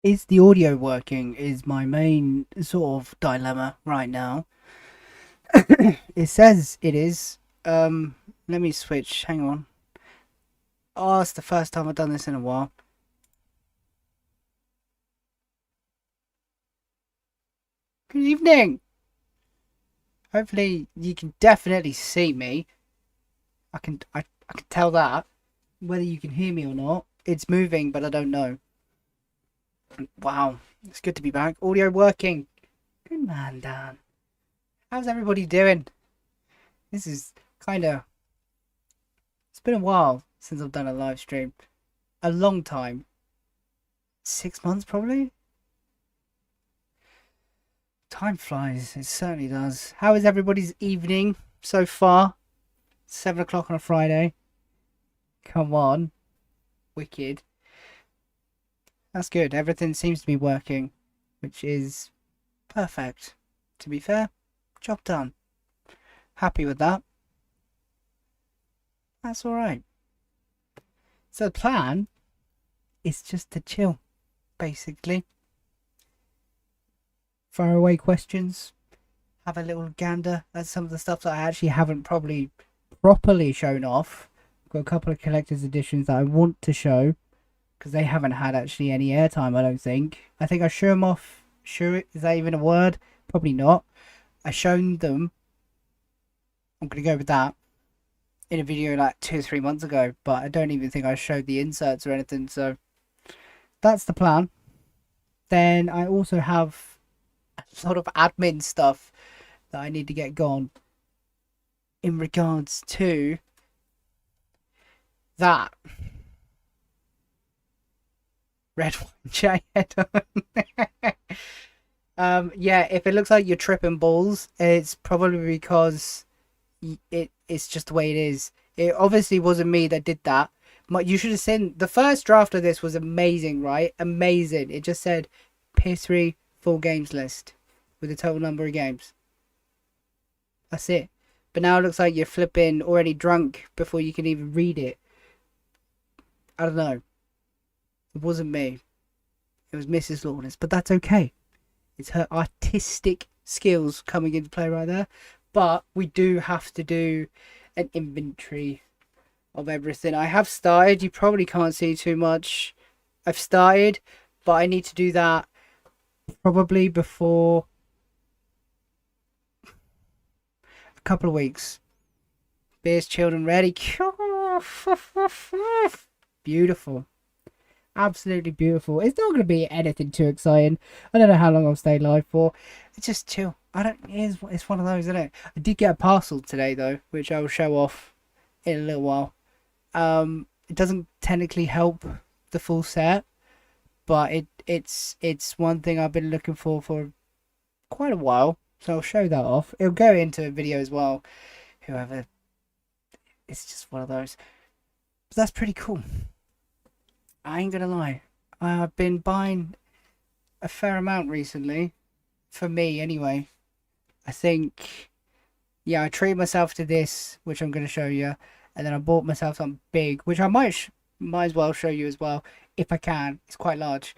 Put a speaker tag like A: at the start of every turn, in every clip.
A: Is the audio working? Is my main sort of dilemma right now. It says it is. Let me switch. Hang on. Oh, it's the first time I've done this in a while. Good evening. Hopefully you can definitely see me. I can tell that. Whether you can hear me or not, it's moving, but I don't know. Wow, it's good to be back. Audio working. Good man, Dan. How's everybody doing? This is kind of. It's been a while since I've done a live stream. A long time. 6 months, probably? Time flies. It certainly does. How is everybody's evening so far? 7 o'clock on a Friday. Come on. Wicked. That's good. Everything seems to be working, which is perfect. To be fair, job done. Happy with that. That's alright. So the plan is just to chill, basically. Fire away questions. Have a little gander at some of the stuff that I actually haven't probably properly shown off. I've got a couple of collector's editions that I want to show because they haven't had actually any airtime, I don't think. I think I show them off. Sure, is that even a word? Probably not. I shown them. I'm going to go with that in a video like 2 or 3 months ago, but I don't even think I showed the inserts or anything, so that's the plan. Then I also have a lot of admin stuff that I need to get gone in regards to that red wine chai head on. Yeah, if it looks like you're tripping balls, it's probably because it's just the way it is. It obviously wasn't me that did that. You should have seen the first draft of this was amazing, right? Amazing. It just said PS3 full games list with the total number of games. That's it. But now it looks like you're flipping already drunk before you can even read it. I don't know. It wasn't me. It was Mrs. Lawrence, but that's okay. It's her artistic skills coming into play right there. But we do have to do an inventory of everything. I have started. You probably can't see too much. I've started, but I need to do that probably before a couple of weeks. Beers chilled and ready. Beautiful. Absolutely beautiful. It's not going to be anything too exciting. I don't know how long I'll stay live for. It's just chill. I don't. It's one of those, isn't it? I did get a parcel today though, which I will show off in a little while. It doesn't technically help the full set, but it's one thing I've been looking for quite a while. So I'll show that off. It'll go into a video as well. Whoever. It's just one of those. But that's pretty cool. I ain't gonna lie. I've been buying a fair amount recently. For me, anyway. I think, yeah, I treated myself to this, which I'm gonna show you, and then I bought myself something big, which I might as well show you as well if I can. It's quite large.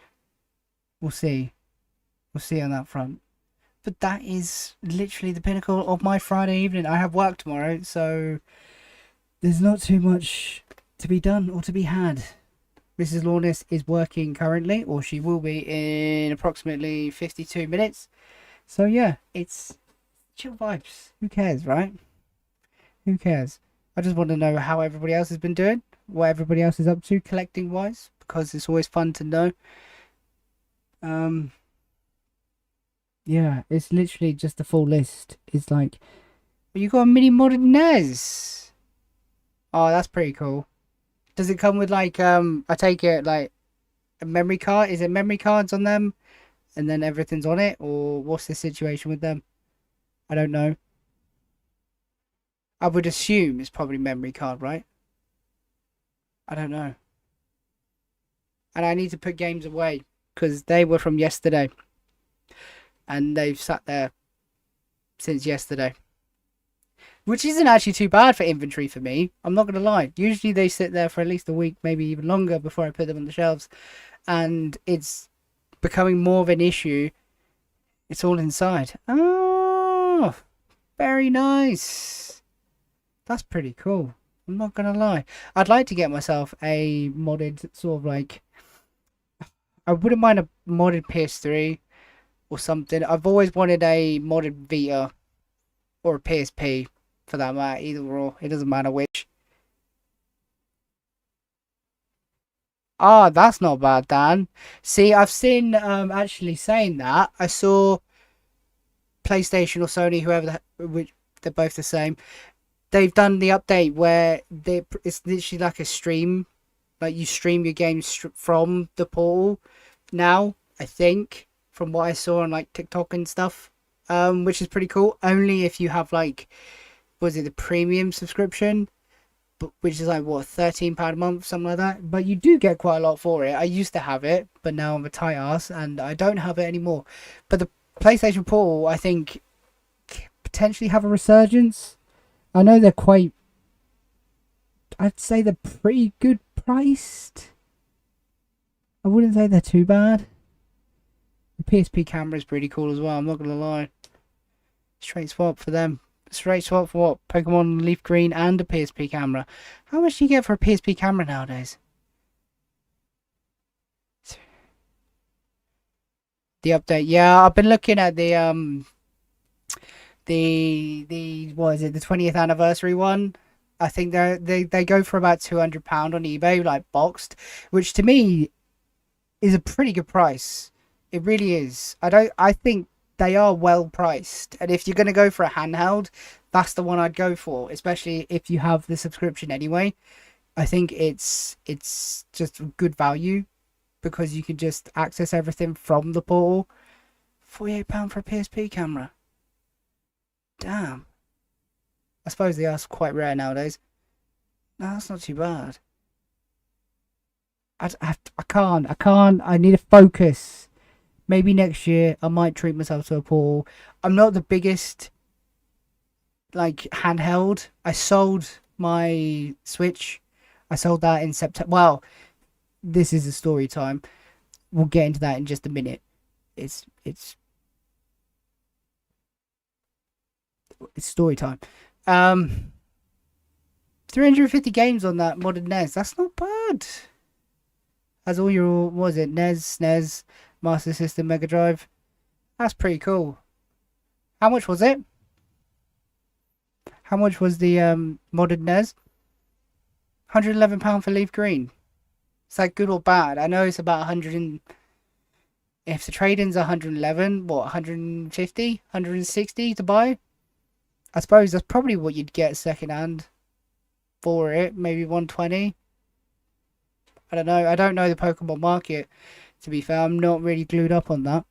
A: We'll see. We'll see on that front. But that is literally the pinnacle of my Friday evening. I have work tomorrow, so there's not too much to be done or to be had. Mrs. Lawrence is working currently, or she will be in approximately 52 minutes. So yeah, it's chill vibes. Who cares, right? Who cares? I just want to know how everybody else has been doing, what everybody else is up to collecting wise, because it's always fun to know. Um, yeah, it's literally just a full list. It's like, well, you got a mini modern NES. Oh, that's pretty cool. Does it come with like I take it like a memory card? Is it memory cards on them and then everything's on it, or what's the situation with them? I don't know. I would assume it's probably memory card, right? I don't know. And I need to put games away because they were from yesterday and they've sat there since yesterday. Which isn't actually too bad for inventory for me. I'm not going to lie. Usually they sit there for at least a week, maybe even longer before I put them on the shelves. And it's becoming more of an issue. It's all inside. Oh, very nice. That's pretty cool. I'm not gonna lie. I'd like to get myself a modded sort of like. I wouldn't mind a modded PS3 or something. I've always wanted a modded Vita or a PSP for that matter. Either or, it doesn't matter which. Ah, that's not bad, Dan. See, I've seen actually saying that. I saw PlayStation or Sony, whoever, which they're both the same. They've done the update where it's literally like a stream, like you stream your games from the portal now. I think from what I saw on like TikTok and stuff, which is pretty cool. Only if you have like, was it the premium subscription? Which is like what, £13 a month, something like that. But you do get quite a lot for it. I used to have it, but now I'm a tight ass and I don't have it anymore. But the PlayStation Portal, I think, potentially have a resurgence. I know they're quite. I'd say they're pretty good priced. I wouldn't say they're too bad. The PSP camera is pretty cool as well. I'm not gonna lie. Straight swap for them. Straight swap for what? Pokemon Leaf Green and a PSP camera. How much do you get for a PSP camera nowadays? The update, yeah. I've been looking at the what is it? The 20th anniversary one. I think they go for about £200 on eBay, like boxed, which to me is a pretty good price. It really is. I think they are well priced, and if you're going to go for a handheld, that's the one I'd go for, especially if you have the subscription anyway. I think it's just good value because you can just access everything from the portal. £48 for a PSP camera. Damn. I suppose they are quite rare nowadays. No, that's not too bad. I can't. I need to focus. Maybe next year I might treat myself to a portal. I'm not the biggest like handheld. I sold my Switch. I sold that in September. Well, this is a story time. We'll get into that in just a minute. It's story time. 350 games on that modded NES. That's not bad. As all your, what was it, NES, SNES, Master System, Mega Drive. That's pretty cool. How much was it? How much was the modded NES? £111 for Leaf Green. Is that good or bad? I know it's about 100 and... If the trade-in's 111, what, 150? 160 to buy? I suppose that's probably what you'd get second-hand for it. Maybe 120. I don't know. I don't know the Pokemon market, to be fair. I'm not really glued up on that.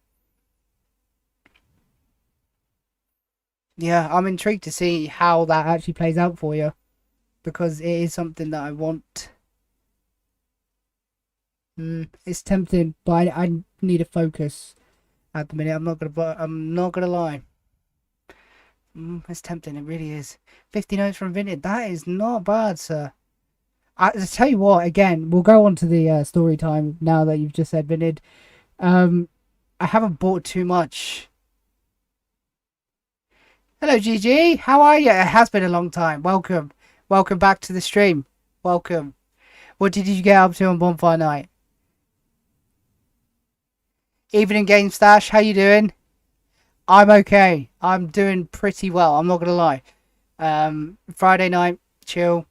A: Yeah, I'm intrigued to see how that actually plays out for you. Because it is something that I want. It's tempting, but I need to focus at the minute. I'm not gonna lie. It's tempting. It really is. 50 notes from Vinted. That is not bad, sir. I tell you what. Again, we'll go on to the story time now that you've just said Vinted. I haven't bought too much. Hello, GG. How are you? It has been a long time. Welcome. Welcome back to the stream. Welcome. What did you get up to on Bonfire Night? Evening Game Stash, how you doing? I'm okay. I'm doing pretty well. I'm not gonna lie. Friday night, chill.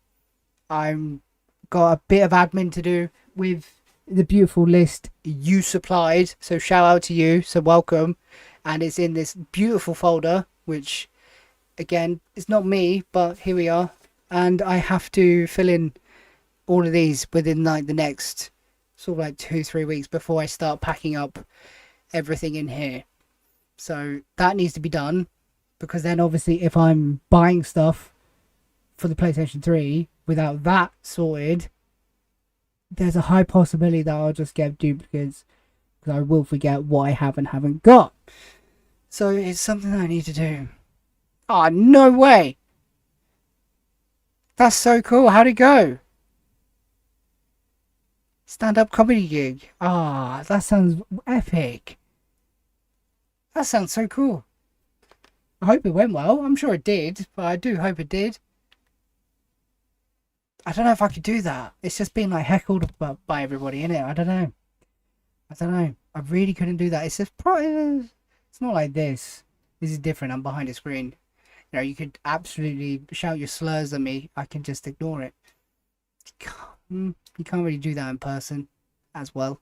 A: I'm got a bit of admin to do with the beautiful list you supplied. So shout out to you. So welcome. And it's in this beautiful folder, which again, it's not me, but here we are. And I have to fill in all of these within like the next sort of like 2-3 weeks before I start packing up everything in here. So that needs to be done, because then obviously if I'm buying stuff for the PlayStation 3 without that sorted, there's a high possibility that I'll just get duplicates, because I will forget what I have and haven't got. So it's something that I need to do. Oh, no way! That's so cool. How'd it go? Stand-up comedy gig. Ah, that sounds epic. That sounds so cool. I hope it went well. I'm sure it did, but I do hope it did. I don't know if I could do that. It's just being like heckled by everybody, innit? I don't know. I don't know. I really couldn't do that. It's just probably, it's not like this. This is different. I'm behind a screen. You know, you could absolutely shout your slurs at me. I can just ignore it. You can't really do that in person as well.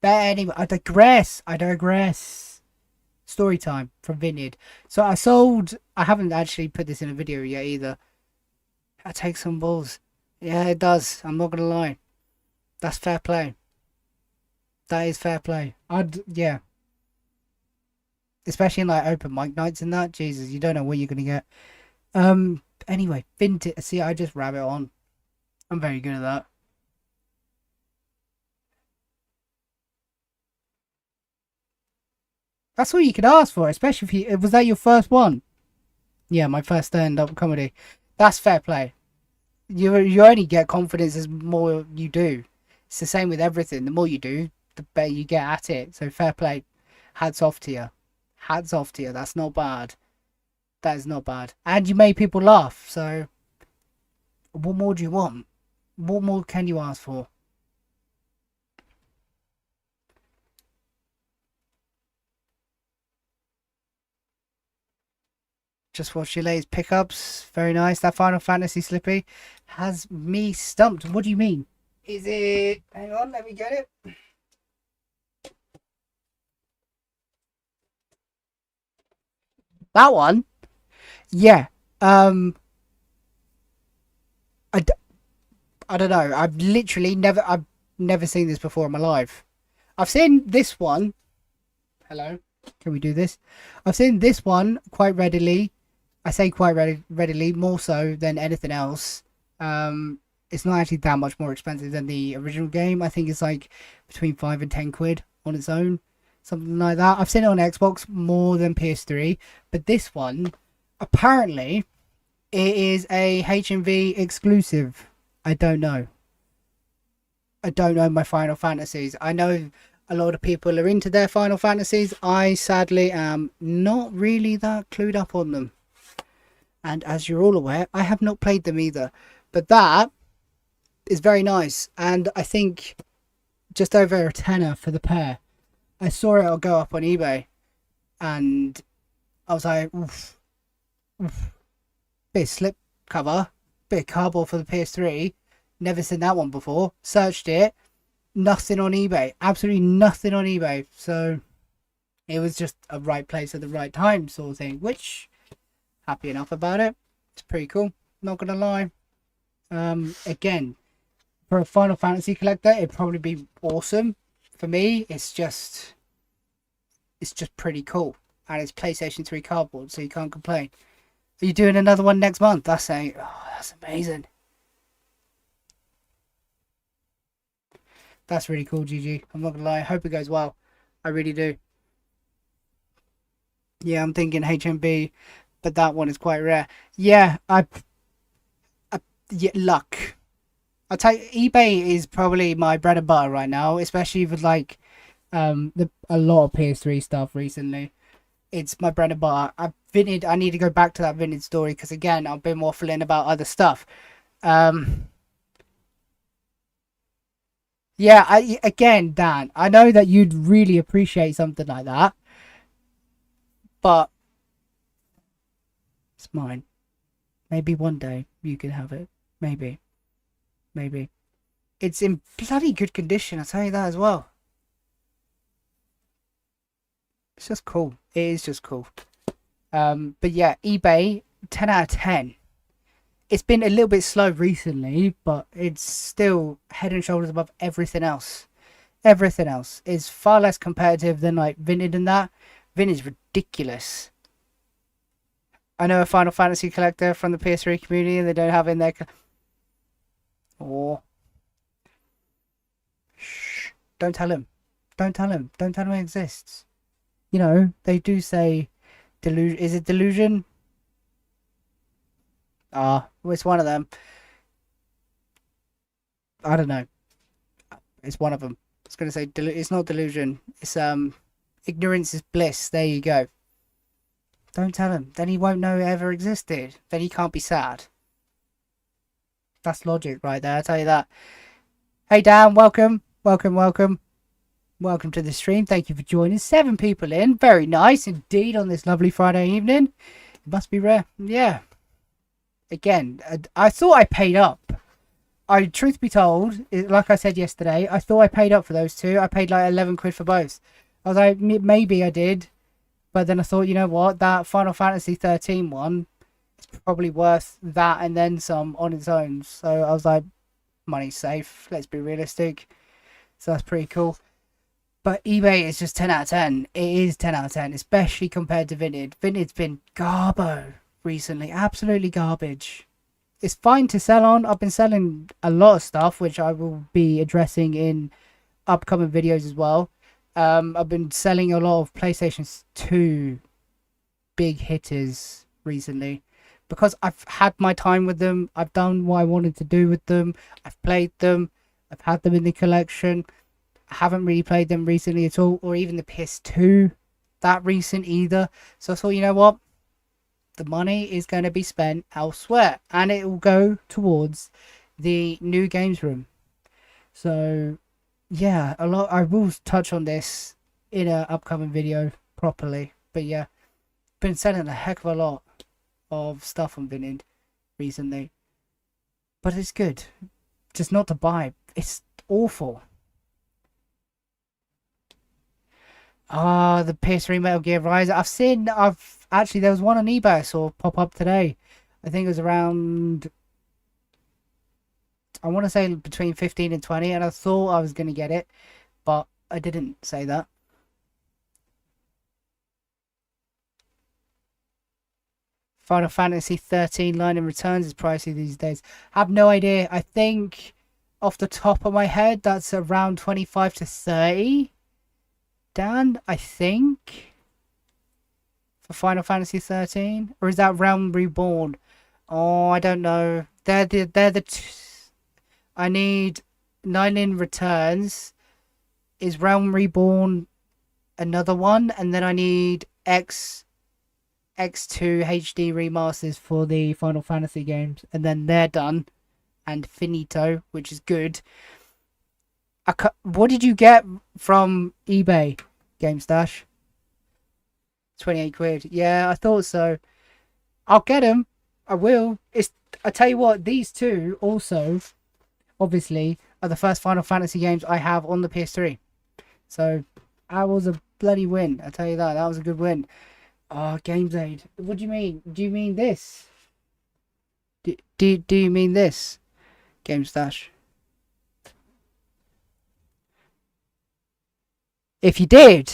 A: But anyway, I digress. I digress. Story time from Vineyard. So I haven't actually put this in a video yet either. I take some balls. Yeah, it does. I'm not going to lie. That's fair play. That is fair play. Yeah. Especially in like open mic nights and that. Jesus, you don't know what you're going to get. Anyway, Vintage. See, I just rabbit on. I'm very good at that. That's all you could ask for, especially if you... Was that your first one? Yeah, my first stand-up comedy. That's fair play. You only get confidence as more you do. It's the same with everything. The more you do, the better you get at it. So fair play. Hats off to you. Hats off to you. That's not bad. That is not bad. And you made people laugh. So what more do you want? What more can you ask for? Just watched your latest pickups. Very nice. That Final Fantasy Slippy has me stumped. What do you mean? Is it... Hang on, let me get it. That one? Yeah. I, d- I don't know. I've never seen this before in my life. I've seen this one. Hello. Can we do this? I've seen this one quite readily. I say quite readily, more so than anything else. It's not actually that much more expensive than the original game. I think it's like between 5 and 10 quid on its own, something like that. I've seen it on Xbox more than PS3, but this one, apparently, it is a HMV exclusive. I don't know. I don't know my Final Fantasies. I know a lot of people are into their Final Fantasies. I sadly am not really that clued up on them. And as you're all aware, I have not played them either. But that is very nice. And I think just over a tenner for the pair. I saw it go up on eBay. And I was like, oof. Bit of slip cover. Bit of cardboard for the PS3. Never seen that one before. Searched it. Nothing on eBay. Absolutely nothing on eBay. So it was just a right place at the right time sort of thing. Which... happy enough about it. It's pretty cool. Not gonna lie. Again, for a Final Fantasy collector, it'd probably be awesome. For me, it's just pretty cool. And it's PlayStation 3 cardboard, so you can't complain. Are you doing another one next month? That's amazing. That's really cool, GG. I'm not gonna lie. I hope it goes well. I really do. Yeah, I'm thinking HMB. But that one is quite rare. Yeah, yeah, luck. I'll tell you, eBay is probably my bread and butter right now, especially with like a lot of PS3 stuff recently. It's my bread and butter. I need to go back to that Vintage story because again, I've been waffling about other stuff. Yeah, again, Dan, I know that you'd really appreciate something like that, but it's mine. Maybe one day you can have it. Maybe. Maybe. It's in bloody good condition, I'll tell you that as well. It's just cool. It is just cool. But yeah, eBay, 10 out of 10. It's been a little bit slow recently, but it's still head and shoulders above everything else. Everything else is far less competitive than like Vintage and that. Vintage is ridiculous. I know a Final Fantasy collector from the PS3 community and they don't have in their... Oh. Shh. Don't tell him. Don't tell him. Don't tell him it exists. You know, they do say... Delusion. Is it delusion? Ah, well, it's one of them. I don't know. It's one of them. I was going to say, it's not delusion. It's, ignorance is bliss. There you go. Don't tell him. Then he won't know it ever existed. Then he can't be sad. That's logic right there, I'll tell you that. Hey Dan, welcome. Welcome to the stream. Thank you for joining. 7 people in. Very nice indeed on this lovely Friday evening. It must be rare. Yeah. Again, I thought I paid up. Truth be told, like I said yesterday, I thought I paid up for those two. I paid like 11 quid for both. I was like, maybe I did. But then I thought, you know what? That Final Fantasy 13 one is probably worth that and then some on its own. So I was like, money's safe. Let's be realistic. So that's pretty cool. But eBay is just 10 out of 10. It is 10 out of 10, especially compared to Vinted. Vinted's been garbo recently. Absolutely garbage. It's fine to sell on. I've been selling a lot of stuff, which I will be addressing in upcoming videos as well. I've been selling a lot of PlayStation 2 big hitters recently because I've had my time with them. I've done what I wanted to do with them. I've played them. I've had them in the collection. I haven't really played them recently at all, or even the PS2 that recent either. So I thought, you know what? The money is going to be spent elsewhere, and it will go towards the new games room. So yeah, I will touch on this in an upcoming video properly. But yeah, been selling a heck of a lot of stuff on Vinted recently. But it's good. Just not to buy. It's awful. Ah, the PS3 Metal Gear Rise. Actually, there was one on eBay I saw pop up today. I think it was around, I want to say between 15 and 20, and I thought I was going to get it, but I didn't say that. Final Fantasy 13 line and returns is pricey these days. I have no idea. I think off the top of my head, that's around 25 to 30. Dan, I think, for Final Fantasy 13, or is that Realm Reborn? Oh, I don't know. They're the two. I need 9 in returns. Is Realm Reborn another one? And then I need X2 HD remasters for the Final Fantasy games, and then they're done and finito, which is good. What did you get from eBay, GameStash? 28 quid. Yeah, I thought so. I'll get them. I will. I tell you what, these two also, obviously, are the first Final Fantasy games I have on the PS3. So, that was a bloody win. I tell you that. That was a good win. Oh, Games Aid. What do you mean? Do you mean this? Do you mean this? GameStash. If you did,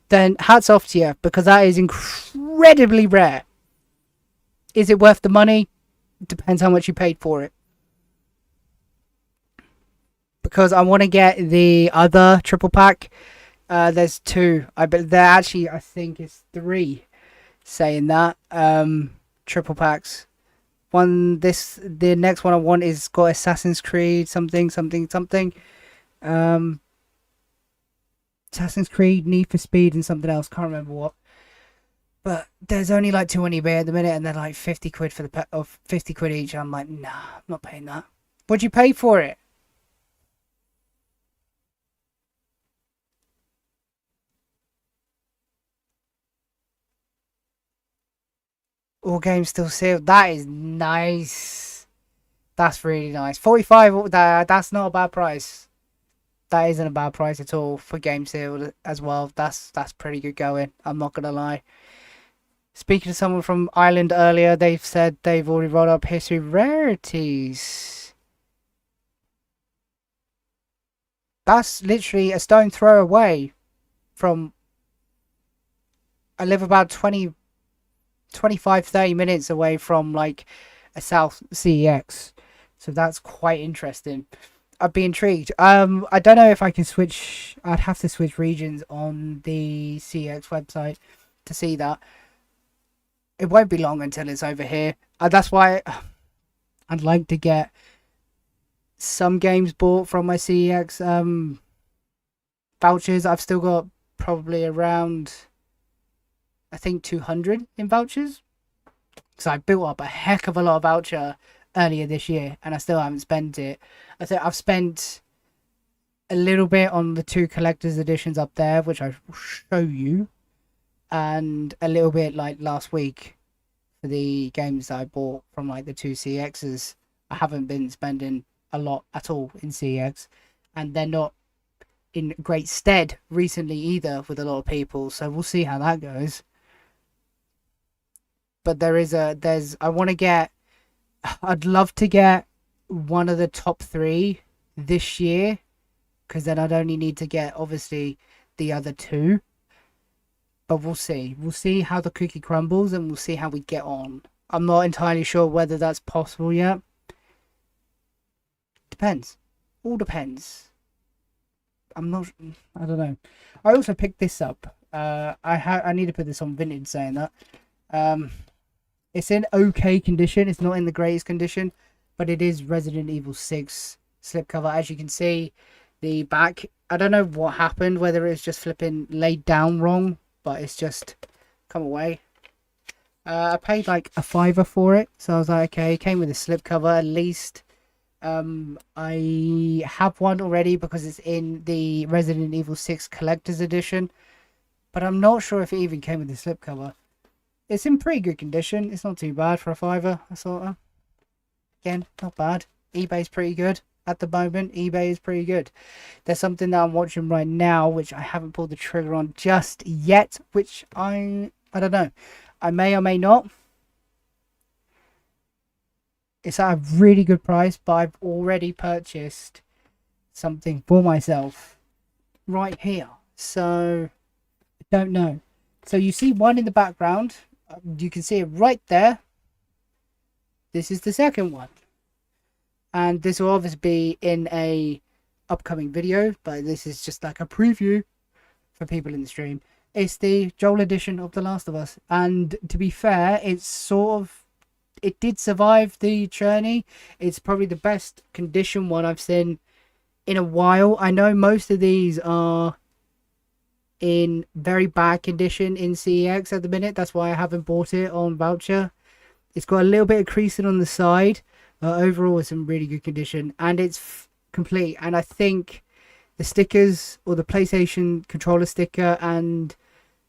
A: then hats off to you, because that is incredibly rare. Is it worth the money? It depends how much you paid for it. Because I want to get the other triple pack. There's 2. But there actually, I think it's 3 saying that. Triple packs. The next one I want is got Assassin's Creed something. Assassin's Creed, Need for Speed, and something else. Can't remember what. But there's only like 2 on eBay at the minute, and they're like 50 quid for of 50 quid each. I'm like, nah, I'm not paying that. What'd you pay for it? All games still sealed. That is nice. That's really nice. 45. That's not a bad price. That isn't a bad price at all for game sealed as well. That's pretty good going. I'm not gonna lie. Speaking to someone from Ireland earlier, they've said they've already rolled up history rarities. That's literally a stone throw away from. I live about 25, 30 minutes away from like a South CEX, so that's quite interesting. I'd be intrigued. I don't know if I can switch. I'd have to switch regions on the CX website to see that. It won't be long until it's over here. That's why I'd like to get some games bought from my CEX vouchers. I've still got probably around, I think, 200 in vouchers. So I built up a heck of a lot of voucher earlier this year, and I still haven't spent it. I think I've spent a little bit on the 2 collector's editions up there, which I will show you, and a little bit like last week for the games that I bought from like the 2 CXs. I haven't been spending a lot at all in CX, and they're not in great stead recently either with a lot of people, so we'll see how that goes. But I want to get, I'd love to get one of the top 3 this year, because then I'd only need to get obviously the other 2. But we'll see how the cookie crumbles, and we'll see how we get on. I'm not entirely sure whether that's possible yet. Depends. All depends. I don't know. I also picked this up. I need to put this on Vintage saying that. It's in okay condition. It's not in the greatest condition, but it is Resident Evil 6 slipcover. As you can see, the back, I don't know what happened, whether it's just flipping laid down wrong, but it's just come away. I paid like a £5 for it, so I was like, okay, it came with a slipcover at least. I have one already because it's in the Resident Evil 6 Collector's Edition, but I'm not sure if it even came with the slipcover. It's in pretty good condition. It's not too bad for a £5, I thought. Again, not bad. eBay's pretty good. At the moment, eBay is pretty good. There's something that I'm watching right now, which I haven't pulled the trigger on just yet, which I don't know. I may or may not. It's at a really good price, but I've already purchased something for myself right here. So, I don't know. So you see one in the background. You can see it right there. This is the second one. And this will obviously be in a upcoming video, but this is just like a preview for people in the stream. It's the Joel edition of The Last of Us. And to be fair, it did survive the journey. It's probably the best condition one I've seen in a while. I know most of these are in very bad condition in CEX at the minute. That's why I haven't bought it on voucher. It's got a little bit of creasing on the side. Overall, it's in really good condition, and it's complete. And I think the stickers, or the PlayStation controller sticker and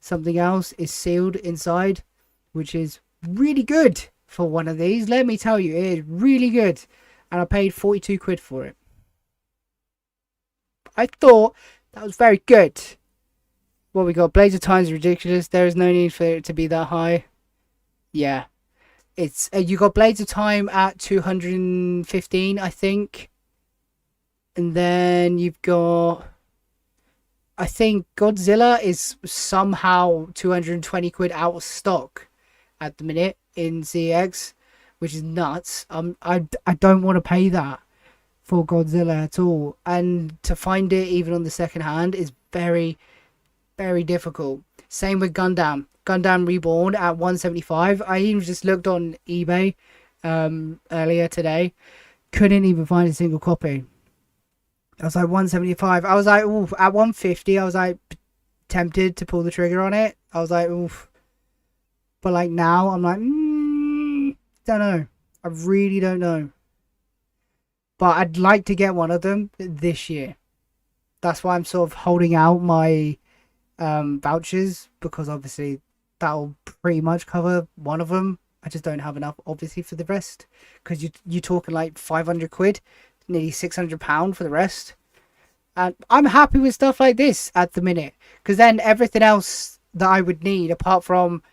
A: something else, is sealed inside, which is really good for one of these. Let me tell you, it is really good. And I paid 42 quid for it. I thought that was very good. What we got? Blades of Time is ridiculous. There is no need for it to be that high. Yeah. It's you got Blades of Time at 215, I think. And then you've got, I think Godzilla is somehow 220 quid out of stock at the minute in CX, which is nuts. I don't want to pay that for Godzilla at all. And to find it even on the second hand is very, very difficult. Same with Gundam Reborn at 175. I even just looked on eBay earlier today, couldn't even find a single copy. I was like 175. I was like, oof. At 150 I was like tempted to pull the trigger on it. I was like, oof. But like now I'm like, don't know. I really don't know. But I'd like to get one of them this year. That's why I'm sort of holding out my vouchers, because obviously that'll pretty much cover one of them. I just don't have enough obviously for the rest, because you're talking like 500 quid, nearly £600 for the rest. And I'm happy with stuff like this at the minute, because then everything else that I would need, apart from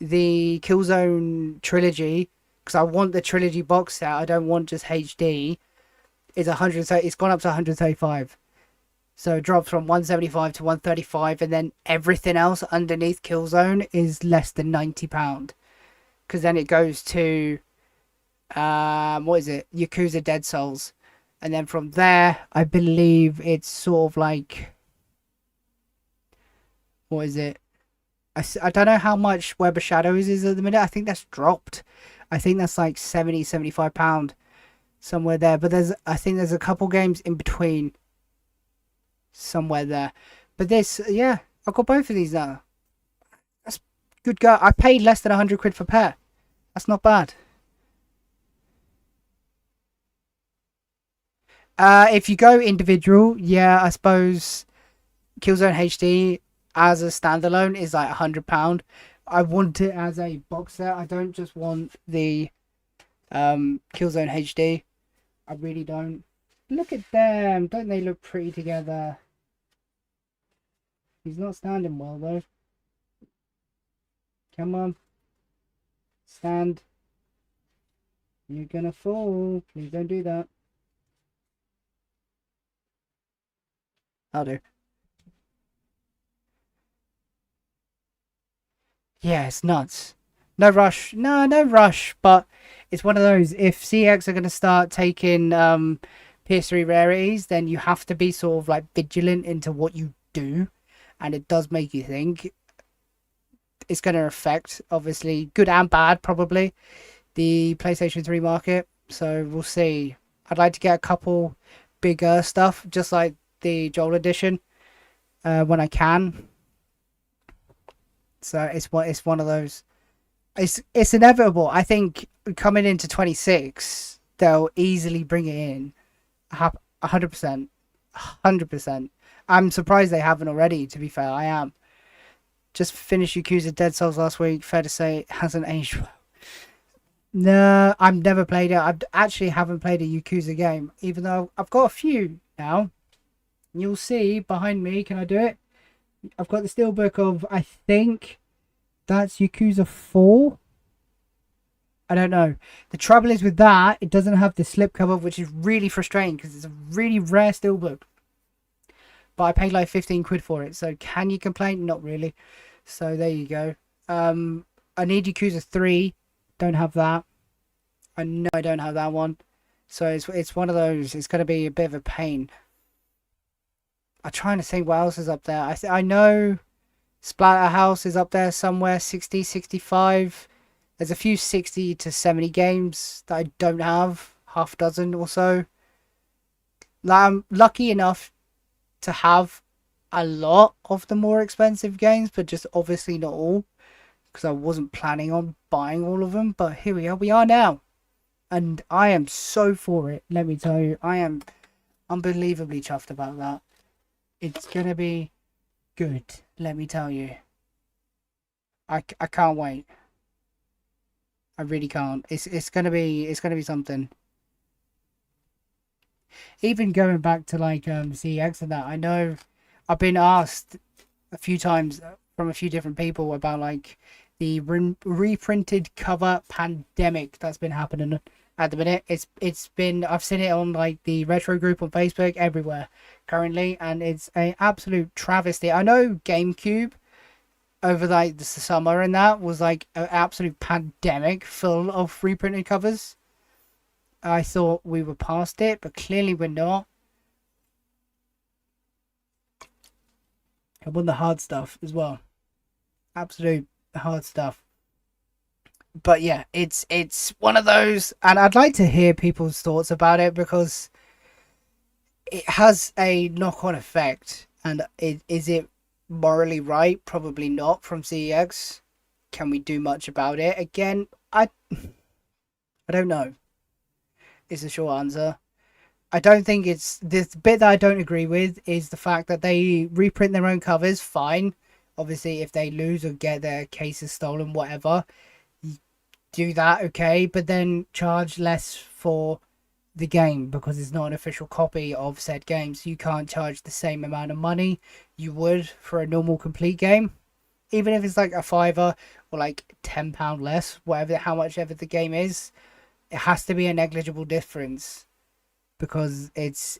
A: the Killzone trilogy, because I want the trilogy box set, I don't want just HD, is 130. It's gone up to 135. So it drops from 175 to 135, and then everything else underneath Killzone is less than £90. Because then it goes to, what is it? Yakuza Dead Souls. And then from there, I believe it's sort of like, what is it? I don't know how much Web of Shadows is at the minute. I think that's dropped. I think that's like £75. somewhere there. But I think there's a couple games in between somewhere there. But this, yeah, I've got both of these now. That's good go. I paid less than 100 quid for pair. That's not bad. If you go individual, yeah, I suppose Killzone HD as a standalone is like £100. I want it as a box set. I don't just want the Killzone HD. I really don't. Look at them. Don't they look pretty together? He's not standing well though. Come on. Stand. You're gonna fall. Please don't do that. I'll do. Yeah, it's nuts. No rush. No, no rush. But it's one of those. If CX are going to start taking PS3 rarities, then you have to be sort of like vigilant into what you do. And it does make you think. It's going to affect, obviously, good and bad, probably, the PlayStation 3 market. So we'll see. I'd like to get a couple bigger stuff, just like the Joel edition, when I can. So it's one of those. It's inevitable. I think coming into 26, they'll easily bring it in. 100%, 100%. I'm surprised they haven't already. To be fair, I am. Just finished Yakuza Dead Souls last week. Fair to say, it hasn't aged well. No, I've never played it. I actually haven't played a Yakuza game, even though I've got a few now. You'll see behind me. Can I do it? I've got the steelbook of, I think that's Yakuza 4. I don't know. The trouble is with that, it doesn't have the slipcover, which is really frustrating because it's a really rare steelbook. But I paid like 15 quid for it, so can you complain? Not really. So there you go. I need Yakuza 3. Don't have that. I know I don't have that one. So it's one of those. It's going to be a bit of a pain. I'm trying to think what else is up there. I know Splatterhouse is up there somewhere, 60, 65. There's a few 60 to 70 games that I don't have, half dozen or so. I'm lucky enough to have a lot of the more expensive games, but just obviously not all, because I wasn't planning on buying all of them. But here we are now. And I am so for it, let me tell you. I am unbelievably chuffed about that. It's going to be good, let me tell you. I can't wait. I really can't. It's gonna be something. Even going back to like CX and that, I know I've been asked a few times from a few different people about like the reprinted cover pandemic that's been happening at the minute. It's been, I've seen it on like the retro group on Facebook, everywhere currently, and it's an absolute travesty. I know GameCube over like the summer and that was like an absolute pandemic full of reprinted covers. I thought we were past it, but clearly we're not. I want the hard stuff as well. Absolute hard stuff. But yeah, it's one of those, and I'd like to hear people's thoughts about it because it has a knock-on effect. And is it morally right? Probably not from CEX. Can we do much about it? Again, I don't know. Is the short answer. I don't think it's this bit that I don't agree with is the fact that they reprint their own covers. Fine, obviously, if they lose or get their cases stolen, whatever, do that, okay. But then charge less for the game because it's not an official copy of said game, so you can't charge the same amount of money you would for a normal complete game, even if it's like a fiver or like £10 less, whatever, how much ever the game is. It has to be a negligible difference because it's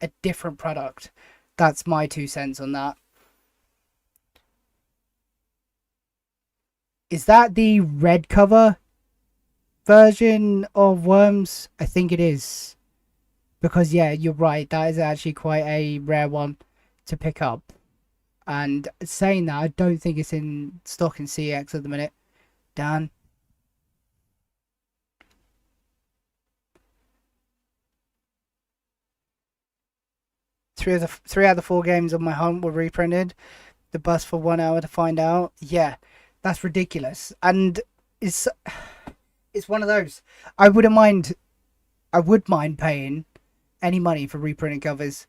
A: a different product. That's my 2 cents on that. Is that the red cover version of Worms? I think it is. Because yeah, you're right. That is actually quite a rare one to pick up. And saying that, I don't think it's in stock in CX at the minute. Dan? three out of the four games on my hunt were reprinted. The bus for 1 hour to find out. Yeah, that's ridiculous. And it's it's one of those. I wouldn't mind. I would mind paying any money for reprinted covers.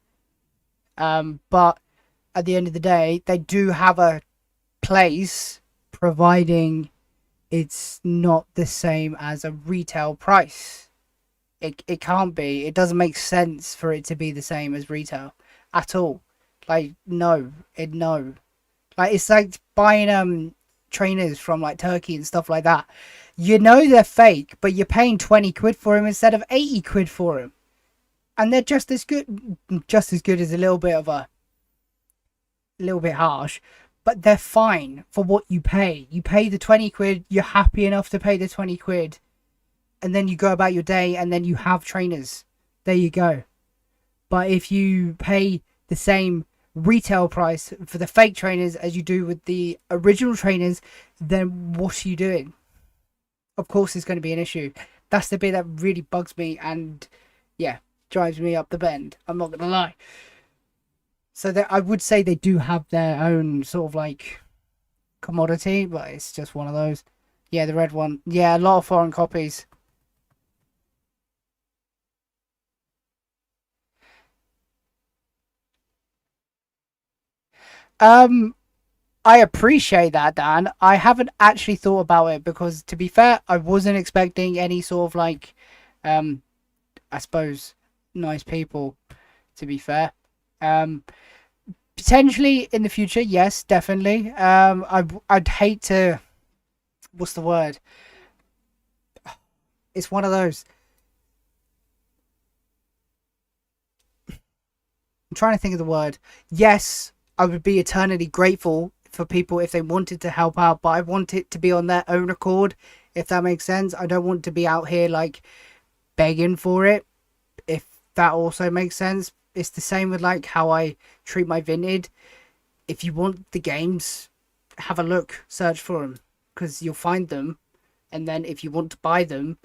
A: But at the end of the day, they do have a place, providing it's not the same as a retail price. It can't be. It doesn't make sense for it to be the same as retail at all. Like no. Like it's like buying trainers from like Turkey and stuff like that. You know they're fake, but you're paying 20 quid for them instead of 80 quid for them. And they're just as good. Just as good as a little bit of a little bit harsh, but they're fine for what you pay. You pay the 20 quid, you're happy enough to pay the 20 quid, and then you go about your day, and then you have trainers. There you go. But if you pay the same retail price for the fake trainers as you do with the original trainers, then what are you doing? Of course it's going to be an issue. That's the bit that really bugs me and, yeah, drives me up the bend. I'm not going to lie. So I would say they do have their own sort of like commodity, but it's just one of those. Yeah, the red one. Yeah, a lot of foreign copies. Um, I appreciate that, Dan. I haven't actually thought about it because, to be fair, I wasn't expecting any sort of like, um, I suppose, nice people. To be fair, um, potentially in the future, yes, definitely. I'd hate to. What's the word? It's one of those. I'm trying to think of the word. Yes, I would be eternally grateful for people if they wanted to help out, but I want it to be on their own accord, if that makes sense. I don't want to be out here like begging for it, if that also makes sense. It's the same with like how I treat my Vinted. If you want the games, have a look, search for them, because you'll find them, and then if you want to buy them,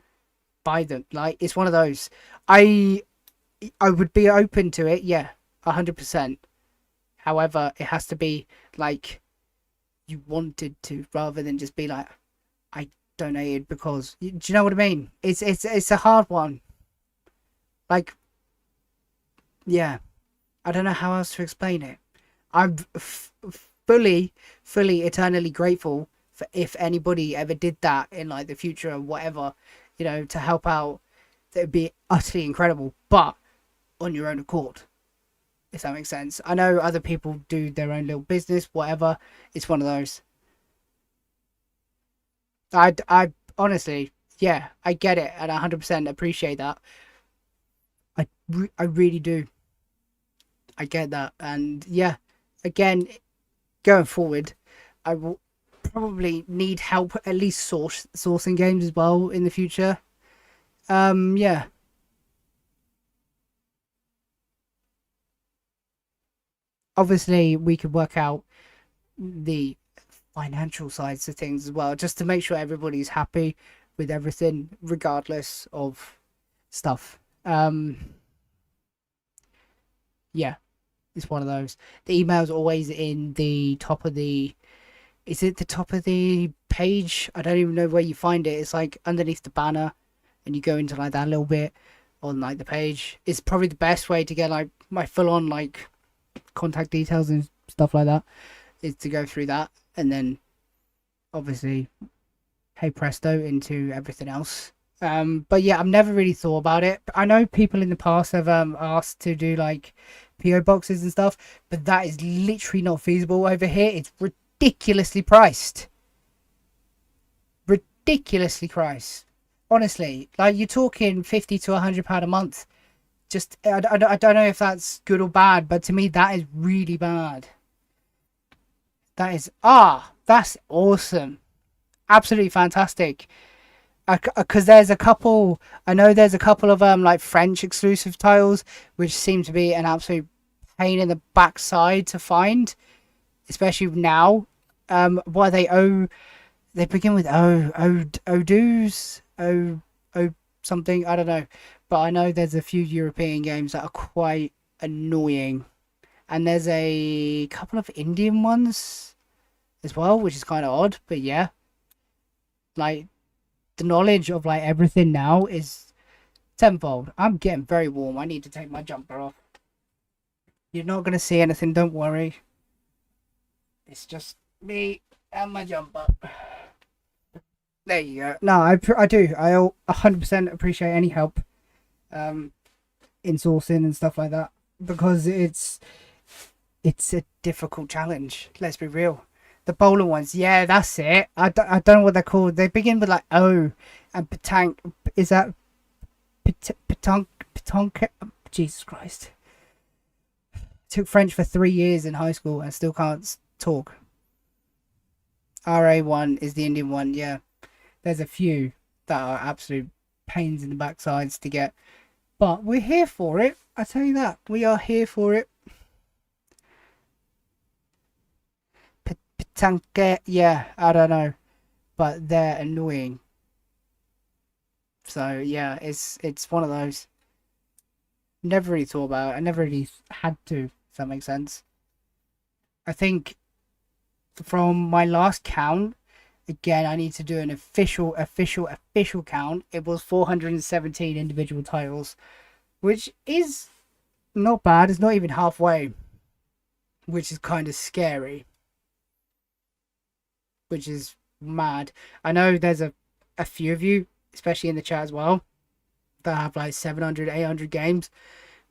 A: buy them. Like, it's one of those. I would be open to it, yeah, 100%. However, it has to be like you wanted to, rather than just be like, I donated because. Do you know what I mean? It's a hard one. Like, yeah, I don't know how else to explain it. I'm fully, eternally grateful for if anybody ever did that in like the future or whatever, to help out. That would be utterly incredible, but on your own accord, if that makes sense. I know other people do their own little business, whatever. It's one of those. I honestly, yeah, I get it, and I 100% appreciate that. I really do. I get that, and yeah, again, going forward, I will probably need help at least sourcing games as well in the future. Yeah, obviously we could work out the financial sides of things as well, just to make sure everybody's happy with everything, regardless of stuff. Yeah, it's one of those. The email's always in the top of the. Is it the top of the page? I don't even know where you find it. It's like underneath the banner, and you go into like that little bit on like the page. It's probably the best way to get like my full on like contact details and stuff like that, is to go through that, and then obviously, hey presto, into everything else. But yeah, I've never really thought about it. I know people in the past have asked to do like PO boxes and stuff, but that is literally not feasible over here. It's ridiculously priced. Ridiculously priced. Honestly, like you're talking 50 to £100 a month. Just I don't know if that's good or bad, but to me that is really bad. That is that's awesome, absolutely fantastic. Because there's a couple, I know there's a couple of like French exclusive titles which seem to be an absolute pain in the backside to find, especially now. What are they? They begin with Odoos, O something. I don't know, but I know there's a few European games that are quite annoying. and there's a couple of Indian ones as well, which is kind of odd. But yeah, like the knowledge of like everything now is tenfold. I'm getting very warm. I need to take my jumper off. You're not gonna see anything. Don't worry. It's just me and my jumper. There you go. No, I do. I 100% appreciate any help, um, in sourcing and stuff like that, because it's a difficult challenge. Let's be real. The bowler ones, yeah, that's it. I don't know what they're called. They begin with like O, and petanque. Is that petanque? Petanque? Jesus Christ. Took French for 3 years in high school and still can't talk. RA1 is the Indian one, yeah. There's a few that are absolute pains in the backsides to get. But we're here for it. I tell you that. We are here for it. Petanque, yeah, I don't know. But they're annoying. So yeah, it's one of those. Never really thought about it. I never really had to, if that makes sense. I think from my last count, again, I need to do an official count. It was 417 individual titles, which is not bad. It's not even halfway, which is kind of scary, which is mad. I know there's a few of you, especially in the chat as well, that have like 700, 800 games,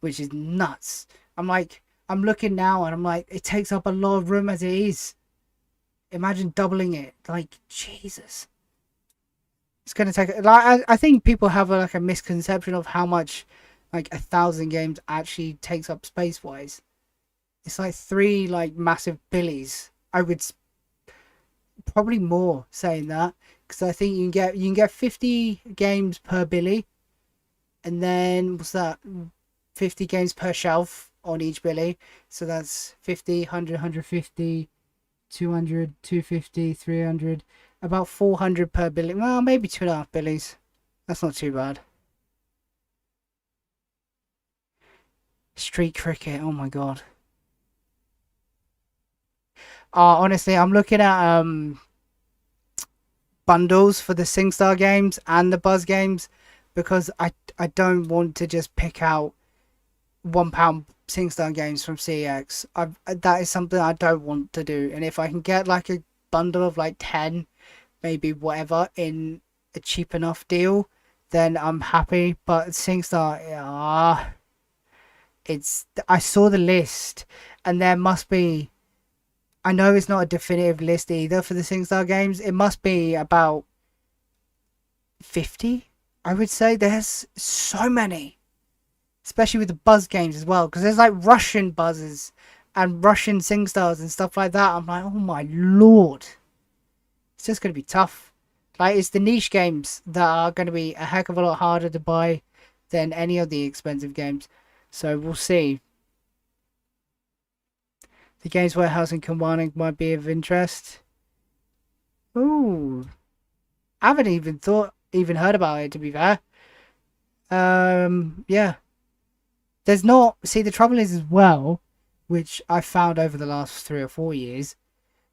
A: which is nuts. I'm looking now and I'm like, it takes up a lot of room as it is. Imagine doubling it. Like, Jesus. It's going to take... Like, I think people have a misconception of how much like 1,000 games actually takes up space-wise. It's like 3 like massive billies. I would probably more saying that, because I think you can get 50 games per billy, and then what's that? 50 games per shelf on each billy. So that's 50, 100, 150, 200, 250, 300, about 400 per billy. Well, maybe 2.5 billies. That's not too bad. Street cricket, oh my god. Honestly, I'm looking at bundles for the SingStar games and the Buzz games, because I don't want to just pick out £1 SingStar games from CEX. That is something I don't want to do. And if I can get like a bundle of like 10, maybe whatever, in a cheap enough deal, then I'm happy. But SingStar, I saw the list, and there must be... I know it's not a definitive list either for the SingStar games. It must be about 50, I would say. There's so many. Especially with the Buzz games as well. Because there's like Russian Buzzes and Russian SingStars and stuff like that. I'm like, oh my lord. It's just going to be tough. Like, it's the niche games that are going to be a heck of a lot harder to buy than any of the expensive games. So we'll see. The Games Warehouse and Commanding might be of interest. Ooh. I haven't even heard about it, to be fair. Yeah. There's not... See, the trouble is as well, which I've found over the last 3 or 4 years,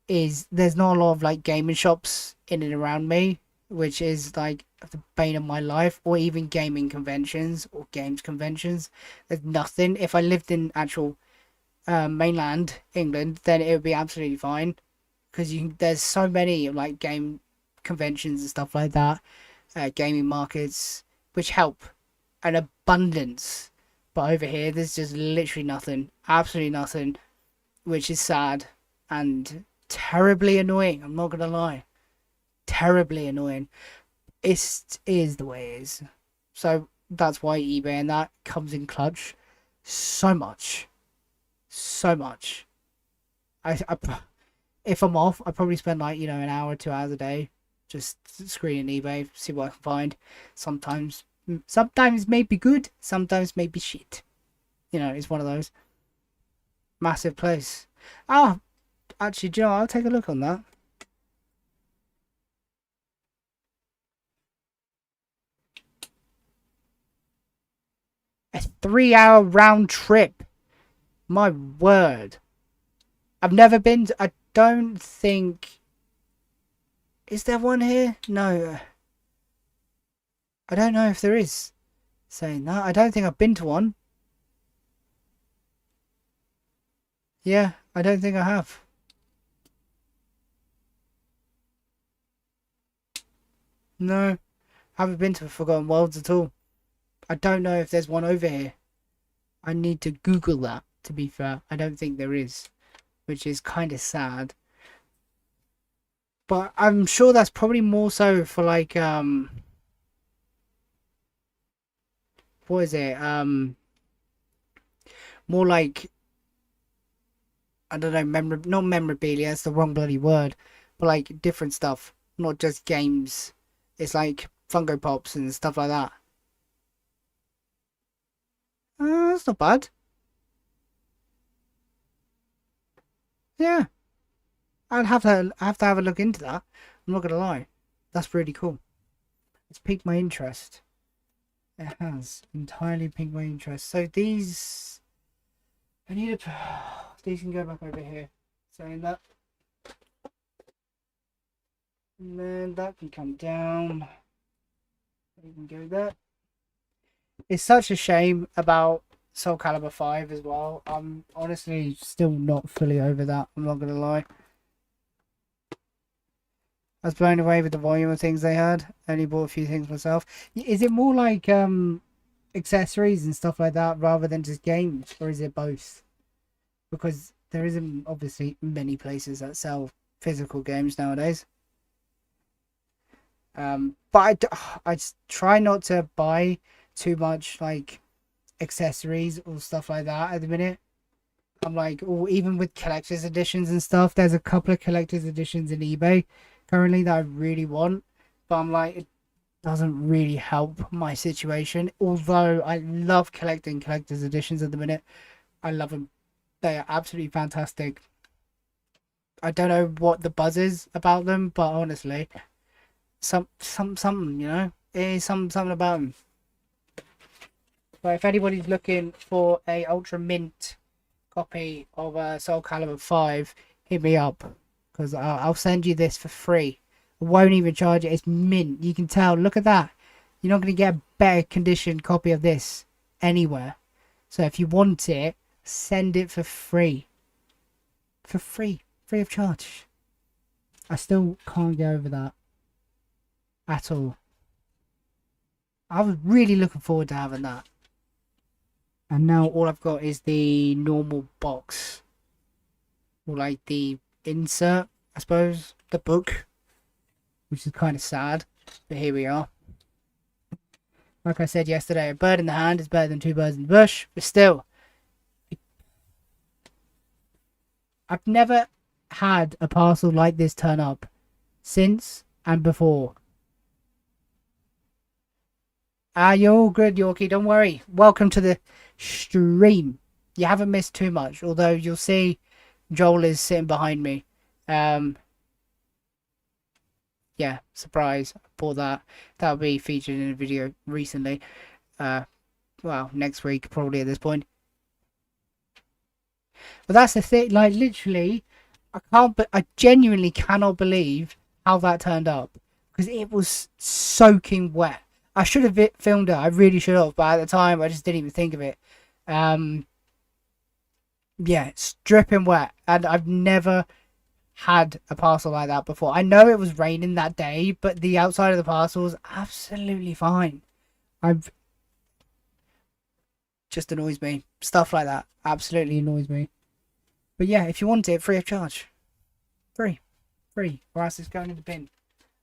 A: is there's not a lot of like gaming shops in and around me, which is like the bane of my life, or even gaming conventions or games conventions. There's nothing. If I lived in actual mainland England, then it would be absolutely fine, because there's so many like game conventions and stuff like that, gaming markets, which help an abundance. But over here, there's just literally nothing, absolutely nothing, which is sad and terribly annoying. I'm not gonna lie, terribly annoying. It is the way it is. So that's why eBay and that comes in clutch so much. So much. I if I'm off, I probably spend like, an hour, 2 hours a day just screening eBay, see what I can find. Sometimes may be good, sometimes may be shit. It's one of those. Massive place. Oh, actually, do you know what? I'll take a look on that. A 3-hour round trip. My word. I've never been to, I don't think... Is there one here? No. I don't know if there is. Saying that. I don't think I've been to one. Yeah, I don't think I have. No. I haven't been to Forgotten Worlds at all. I don't know if there's one over here. I need to Google that, to be fair. I don't think there is. Which is kind of sad. But I'm sure that's probably more so for like, what is it? More like, I don't know, not memorabilia, that's the wrong bloody word. But like different stuff. Not just games. It's like Funko Pops and stuff like that. That's not bad. Yeah. I have to have a look into that. I'm not gonna lie. That's really cool. It's piqued my interest. It has entirely piqued my interest. So these, I need to. These can go back over here. Saying that, and then that can come down. You can go there. It's such a shame about Soul Calibur 5 as well. I'm honestly still not fully over that. I'm not gonna lie. I was blown away with the volume of things they had. Only bought a few things myself. Is it more like accessories and stuff like that rather than just games, or is it both? Because there isn't obviously many places that sell physical games nowadays. But I just try not to buy too much like accessories or stuff like that at the minute. I'm like, or even with collector's editions and stuff, there's a couple of collector's editions in eBay currently that I really want, but I'm like, it doesn't really help my situation. Although I love collecting collector's editions at the minute. I love them. They are absolutely fantastic. I don't know what the buzz is about them, but honestly, something, you know, it is something about them. But if anybody's looking for a ultra mint copy of Soul Calibur 5, hit me up, because I'll send you this for free. I won't even charge it. It's mint. You can tell. Look at that. You're not going to get a better conditioned copy of this anywhere. So if you want it, send it for free. For free. Free of charge. I still can't get over that at all. I was really looking forward to having that. And now all I've got is the normal box. Or like the insert, I suppose. The book. Which is kind of sad. But here we are. Like I said yesterday, a bird in the hand is better than two birds in the bush. But still. I've never had a parcel like this turn up. Since and before. You're all good, Yorkie. Don't worry. Welcome to the stream. You haven't missed too much. Although you'll see Joel is sitting behind me. Yeah, surprise. I bought that. That'll be featured in a video recently. Well, next week probably at this point. But that's the thing. Like literally, I genuinely cannot believe how that turned up, because it was soaking wet. I should have filmed it. I really should have, but at the time I just didn't even think of it. Yeah, it's dripping wet, and I've never had a parcel like that before. I know it was raining that day, but the outside of the parcel was absolutely fine. I've just annoys me. Stuff like that absolutely annoys me. But yeah, if you want it, free of charge. Free. Or else it's going in the bin.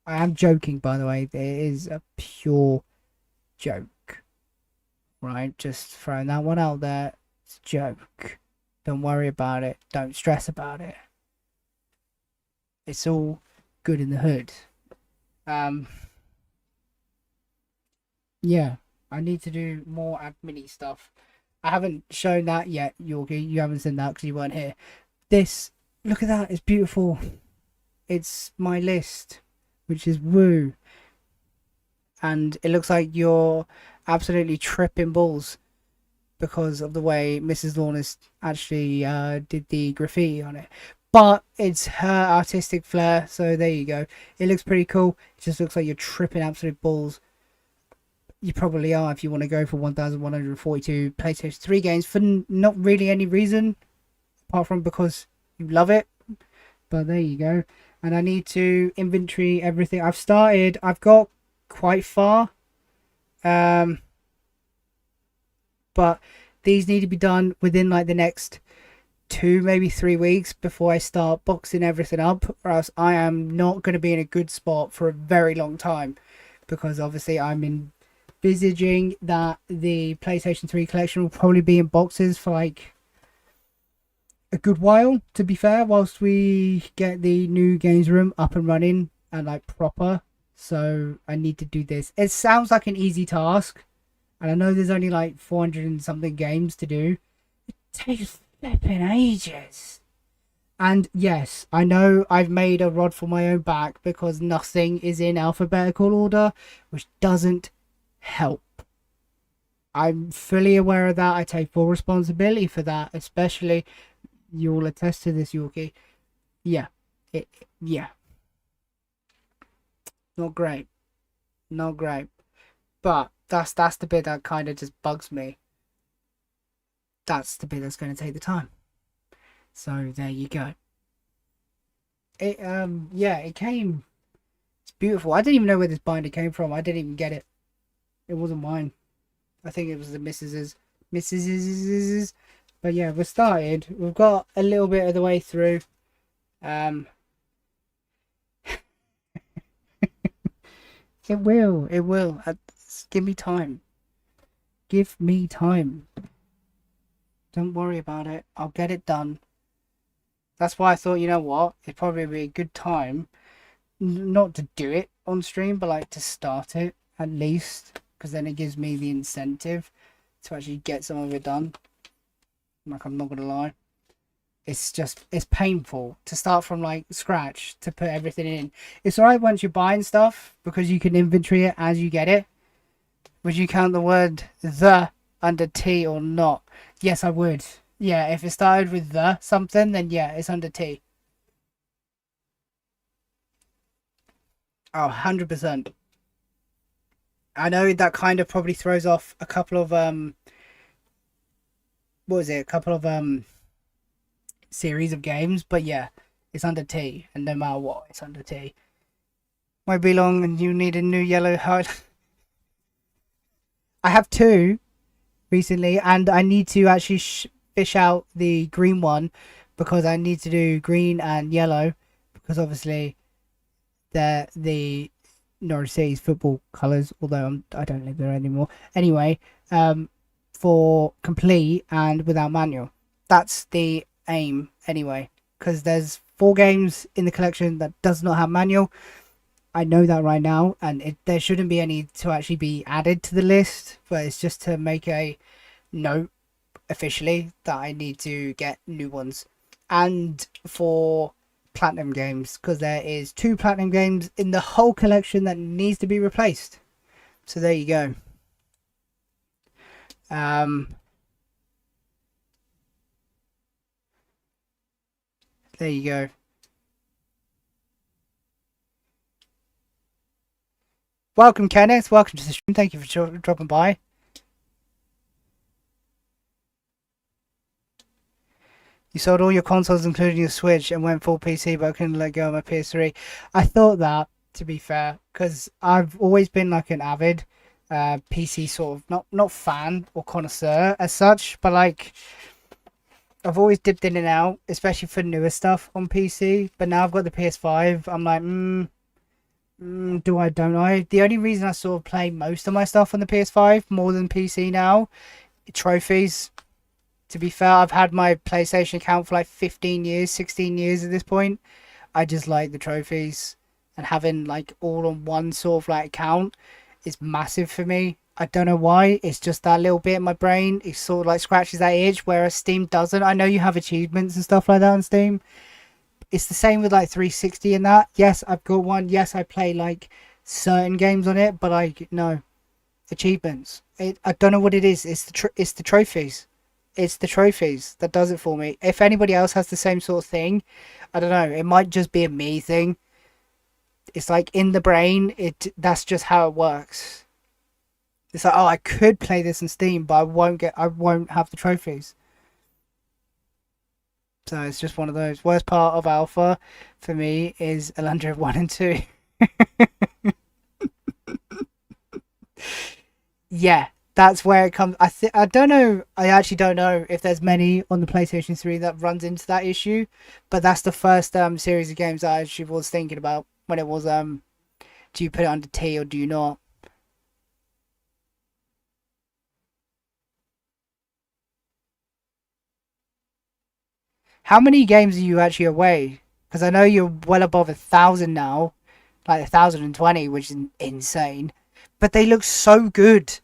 A: I am joking, by the way. It is a pure joke. Right? Just throwing that one out there. It's a joke. Don't worry about it. Don't stress about it. It's all good in the hood. Yeah. I need to do more admin-y stuff. I haven't shown that yet, Yorkie. You haven't seen that because you weren't here. This, look at that. It's beautiful. It's my list, which is woo. And it looks like you're absolutely tripping balls. because of the way Mrs. Lawrence actually did the graffiti on it. But it's her artistic flair, so there you go. It looks pretty cool. It just looks like you're tripping absolute balls. You probably are if you want to go for 1,142 PlayStation 3 games for not really any reason, apart from because you love it. But there you go. And I need to inventory everything. I've got quite far. But these need to be done within like the next 2, maybe 3 weeks before I start boxing everything up, or else I am not going to be in a good spot for a very long time, because obviously I'm envisaging that the PlayStation 3 collection will probably be in boxes for like a good while, to be fair, whilst we get the new games room up and running and like proper. So I need to do this. It sounds like an easy task, and I know there's only like 400 and something games to do. It takes flipping ages. And yes, I know I've made a rod for my own back because nothing is in alphabetical order, which doesn't help. I'm fully aware of that. I take full responsibility for that, especially you'll attest to this, Yorkie. Yeah. Yeah. Not great. Not great. But that's the bit that kind of just bugs me. That's the bit that's going to take the time. So there you go. It came. It's beautiful. I didn't even know where this binder came from. I didn't even get it. It wasn't mine. I think it was the Mrs.'s. But yeah, we're started. We've got a little bit of the way through. It will. Give me time. Give me time. Don't worry about it. I'll get it done. That's why I thought, you know what? It'd probably be a good time not to do it on stream, but like to start it at least, because then it gives me the incentive to actually get some of it done. Like, I'm not gonna lie, it's painful to start from like scratch to put everything in. It's alright once you're buying stuff because you can inventory it as you get it. Would you count the word the under T or not? Yes, I would. Yeah, if it started with the something, then yeah, it's under T. Oh, 100%. I know that kind of probably throws off a couple of what was it? A couple of series of games, but yeah, it's under T, and no matter what, it's under T. Might be long, and you need a new yellow heart. I have 2 recently, and I need to actually fish out the green one because I need to do green and yellow because obviously they're the Norwich City's football colours, although I don't live there anymore. Anyway, for complete and without manual. That's the aim anyway, because there's 4 games in the collection that does not have manual. I know that right now, and there shouldn't be any to actually be added to the list, but it's just to make a note officially that I need to get new ones. And for platinum games, because there is 2 platinum games in the whole collection that needs to be replaced. So there you go. There you go. Welcome, Kenneth. Welcome to the stream. Thank you for dropping by. You sold all your consoles, including your Switch, and went full PC, but I couldn't let go of my PS3. I thought that, to be fair, because I've always been like an avid PC sort of not fan or connoisseur as such, but like I've always dipped in and out, especially for newer stuff on PC. But now I've got the PS5. I'm like, do I? Don't I? The only reason I sort of play most of my stuff on the PS5 more than PC now, trophies. To be fair, I've had my PlayStation account for like 15 years, 16 years at this point. I just like the trophies, and having like all on one sort of like account is massive for me. I don't know why. It's just that little bit in my brain. It sort of like scratches that itch, whereas Steam doesn't. I know you have achievements and stuff like that on Steam. It's the same with like 360 and that. Yes, I've got one. Yes, I play like certain games on it, but like no. achievements. I don't know what it is. It's the trophies. It's the trophies that does it for me. If anybody else has the same sort of thing, I don't know. It might just be a me thing. It's like in the brain. That's just how it works. It's like, oh, I could play this on Steam, but I won't have the trophies. So it's just one of those. Worst part of alpha for me is Elandria 1 and 2. Yeah, that's where it comes. I don't know. I actually don't know if there's many on the PlayStation 3 that runs into that issue, but that's the first series of games that I actually was thinking about when it was do you put it under T or do you not? How many games are you actually away? Because I know you're well above 1,000 now, like 1,020, which is insane. But they look so good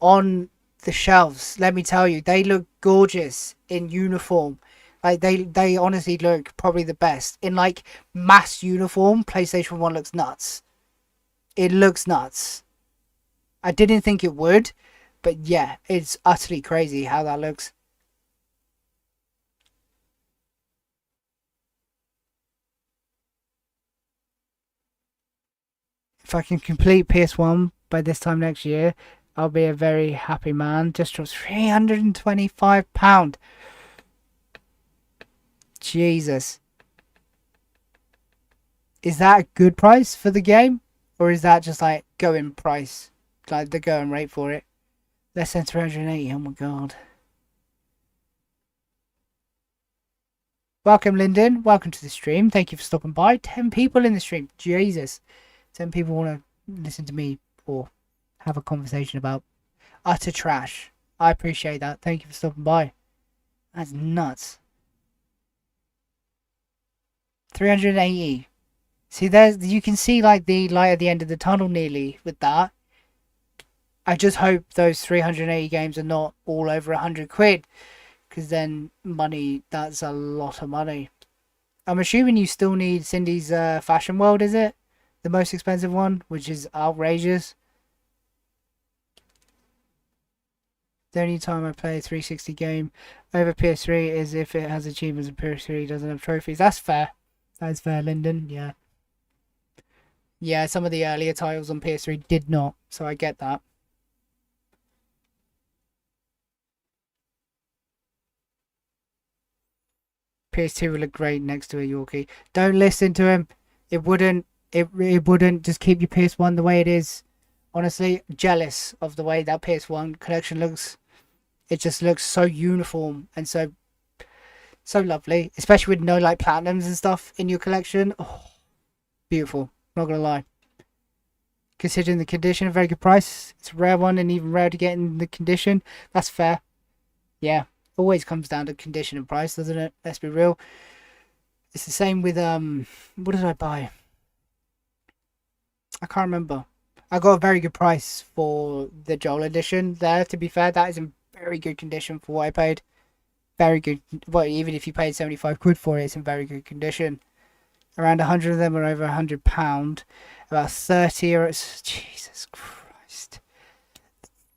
A: on the shelves. Let me tell you, they look gorgeous in uniform. Like they honestly look probably the best in like mass uniform. PlayStation 1 looks nuts. It looks nuts. I didn't think it would, but yeah, it's utterly crazy how that looks. If I can complete PS1 by this time next year, I'll be a very happy man. Just dropped £325. Jesus. Is that a good price for the game? Or is that just like going price? Like the going rate for it? Less than 380. Oh my god. Welcome, Lyndon. Welcome to the stream. Thank you for stopping by. 10 people in the stream. Jesus. 10 people want to listen to me or have a conversation about utter trash. I appreciate that. Thank you for stopping by. That's nuts. 380. See, there's you can see like the light at the end of the tunnel nearly with that. I just hope those 380 games are not all over 100 quid, because then money, that's a lot of money. I'm assuming you still need Cindy's Fashion World, is it? The most expensive one, which is outrageous. The only time I play a 360 game over PS3 is if it has achievements and PS3 doesn't have trophies. That's fair. That's fair, Lyndon. Yeah. Yeah, some of the earlier titles on PS3 did not, so I get that. PS2 would look great next to a Yorkie. Don't listen to him. It wouldn't. It wouldn't. Just keep your PS1 the way it is. Honestly, jealous of the way that PS1 collection looks. It just looks so uniform and so lovely, especially with no like platinums and stuff in your collection. Oh, beautiful. Not gonna lie. Considering the condition, a very good price. It's a rare one and even rare to get in the condition. That's fair. Yeah, always comes down to condition and price, doesn't it? Let's be real. It's the same with what did I buy? I can't remember. I got a very good price for the Joel edition there, to be fair. That is in very good condition for what I paid. Very good. Well, even if you paid 75 quid for it, it's in very good condition. Around 100 of them are over £100. About 30 are... Jesus Christ.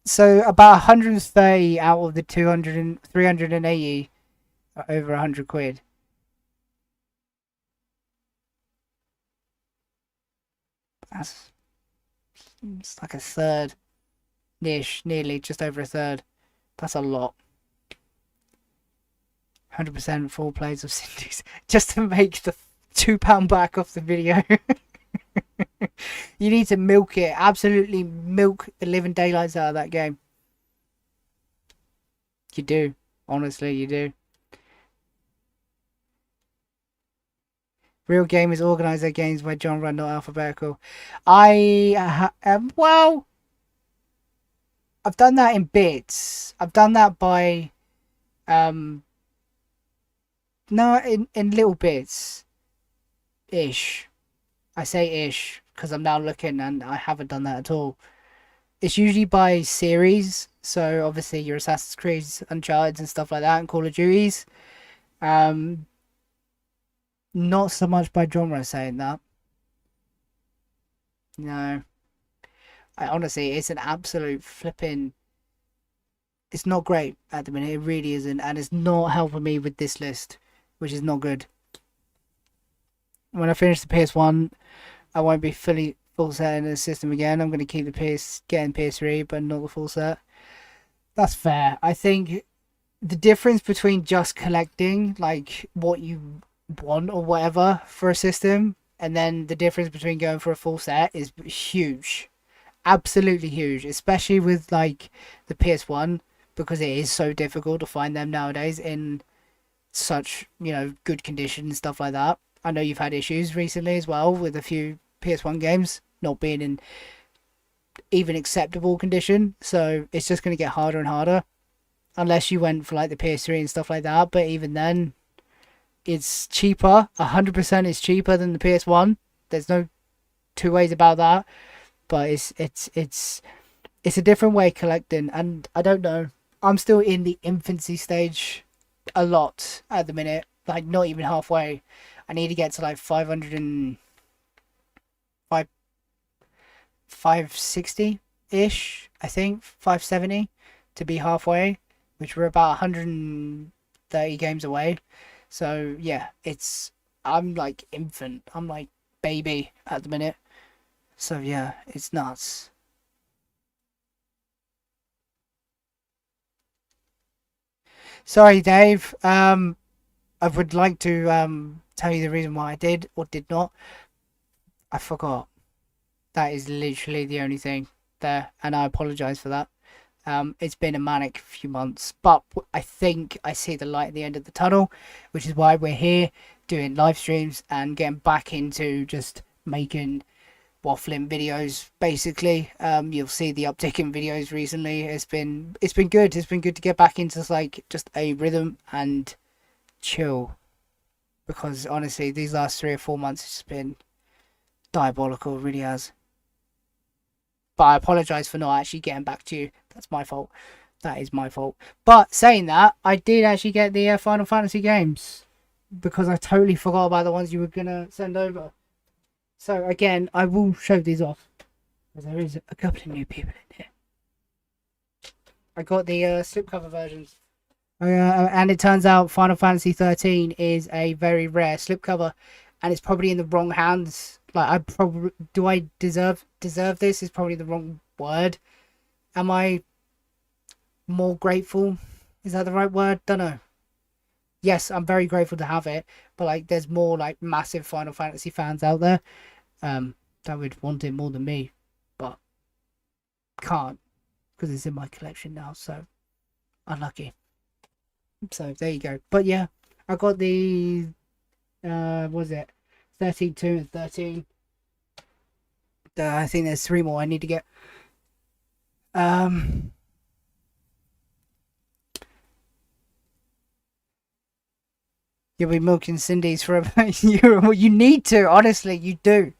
A: So about 130 out of the 380 are over 100 quid. That's... It's like a third. Nearly, just over a third. That's a lot. 100% full plays of Cindy's. Just to make the £2 back off the video. You need to milk it. Absolutely milk the living daylights out of that game. You do. Honestly, you do. Real gamers organise their games by genre, not alphabetical. Well, I've done that in bits. I've done that by no, in little bits ish. I say ish because I'm now looking and I haven't done that at all. It's usually by series, so obviously your Assassin's Creed, Uncharted and stuff like that, and Call of Duties. Um, Not so much by genre saying that. No. Honestly, it's an absolute flipping. It's not great at the minute. It really isn't, and it's not helping me with this list, which is not good. When I finish the PS1, I won't be fully full set in the system again. I'm going to keep the getting PS3, but not the full set. That's fair. I think the difference between just collecting like what you want or whatever for a system, and then the difference between going for a full set is huge, absolutely huge, especially with like the PS1, because it is so difficult to find them nowadays in such, good condition and stuff like that. I know you've had issues recently as well with a few PS1 games not being in even acceptable condition, so it's just going to get harder and harder unless you went for like the PS3 and stuff like that. But even then, it's cheaper. 100% is cheaper than the PS1. There's no two ways about that. But it's a different way of collecting, and I don't know. I'm still in the infancy stage a lot at the minute. Like not even halfway. I need to get to like 560 ish. I think 570 to be halfway, which we're about 130 games away. So yeah, I'm like infant. I'm like baby at the minute. So yeah, it's nuts. Sorry, Dave. I would like to tell you the reason why I did or did not. I forgot. That is literally the only thing there, and I apologize for that. It's been a manic few months, but I think I see the light at the end of the tunnel, which is why we're here doing live streams and getting back into just making waffling videos. Basically, you'll see the uptick in videos recently. It's been good. It's been good to get back into like just a rhythm and chill, because honestly, these last 3 or 4 months it's been diabolical. It really has. But I apologise for not actually getting back to you. That's my fault. That is my fault. But saying that, I did actually get the Final Fantasy games because I totally forgot about the ones you were gonna send over. So again, I will show these off because there is a couple of new people in here. I got the slipcover versions. And it turns out Final Fantasy 13 is a very rare slipcover, and it's probably in the wrong hands. Like I deserve this is probably the wrong word. Am I more grateful? Is that the right word? Don't know. Yes, I'm very grateful to have it, but like there's more like massive Final Fantasy fans out there that would want it more than me, but can't because it's in my collection now, so unlucky. So there you go. But yeah, I got the what was it 13.2 and 13. I think there's 3 more I need to get. Um, you'll be milking Cindy's for a you need to, honestly, you do.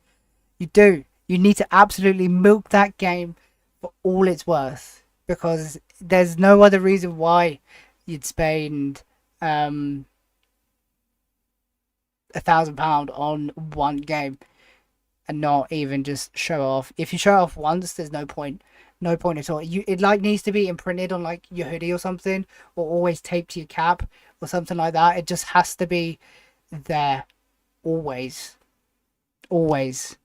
A: You do. You need to absolutely milk that game for all it's worth, because there's no other reason why you'd spend £1,000 on one game and not even just show off. If you show off once, there's no point. No point at all. It like needs to be imprinted on like your hoodie or something, or always taped to your cap or something like that. It just has to be there always. Always.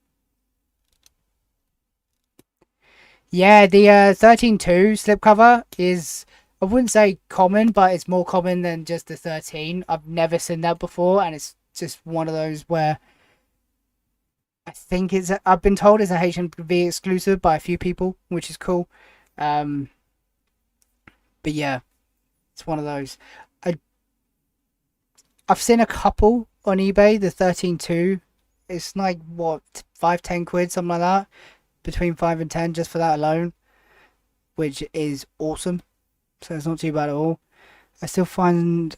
A: Yeah, the 13.2 slipcover is, I wouldn't say common, but it's more common than just the 13. I've never seen that before, and it's just one of those where I've been told it's a HMV exclusive by a few people, which is cool. Um, but yeah, it's one of those. I've seen a couple on eBay, the 13.2. It's like, what, 5-10 quid, something like that. Between 5 and 10 just for that alone, which is awesome. So it's not too bad at all. I still find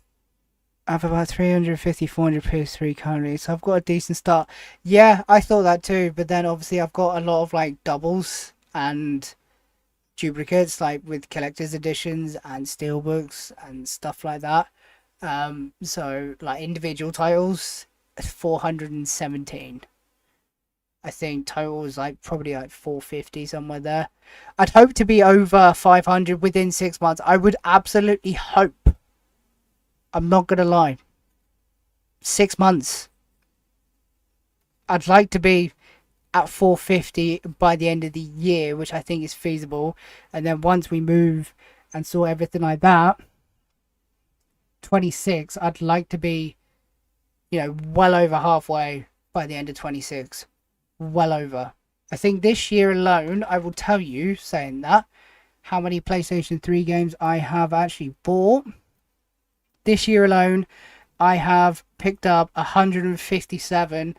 A: I have about 350, 400 PS3 currently, so I've got a decent start. Yeah, I thought that too, but then obviously I've got a lot of like doubles and duplicates, like with collector's editions and steelbooks and stuff like that. So like individual titles, 417. I think total is like probably like 450 somewhere there. I'd hope to be over 500 within 6 months. I would absolutely hope. I'm not gonna lie. 6 months. I'd like to be at 450 by the end of the year, which I think is feasible. And then once we move and sort everything like that, 26, I'd like to be, well over halfway by the end of 26. Well over. I think this year alone, I will tell you, saying that, how many PlayStation 3 games I have actually bought. This year alone, I have picked up 157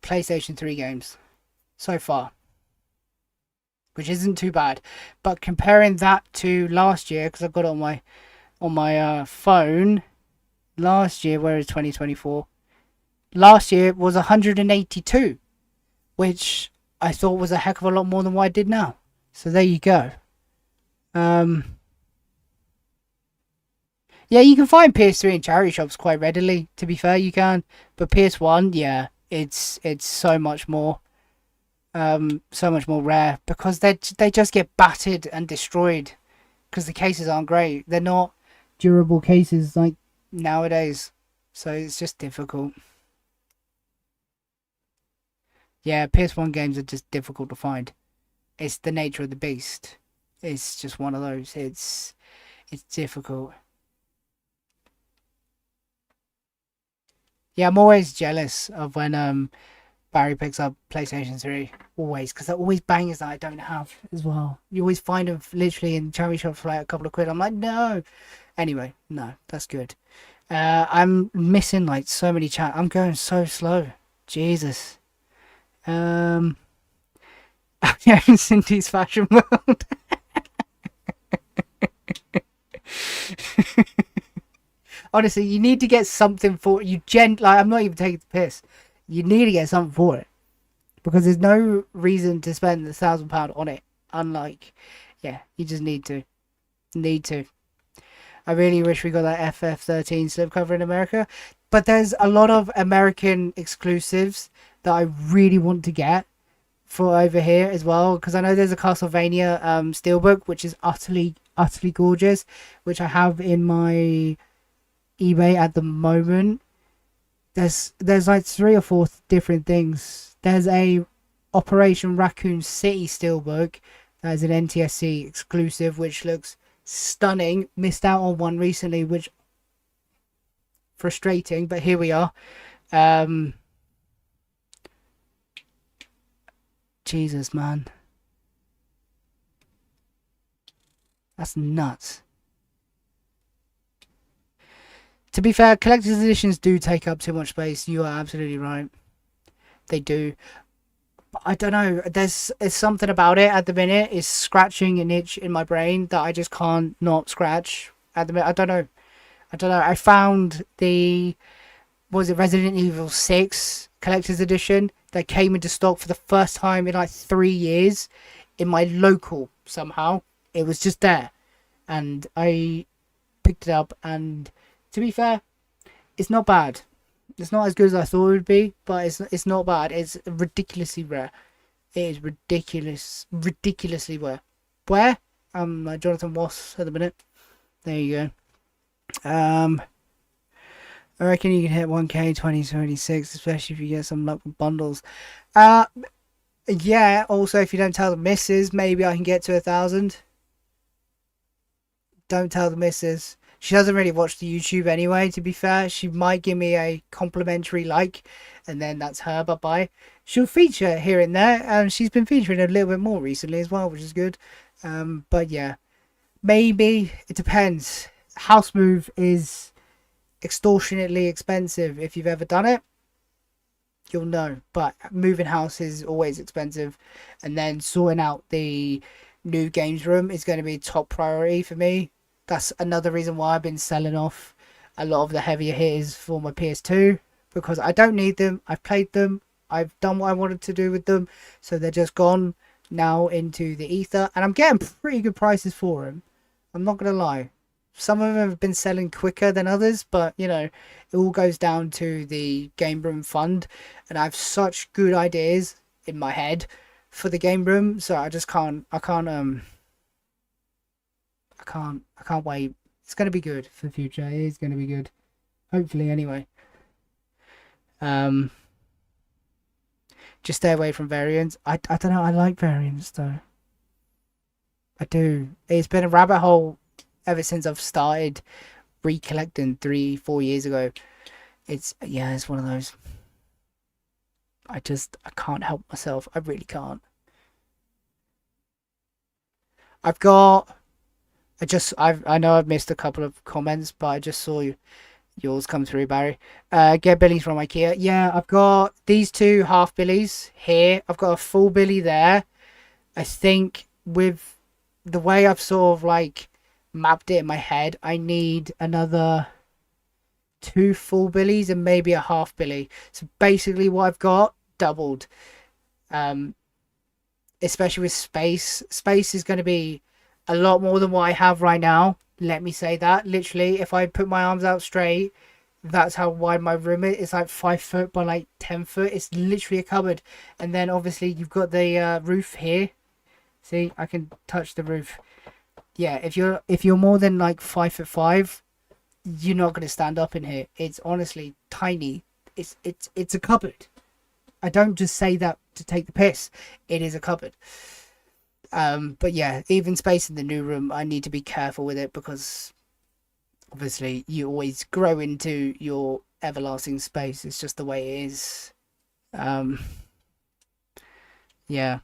A: PlayStation 3 games so far, which isn't too bad. But comparing that to last year, because I've got it on my phone, last year, where is 2024? Last year was 182, which I thought was a heck of a lot more than what I did now. So there you go. Yeah, you can find PS3 in charity shops quite readily. To be fair, you can, but PS1, yeah, it's so much more rare because they just get battered and destroyed because the cases aren't great. They're not durable cases like nowadays, so it's just difficult. Yeah, PS1 games are just difficult to find. It's the nature of the beast. It's just one of those. It's difficult. Yeah, I'm always jealous of when Barry picks up PlayStation 3. Always, because they're always bangers that I don't have as well. You always find them literally in charity shops for like a couple of quid. I'm like, no. Anyway, no, that's good. I'm missing like so many chat. I'm going so slow. Jesus. Yeah, Cindy's fashion world. Honestly, you need to get something for you. Like, I'm not even taking the piss. You need to get something for it because there's no reason to spend £1,000 on it. Unlike, yeah, you just need to. Need to. I really wish we got that FF13 slipcover in America, but there's a lot of American exclusives that I really want to get for over here as well, because I know there's a Castlevania steelbook which is utterly gorgeous, which I have in my eBay at the moment. There's like 3 or 4 different things. There's a Operation Raccoon City steelbook that is an NTSC exclusive, which looks stunning. Missed out on one recently, which frustrating, but here we are. Jesus, man, that's nuts. To be fair, collector's editions do take up too much space. You are absolutely right. They do. But I don't know. There's something about it at the minute. It's scratching an itch in my brain that I just can't not scratch at the minute. I don't know. I found was it Resident Evil 6 collector's edition that came into stock for the first time in like 3 years in my local somehow. It was just there. And I picked it up, and to be fair, it's not bad. It's not as good as I thought it would be, but it's not bad. It's ridiculously rare. It is ridiculously rare. Where? Like Jonathan Wass at the minute. There you go. I reckon you can hit 1K 2026, especially if you get some luck with bundles. Yeah. Also, if you don't tell the missus, maybe I can get to 1,000. Don't tell the missus. She doesn't really watch the YouTube anyway, to be fair. She might give me a complimentary like, and then that's her, bye-bye. She'll feature here and there, and she's been featuring a little bit more recently as well, which is good. But yeah, maybe, it depends. House move is extortionately expensive. If you've ever done it, you'll know. But moving house is always expensive, and then sorting out the new games room is going to be top priority for me. That's another reason why I've been selling off a lot of the heavier hitters for my PS2, because I don't need them. I've played them. I've done what I wanted to do with them, so they're just gone now into the ether, and I'm getting pretty good prices for them. I'm not gonna lie. Some of them have been selling quicker than others, but you know, it all goes down to the game room fund, and I have such good ideas in my head for the game room, so I just can't. I can't wait. It's gonna be good for the future. It is gonna be good. Hopefully, anyway. Um, just stay away from variants. I don't know. I like variants though. I do. It's been a rabbit hole ever since I've started recollecting 3, 4 years ago. It's one of those. I can't help myself. I really can't. I've got. I know I've missed a couple of comments, but I just saw yours come through, Barry. Get Billies from IKEA. Yeah, I've got these two half Billies here. I've got a full Billy there. I think with the way I've sort of like mapped it in my head, I need another two full Billies and maybe a half Billy. So basically, what I've got doubled. Um, Especially with space. Space is going to be a lot more than what I have right now. Let me say that. Literally, if I put my arms out straight, that's how wide my room is. It's like 5 foot by like 10 foot. It's literally a cupboard. And then obviously you've got the roof here. See, I can touch the roof. Yeah, if you're more than like 5'5", you're not going to stand up in here. It's honestly tiny. It's a cupboard. I don't just say that to take the piss. It is a cupboard. But yeah, even space in the new room, I need to be careful with it because obviously you always grow into your everlasting space. It's just the way it is. Um, yeah.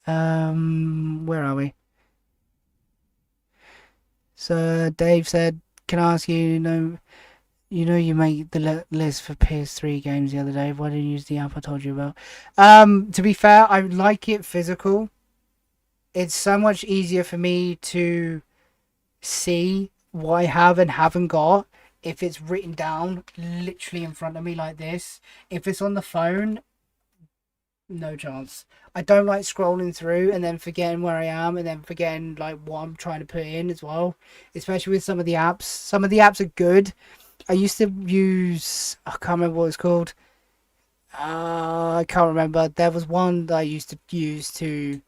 A: Where are we? So Dave said, "Can I ask you? You made the list for PS3 games the other day. Why didn't you use the app I told you about?" To be fair, I like it physical. It's so much easier for me to see what I have and haven't got if it's written down literally in front of me like this. If it's on the phone, no chance. I don't like scrolling through and then forgetting where I am and then forgetting like what I'm trying to put in as well. Especially with some of the apps. Some of the apps are good. I used to use, I can't remember what it's called. I can't remember. There was one that I used to use to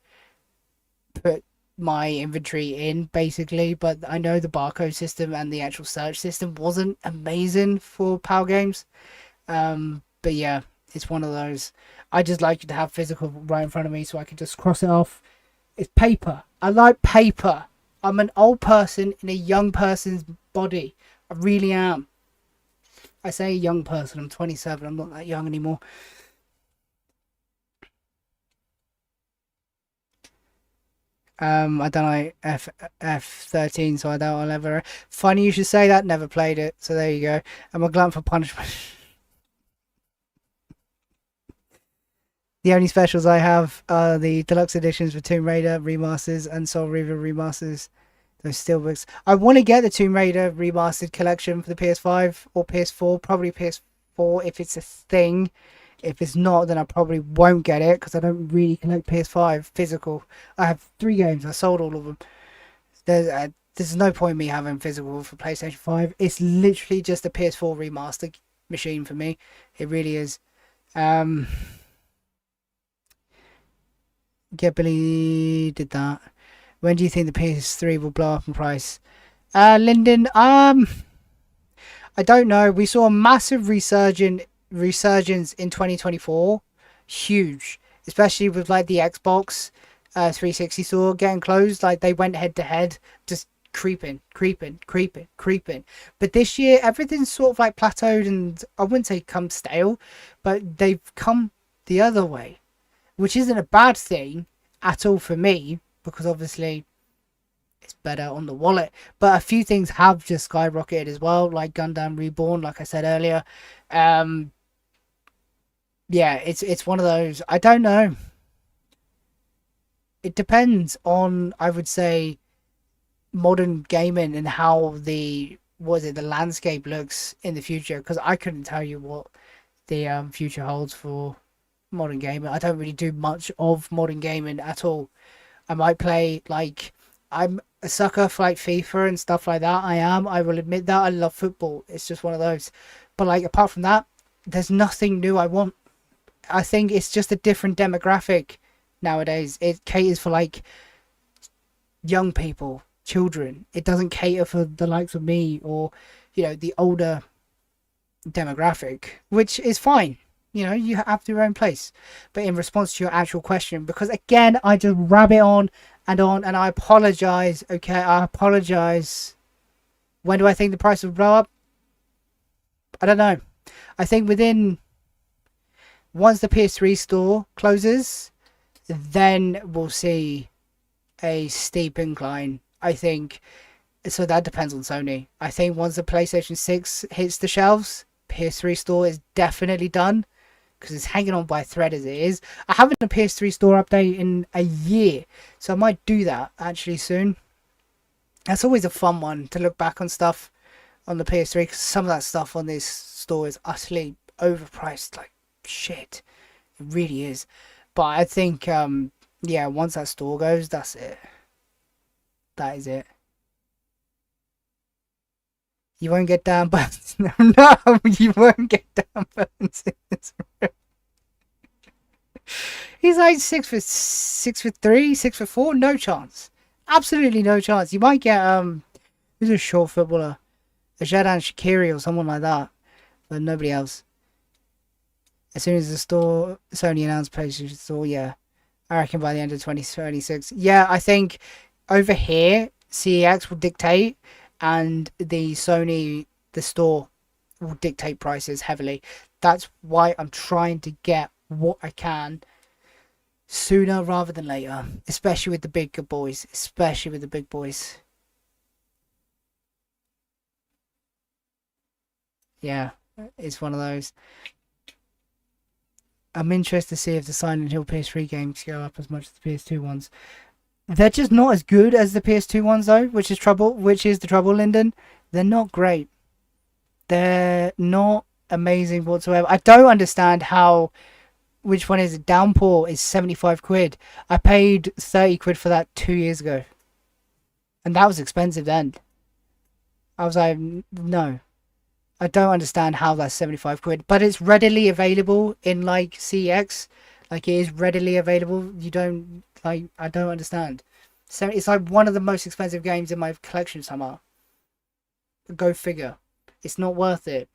A: put my inventory in basically, but I know the barcode system and the actual search system wasn't amazing for PAL games. But yeah, it's one of those. I just like to have physical right in front of me so I can just cross it off. It's paper. I like paper. I'm an old person in a young person's body. I really am. I say young person. I'm 27. I'm not that young anymore. I don't know F13, so I doubt I'll ever. Funny you should say that. Never played it, so there you go. I'm a glutton for punishment. The only specials I have are the deluxe editions for Tomb Raider remasters and Soul Reaver remasters. Those steelbooks. I want to get the Tomb Raider remastered collection for the PS5 or PS4. Probably PS4 if it's a thing. If it's not, then I probably won't get it because I don't really collect PS5 physical. I have 3 games. I sold all of them. There's no point me having physical for PlayStation 5. It's literally just a PS4 remaster machine for me. It really is. Get Billy did that. When do you think the PS3 will blow up in price? Lyndon, I don't know. We saw a massive resurgence in 2024. Huge. Especially with like the Xbox 360 store getting closed. Like they went head to head. Just creeping. But this year, everything's sort of like plateaued and I wouldn't say come stale. But they've come the other way. Which isn't a bad thing at all for me. Because obviously it's better on the wallet. But a few things have just skyrocketed as well. Like Gundam Reborn, like I said earlier. Yeah, it's one of those. I don't know. It depends on, I would say, modern gaming and how the landscape looks in the future. Because I couldn't tell you what the future holds for modern gaming. I don't really do much of modern gaming at all. I might play, like, I'm a sucker for like FIFA and stuff like that. I will admit that. I love football. It's just one of those. But like apart from that, there's nothing new I want. I think it's just a different demographic nowadays. It caters for like young people, children. It doesn't cater for the likes of me or, the older demographic, which is fine. You have your own place. But in response to your actual question, because again, I just rabbit on, and I apologize. Okay, I apologize. When do I think the price will blow up? I don't know. I think once the PS3 store closes, then we'll see a steep incline. I think so. That depends on Sony. I think once the PlayStation 6 hits the shelves, PS3 store is definitely done, because it's hanging on by a thread as it is. I haven't a PS3 store update in a year, so I might do that actually soon. That's always a fun one to look back on stuff on the PS3, because some of that stuff on this store is utterly overpriced, like shit. It really is. But I think, once that store goes, that's it. That is it. You won't get down buttons. No, you won't get down buttons in this room. He's like 6'3", 6'4", no chance. Absolutely no chance. You might get who's a short footballer? A Xherdan Shaqiri or someone like that. But nobody else. As soon as the store Sony announced PlayStation Store, yeah. I reckon by the end of 2026. Yeah, I think over here CEX will dictate, and the store will dictate prices heavily. That's why I'm trying to get what I can sooner rather than later, especially with the bigger boys. Especially with the big boys. Yeah, it's one of those. I'm interested to see if the Silent Hill PS3 games go up as much as the PS2 ones. They're just not as good as the PS2 ones, though, which is the trouble, Lyndon. They're not great. They're not amazing whatsoever. I don't understand how. Which one is it? Downpour is 75 quid. I paid 30 quid for that 2 years ago. And that was expensive then. I was like, no. I don't understand how that's 75 quid. But it's readily available in, like, CX. Like, it is readily available. You don't, like, I don't understand. So it's like one of the most expensive games in my collection somehow. Go figure. It's not worth it.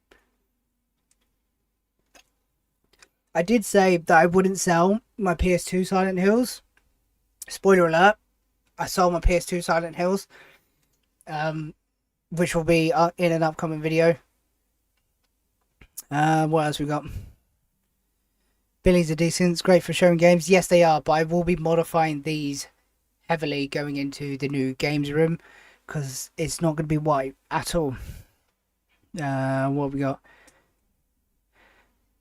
A: I did say that I wouldn't sell my PS2 Silent Hills. Spoiler alert. I sold my PS2 Silent Hills. Which will be in an upcoming video. What else we got? Billies are decent. It's great for showing games. Yes, they are. But I will be modifying these heavily going into the new games room, because it's not going to be white at all. What have we got?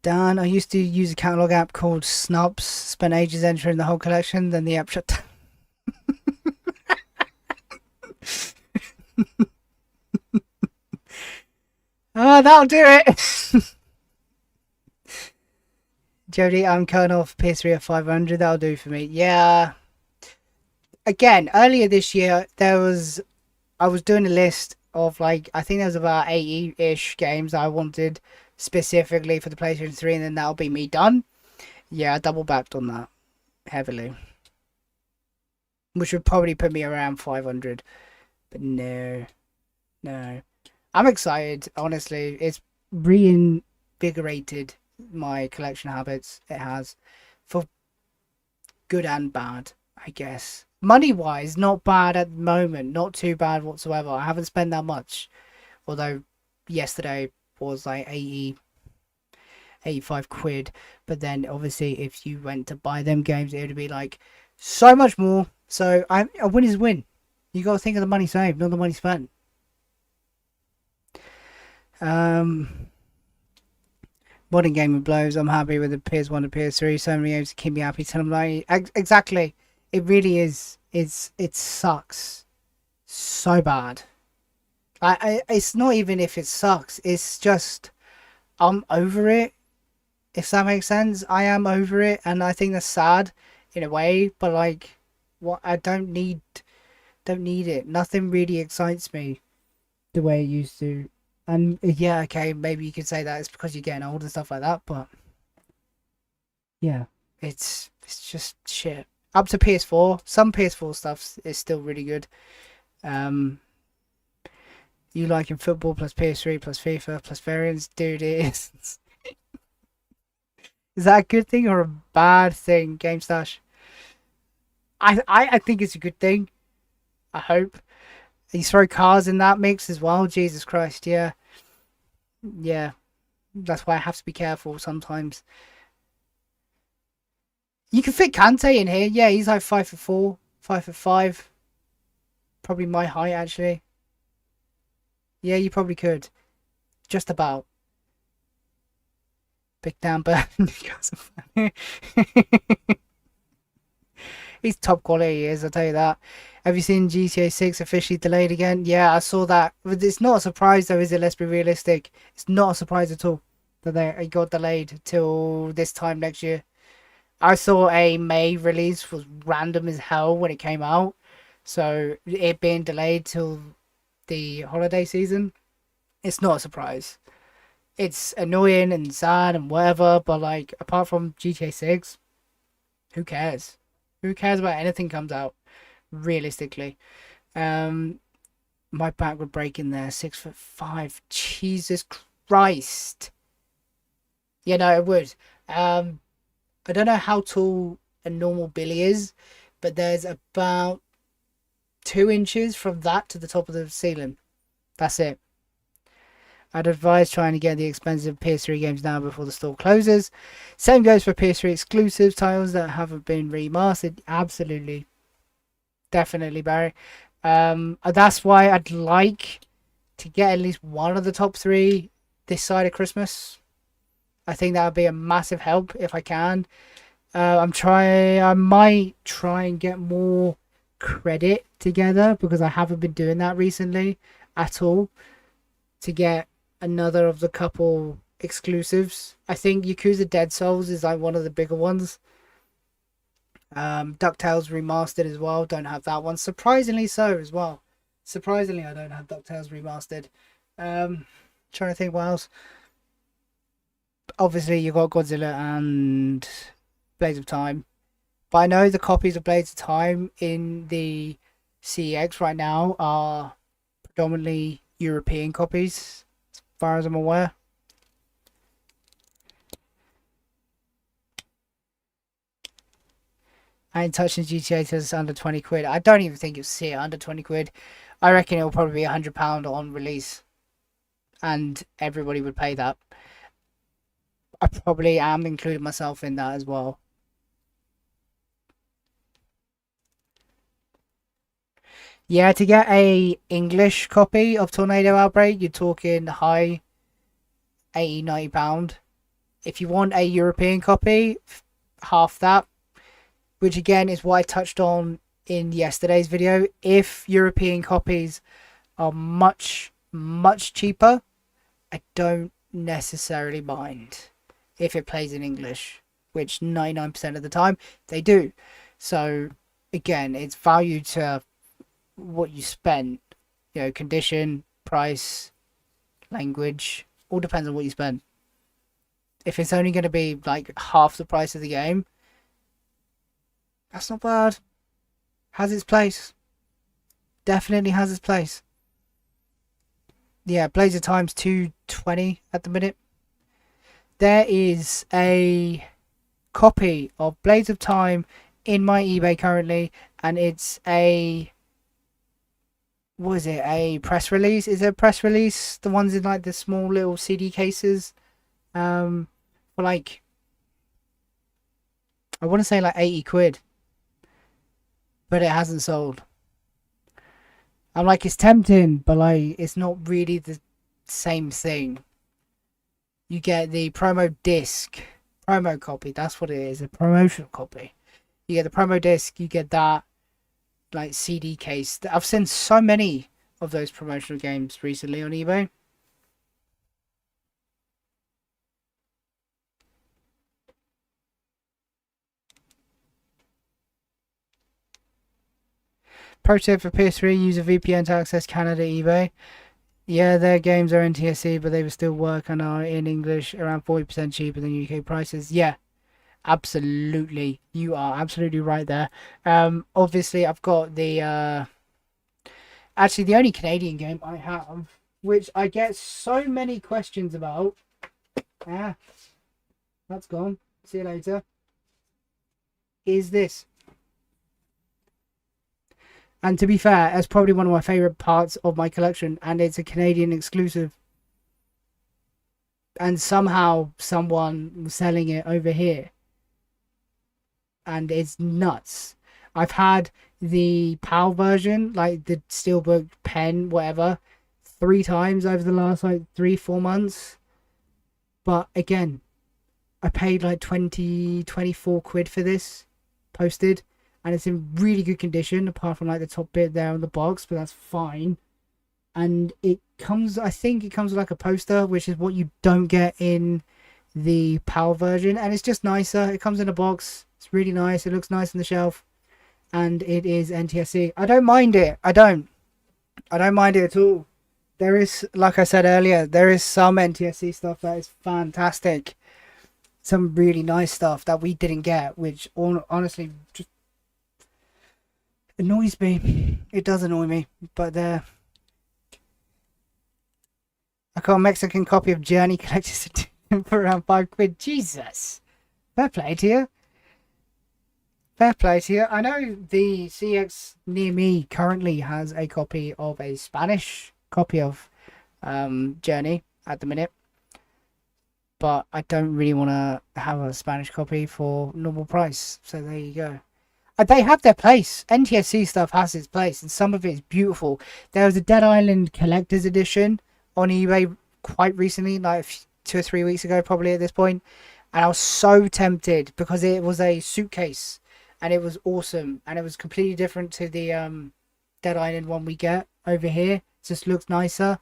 A: Dan, I used to use a catalog app called Snubs. Spent ages entering the whole collection, then the app shut down. Oh, that'll do it. Jody, I'm cutting off PS3 at 500. That'll do for me. Yeah. Again, earlier this year, I was doing a list of, like, I think there was about 80-ish games I wanted specifically for the PlayStation 3, and then that'll be me done. Yeah, I double backed on that heavily, which would probably put me around 500. But no. I'm excited, honestly. It's reinvigorated my collection habits. It has, for good and bad, I guess. Money wise, not bad at the moment, not too bad whatsoever. I haven't spent that much, although yesterday was like 85 quid. But then obviously if you went to buy them games, it would be like so much more. So a win is a win. You got to think of the money saved, not the money spent. Modern gaming blows. I'm happy with the PS1 and PS3. So many games to keep me happy. Tell them like exactly. It really is. It sucks so bad. It's not even if it sucks. It's just I'm over it. If that makes sense, I am over it, and I think that's sad in a way. But like, what I don't need it. Nothing really excites me the way it used to. And yeah, okay, maybe you could say that it's because you're getting old and stuff like that, but yeah, it's just shit. Up to PS4, some PS4 stuff is still really good. Um, you liking football plus PS3 plus FIFA plus variants, dude? It is. Is that a good thing or a bad thing, Game Stash? I think it's a good thing. I hope. You throw cars in that mix as well. Jesus Christ, yeah, yeah. That's why I have to be careful sometimes. You can fit Kante in here. Yeah, he's like 5'4", 5'5". Probably my height actually. Yeah, you probably could. Just about. Big down burn. He's top quality, he is, I'll tell you that. Have you seen GTA 6 officially delayed again? Yeah, I saw that. But it's not a surprise though, is it? Let's be realistic. It's not a surprise at all that it got delayed till this time next year. I saw a May release was random as hell when it came out. So it being delayed till the holiday season, it's not a surprise. It's annoying and sad and whatever, but like apart from GTA 6, who cares? Who cares about anything comes out? Realistically. Um my back would break in there, 6'5". Jesus Christ. Yeah, no, it would. I don't know how tall a normal Billy is, but there's about 2 inches from that to the top of the ceiling. That's it. I'd advise trying to get the expensive PS3 games now before the store closes. Same goes for PS3 exclusive titles that haven't been remastered. Absolutely. Definitely, Barry. That's why I'd like to get at least one of the top three this side of Christmas. I think that would be a massive help if I can. I might try and get more credit together because I haven't been doing that recently at all to get another of the couple exclusives. I think Yakuza Dead Souls is like one of the bigger ones. DuckTales Remastered as well. Don't have that one. Surprisingly so as well. Surprisingly, I don't have DuckTales Remastered. Trying to think what else. Obviously, you got Godzilla and Blades of Time. But I know the copies of Blades of Time in the CEX right now are predominantly European copies, as far as I'm aware. I ain't touching GTA till it's under 20 quid. I don't even think you'll see it under 20 quid. I reckon it'll probably be £100 on release. And everybody would pay that. I probably am including myself in that as well. Yeah, to get a English copy of Tornado Outbreak, you're talking high 80, £90. If you want a European copy, half that, which again is what I touched on in yesterday's video. If European copies are much, much cheaper, I don't necessarily mind if it plays in English, which 99% of the time they do. So again, it's value to what you spend, condition, price, language, all depends on what you spend. If it's only going to be like half the price of the game, that's not bad. Has its place. Definitely has its place. Yeah, Blazer Times 220 at the minute. There is a copy of Blades of Time in my eBay currently, and it's a what is it? A press release? Is it a press release? The ones in like the small little CD cases, for like I want to say like 80 quid, but it hasn't sold. I'm like, it's tempting, but like, it's not really the same thing. You get the promo disc, promo copy. That's what it is, a promotional copy. You get the promo disc. You get that like CD case. I've seen so many of those promotional games recently on eBay. Pro tip for PS3: use a VPN to access Canada eBay. Yeah, their games are NTSC, but they will still work and are in English around 40% cheaper than UK prices. Yeah, absolutely. You are absolutely right there. Obviously, I've got the actually the only Canadian game I have, which I get so many questions about. Ah, that's gone. See you later. Is this? And to be fair, that's probably one of my favorite parts of my collection, and it's a Canadian exclusive. And somehow someone was selling it over here, and it's nuts. I've had the PAL version, like the Steelbook pen, whatever, 3 times over the last like 3-4 months. But again, I paid like 20, 24 quid for this posted, and it's in really good condition apart from like the top bit there on the box, but that's fine. And it comes, I think it comes with like a poster, which is what you don't get in the PAL version, and it's just nicer. It comes in a box. It's really nice. It looks nice on the shelf, and it is NTSC. I don't mind it. I don't mind it at all. There is, like I said earlier, there is some NTSC stuff that is fantastic. Some really nice stuff that we didn't get, which honestly just annoys me. It does annoy me, but I got a Mexican copy of Journey Collector's Edition for around 5 quid. Jesus, fair play to you. Fair play to you. I know the CX near me currently has a copy of a Spanish copy of Journey at the minute, but I don't really want to have a Spanish copy for normal price. So there you go. They have their place. NTSC stuff has its place, and some of it is beautiful. There was a Dead Island Collector's Edition on eBay quite recently, like 2 or 3 weeks ago, probably at this point, and I was so tempted because it was a suitcase, and it was awesome, and it was completely different to the Dead Island one we get over here. It just looks nicer,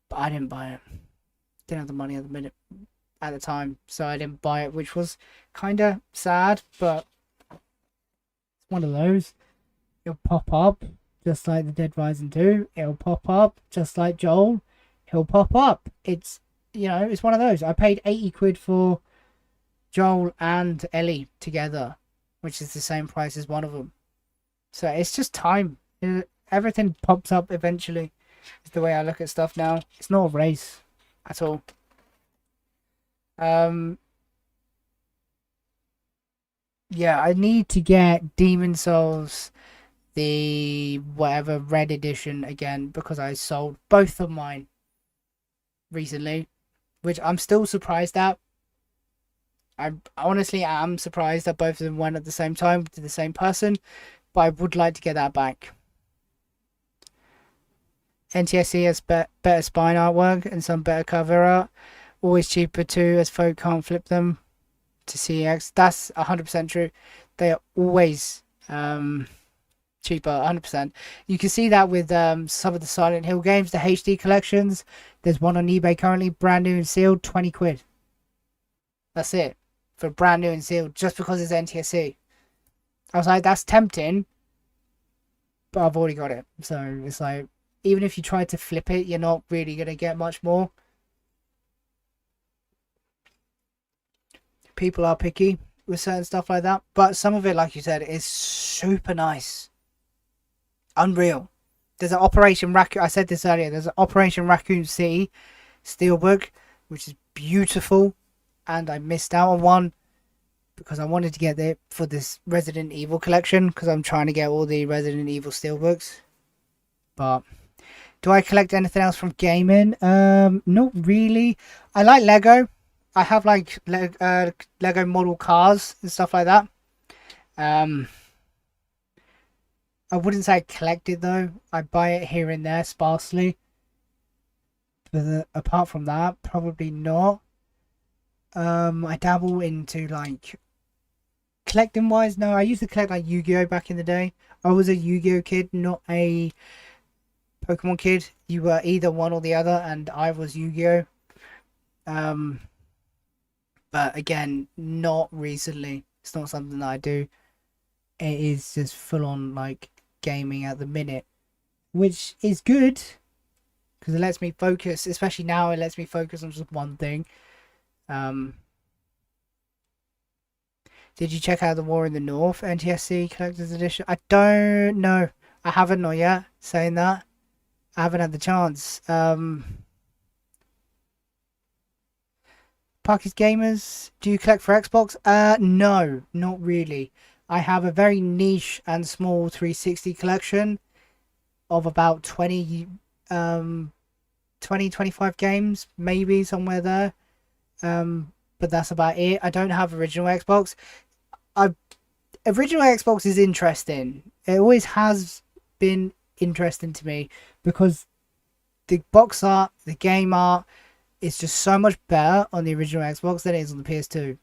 A: but I didn't buy it. Didn't have the money at the time, so I didn't buy it, which was kind of sad, but it's one of those. It'll pop up just like the Dead Rising 2. It'll pop up just like Joel. He'll pop up. It's, it's one of those. I paid 80 quid for Joel and Ellie together, which is the same price as one of them. So it's just time. Everything pops up eventually. Is the way I look at stuff now. It's not a race at all. Yeah, I need to get Demon Souls, the whatever red edition again, because I sold both of mine recently, which I'm still surprised at. I honestly am surprised that both of them went at the same time to the same person, but I would like to get that back. NTSC has better spine artwork and some better cover art. Always cheaper too, as folk can't flip them to CX. That's 100% true. They are always cheaper, 100%. You can see that with some of the Silent Hill games, the HD collections. There's one on eBay currently, brand new and sealed, 20 quid. That's it. For brand new and sealed, just because it's NTSC. I was like, that's tempting, but I've already got it. So it's like, even if you try to flip it, you're not really going to get much more. People are picky with certain stuff like that, but some of it, like you said, is super nice. Unreal. There's an Operation Raccoon, I said this earlier, there's an Operation Raccoon City Steelbook, which is beautiful, and I missed out on one because I wanted to get it for this Resident Evil collection, because I'm trying to get all the Resident Evil Steelbooks. But do I collect anything else from gaming? Not really. I like Lego. I have like Lego model cars and stuff like that. I wouldn't say I collect it though. I buy it here and there sparsely. But apart from that, probably not. I dabble into like collecting wise. No, I used to collect like Yu-Gi-Oh back in the day. I was a Yu-Gi-Oh kid, not a Pokemon kid. You were either one or the other, and I was Yu-Gi-Oh. But again, not recently. It's not something that I do. It is just full on like gaming at the minute, which is good. because it lets me focus. Especially now, it lets me focus on just one thing. Um, did you check out the War in the North NTSC Collector's Edition? I don't know. I haven't not yet. Saying that, I haven't had the chance. Parky's Gamers, do you collect for Xbox? No, not really. I have a very niche and small 360 collection of about 25 games, maybe somewhere there. But that's about it. I don't have original Xbox. Original Xbox is interesting. It always has been interesting to me because the box art, the game art, is just so much better on the original Xbox than it is on the PS2.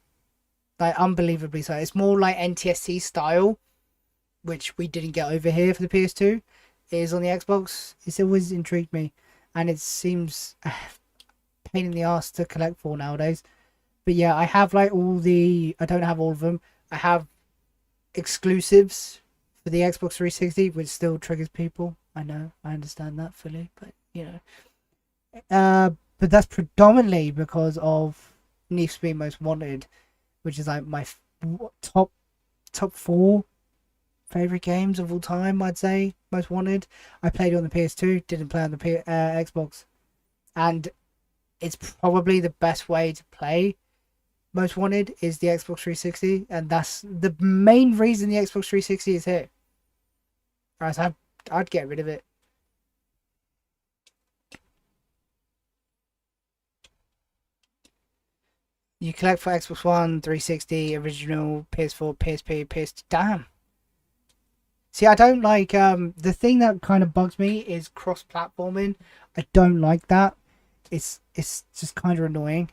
A: Like, unbelievably so. It's more like NTSC style, which we didn't get over here for the PS2. It is on the Xbox. It's always intrigued me, and it seems pain in the ass to collect for nowadays. But yeah, I have like all the. I don't have all of them. I have exclusives for the Xbox 360, which still triggers people. I know, I understand that fully, but you know, but that's predominantly because of Need for Speed Most Wanted, which is like my top 4 favorite games of all time. I'd say Most Wanted. I played it on the PS2, didn't play on the Xbox, and it's probably the best way to play Most Wanted is the Xbox 360, and that's the main reason the Xbox 360 is here. Whereas I'd get rid of it. You collect for Xbox One, 360, original, PS4, PSP, PS2. Damn. See, I don't like the thing that kind of bugs me is cross-platforming. I don't like that. It's just kind of annoying.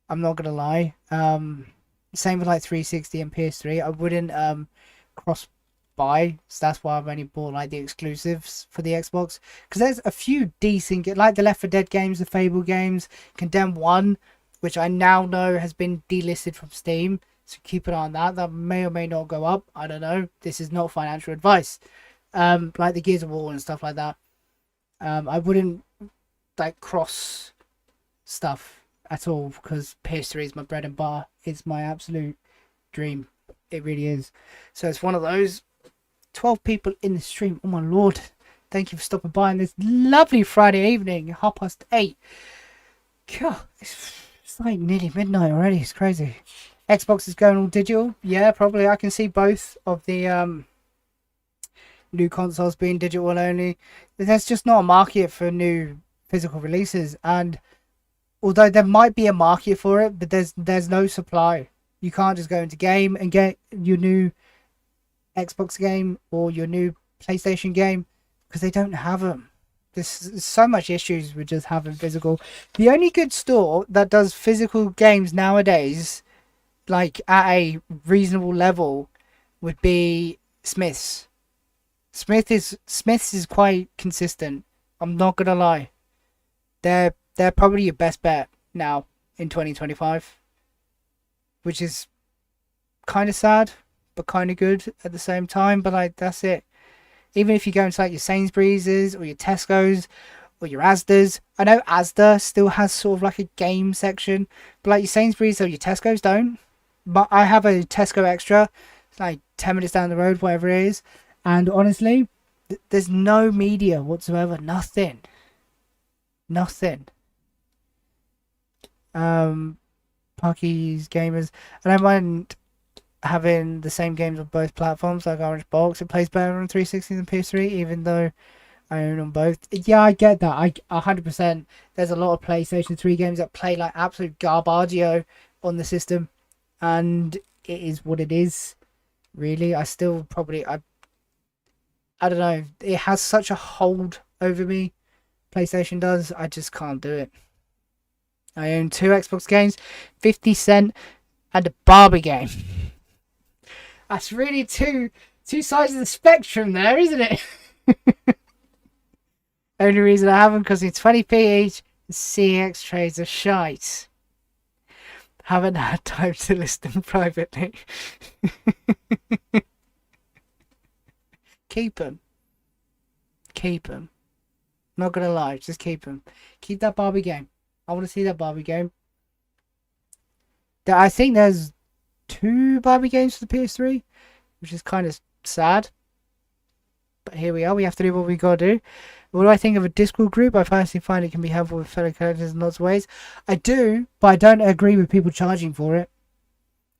A: I'm not gonna lie. Same with like 360 and PS3. I wouldn't cross buy, so that's why I've only bought like the exclusives for the Xbox. Because there's a few decent, like the Left 4 Dead games, the Fable games, Condemned 1, which I now know has been delisted from Steam. So keep an eye on that. That may or may not go up. I don't know. This is not financial advice. Like the Gears of War and stuff like that. I wouldn't like cross stuff at all because PS3 is my bread and butter. It's my absolute dream. It really is. So it's one of those. 12 people in the stream. Oh my lord. Thank you for stopping by on this lovely Friday evening. 8:30. God, it's like nearly midnight already. It's crazy. Xbox is going all digital. Yeah, probably. I can see both of the new consoles being digital only. There's just not a market for new physical releases, and although there might be a market for it, but there's no supply. You can't just go into game and get your new Xbox game or your new PlayStation game because they don't have them. There's so much issues with just having physical. The only good store that does physical games nowadays, like at a reasonable level, would be Smith's. Smith's is quite consistent. I'm not gonna lie. They're probably your best bet now in 2025, which is kind of sad but kind of good at the same time. But like that's it. Even if you go into like your Sainsbury's or your Tesco's or your Asda's, I know Asda still has sort of like a game section, but like your Sainsbury's or your Tesco's don't. But I have a Tesco Extra, it's like 10 minutes down the road, whatever it is, and honestly, there's no media whatsoever. Nothing. Parky's Gamers. I don't mind having the same games on both platforms, like Orange Box. It plays better on 360 than PS3, even though I own on both. Yeah, I get that. 100%. There's a lot of PlayStation 3 games that play like absolute garbaggio on the system, and it is what it is. Really, I still probably I don't know. It has such a hold over me. PlayStation does. I just can't do it. I own 2 Xbox games, 50 Cent, and a Barbie game. That's really two sides of the spectrum there, isn't it? Only reason I haven't because it's 20p each. CX trades are shite. Haven't had time to list them privately. Keep them. Not gonna lie, just keep them. Keep that Barbie game. I want to see that Barbie game. I think there's 2 Barbie games for the PS3, which is kind of sad. But here we are. We have to do what we gotta do. What do I think of a Discord group? I personally find it can be helpful with fellow collectors in lots of ways. I do, but I don't agree with people charging for it.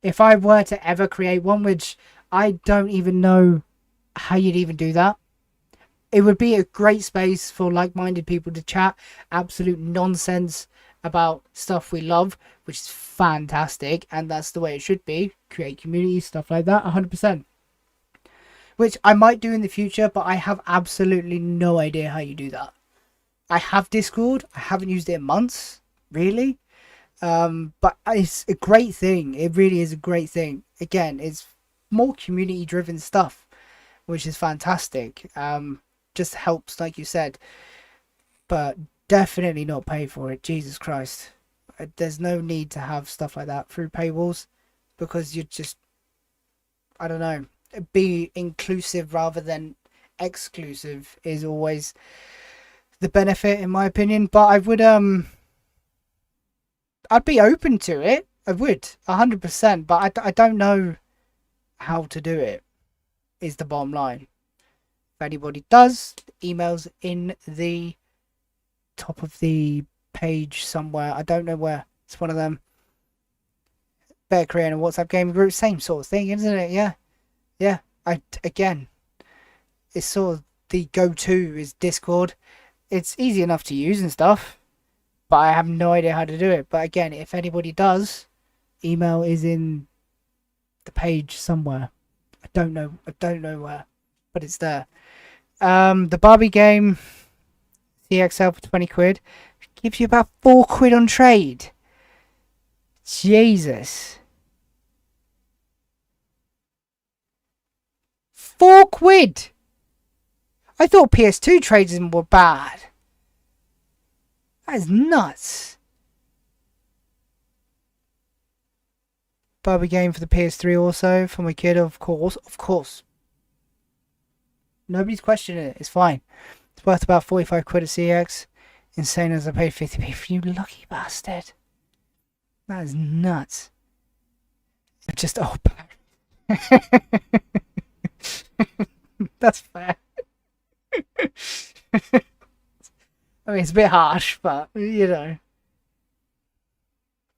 A: If I were to ever create one, which I don't even know how you'd even do that, it would be a great space for like-minded people to chat absolute nonsense about stuff we love, which is fantastic, and that's the way it should be. Create community, stuff like that, 100%. Which I might do in the future, but I have absolutely no idea how you do that. I have Discord. I haven't used it in months, really. But it's a great thing. It really is a great thing. Again, it's more community-driven stuff, which is fantastic. Just helps, like you said. But definitely not pay for it. Jesus Christ. There's no need to have stuff like that through paywalls, because you're just, I don't know, be inclusive rather than exclusive is always the benefit, in my opinion. But I would I'd be open to it. I would 100%, but I don't know how to do it, is the bottom line. If anybody does, emails in the top of the page somewhere. I don't know where. It's one of them. Better create a WhatsApp gaming group, same sort of thing, isn't it? Yeah. Again, it's sort of the go-to is Discord. It's easy enough to use and stuff, but I have no idea how to do it. But again, if anybody does, email is in the page somewhere. I don't know where, but it's there. The Barbie game, CXL for 20 quid, gives you about 4 quid on trade. Jesus. 4 quid! I thought PS2 trades were bad. That is nuts. Barbie game for the PS3 also, for my kid, of course. Nobody's questioning it, it's fine. It's worth about 45 quid at CX. Insane as I paid 50p for you, lucky bastard. That is nuts. Just, oh, that's fair. I mean, it's a bit harsh, but, you know.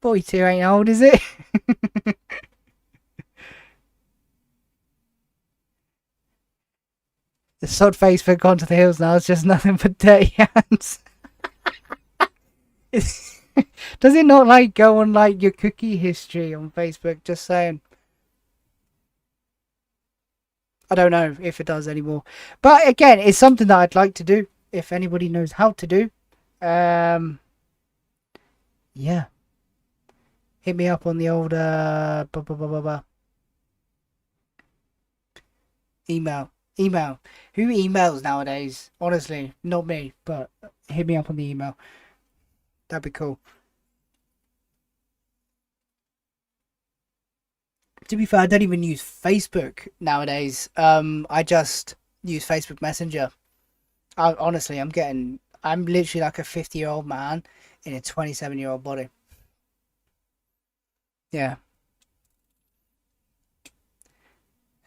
A: 42 ain't old, is it? The sod face for gone to the hills now is just nothing but dirty hands. Does it not, like, go on, like, your cookie history on Facebook? Just saying. I don't know if it does anymore. But again, it's something that I'd like to do. If anybody knows how to do. Yeah. Hit me up on the old email. Who emails nowadays? Honestly, not me. But hit me up on the email. That'd be cool. To be fair, I don't even use Facebook nowadays. I just use Facebook Messenger. Honestly, I'm literally like a 50-year-old man in a 27-year-old body. Yeah.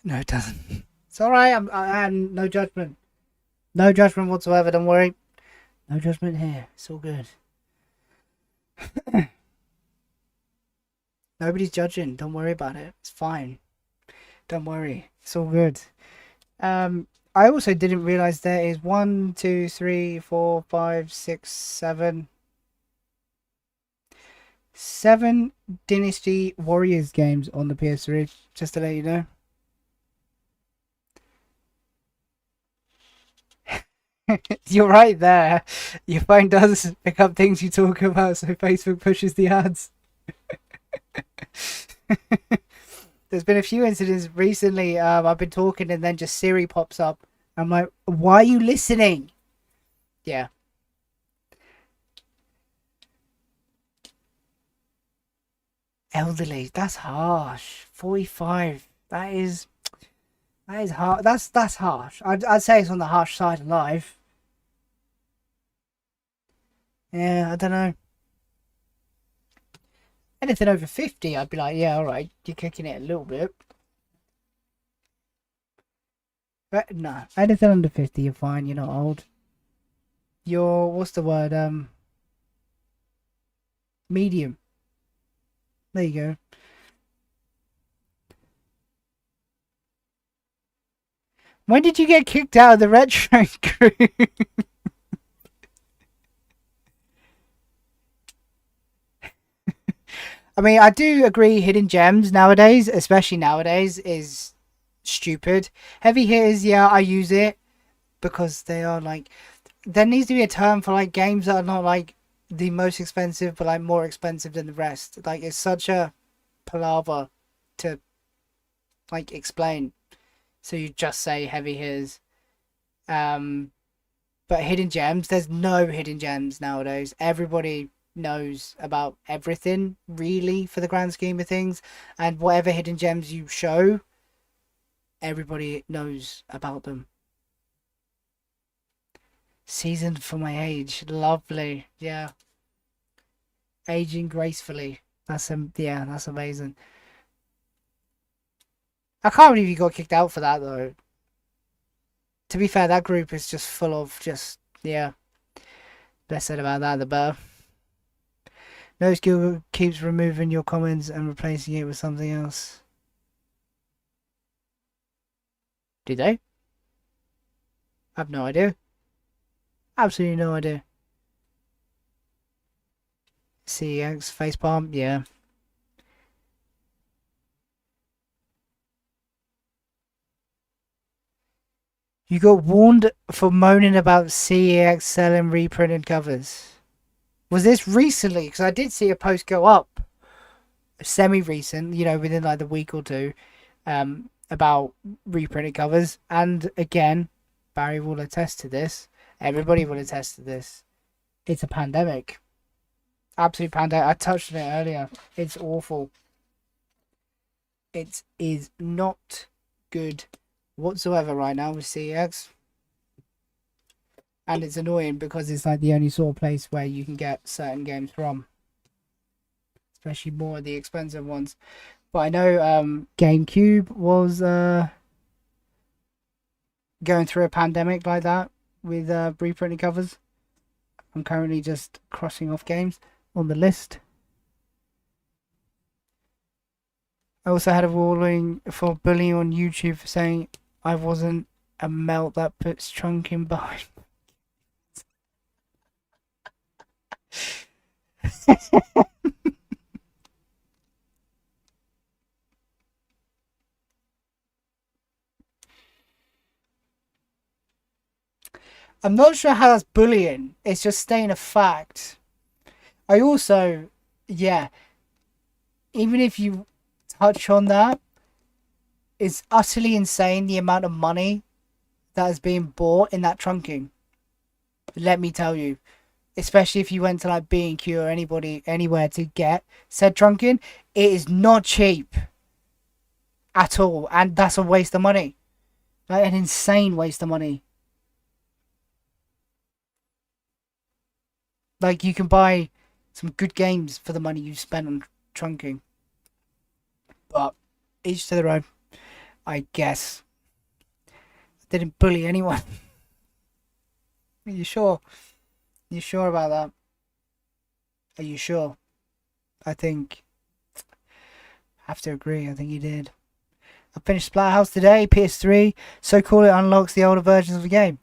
A: No, it doesn't. It's alright, I'm no judgment. No judgment whatsoever, don't worry. No judgment here. It's all good. Nobody's judging. Don't worry about it. It's fine. Don't worry. It's all good. I also didn't realize there is 1, 2, 3, 4, 5, 6, 7. 7 Dynasty Warriors games on the PS3. Just to let you know. You're right there. Your phone does pick up things you talk about, so Facebook pushes the ads. There's been a few incidents recently. I've been talking and then just Siri pops up. I'm like, why are you listening? Yeah. Elderly. That's harsh. 45. That is hard. That's harsh. I'd say it's on the harsh side of life. Yeah, I don't know. Anything over 50, I'd be like, yeah, all right, you're kicking it a little bit. But no, anything under 50, you're fine. You're not old. You're what's the word? Medium. There you go. When did you get kicked out of the retro group? I mean, I do agree. Hidden gems nowadays, especially nowadays, is stupid. Heavy hitters, yeah, I use it because they are like. There needs to be a term for like games that are not like the most expensive, but like more expensive than the rest. Like it's such a palaver to like explain. So you just say heavy hitters. Um, but hidden gems, there's no hidden gems nowadays. Everybody knows about everything, really, for the grand scheme of things. And whatever hidden gems you show, everybody knows about them. Seasoned for my age. Lovely. Yeah. Aging gracefully. Yeah, that's amazing. I can't believe you got kicked out for that though. To be fair, that group is just full of just yeah. Less said about that, the better. No skill keeps removing your comments and replacing it with something else. Do they? I have no idea. Absolutely no idea. CX facepalm, yeah. You got warned for moaning about CEX selling reprinted covers. Was this recently? Because I did see a post go up, semi-recent, within like the week or two, about reprinted covers. And again, Barry will attest to this. Everybody will attest to this. It's a pandemic. Absolute pandemic. I touched on it earlier. It's awful. It is not good whatsoever right now with CEX. And it's annoying because it's like the only sort of place where you can get certain games from. Especially more of the expensive ones. But I know GameCube was going through a pandemic like that with reprinted covers. I'm currently just crossing off games on the list. I also had a ruling for bullying on YouTube for saying I wasn't a melt that puts trunking behind. I'm not sure how that's bullying. It's just stating a fact. I also, yeah, even if you touch on that, it's utterly insane the amount of money that is being bought in that trunking. Let me tell you, especially if you went to like B&Q or anybody anywhere to get said trunking, it is not cheap at all, and that's a waste of money, like an insane waste of money. Like you can buy some good games for the money you spent on trunking, but each to their own, I guess. I didn't bully anyone. Are you sure? You sure about that? Are you sure? I think I have to agree. I think you did. I finished Splatterhouse today, PS3. So cool it unlocks the older versions of the game.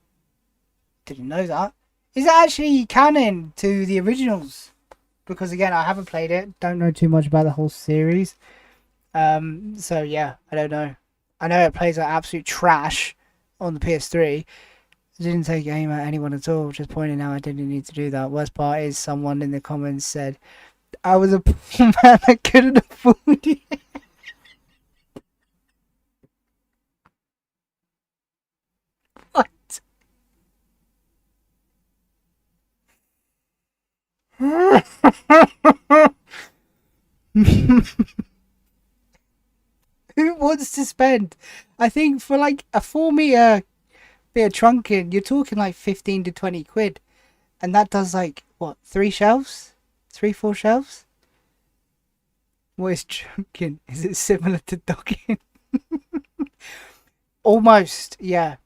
A: Didn't know that. Is it actually canon to the originals? Because again, I haven't played it. Don't know too much about the whole series. So yeah, I don't know. I know it plays like absolute trash on the PS3. I didn't take aim at anyone at all. Just pointing out I didn't need to do that. Worst part is someone in the comments said I was a poor man that couldn't afford it. What? Who wants to spend? I think for like a 4 meter bit of trunking, you're talking like 15 to 20 quid, and that does like what, 3 shelves? 3, 4 shelves? What is chunking? Is it similar to docking? Almost, yeah.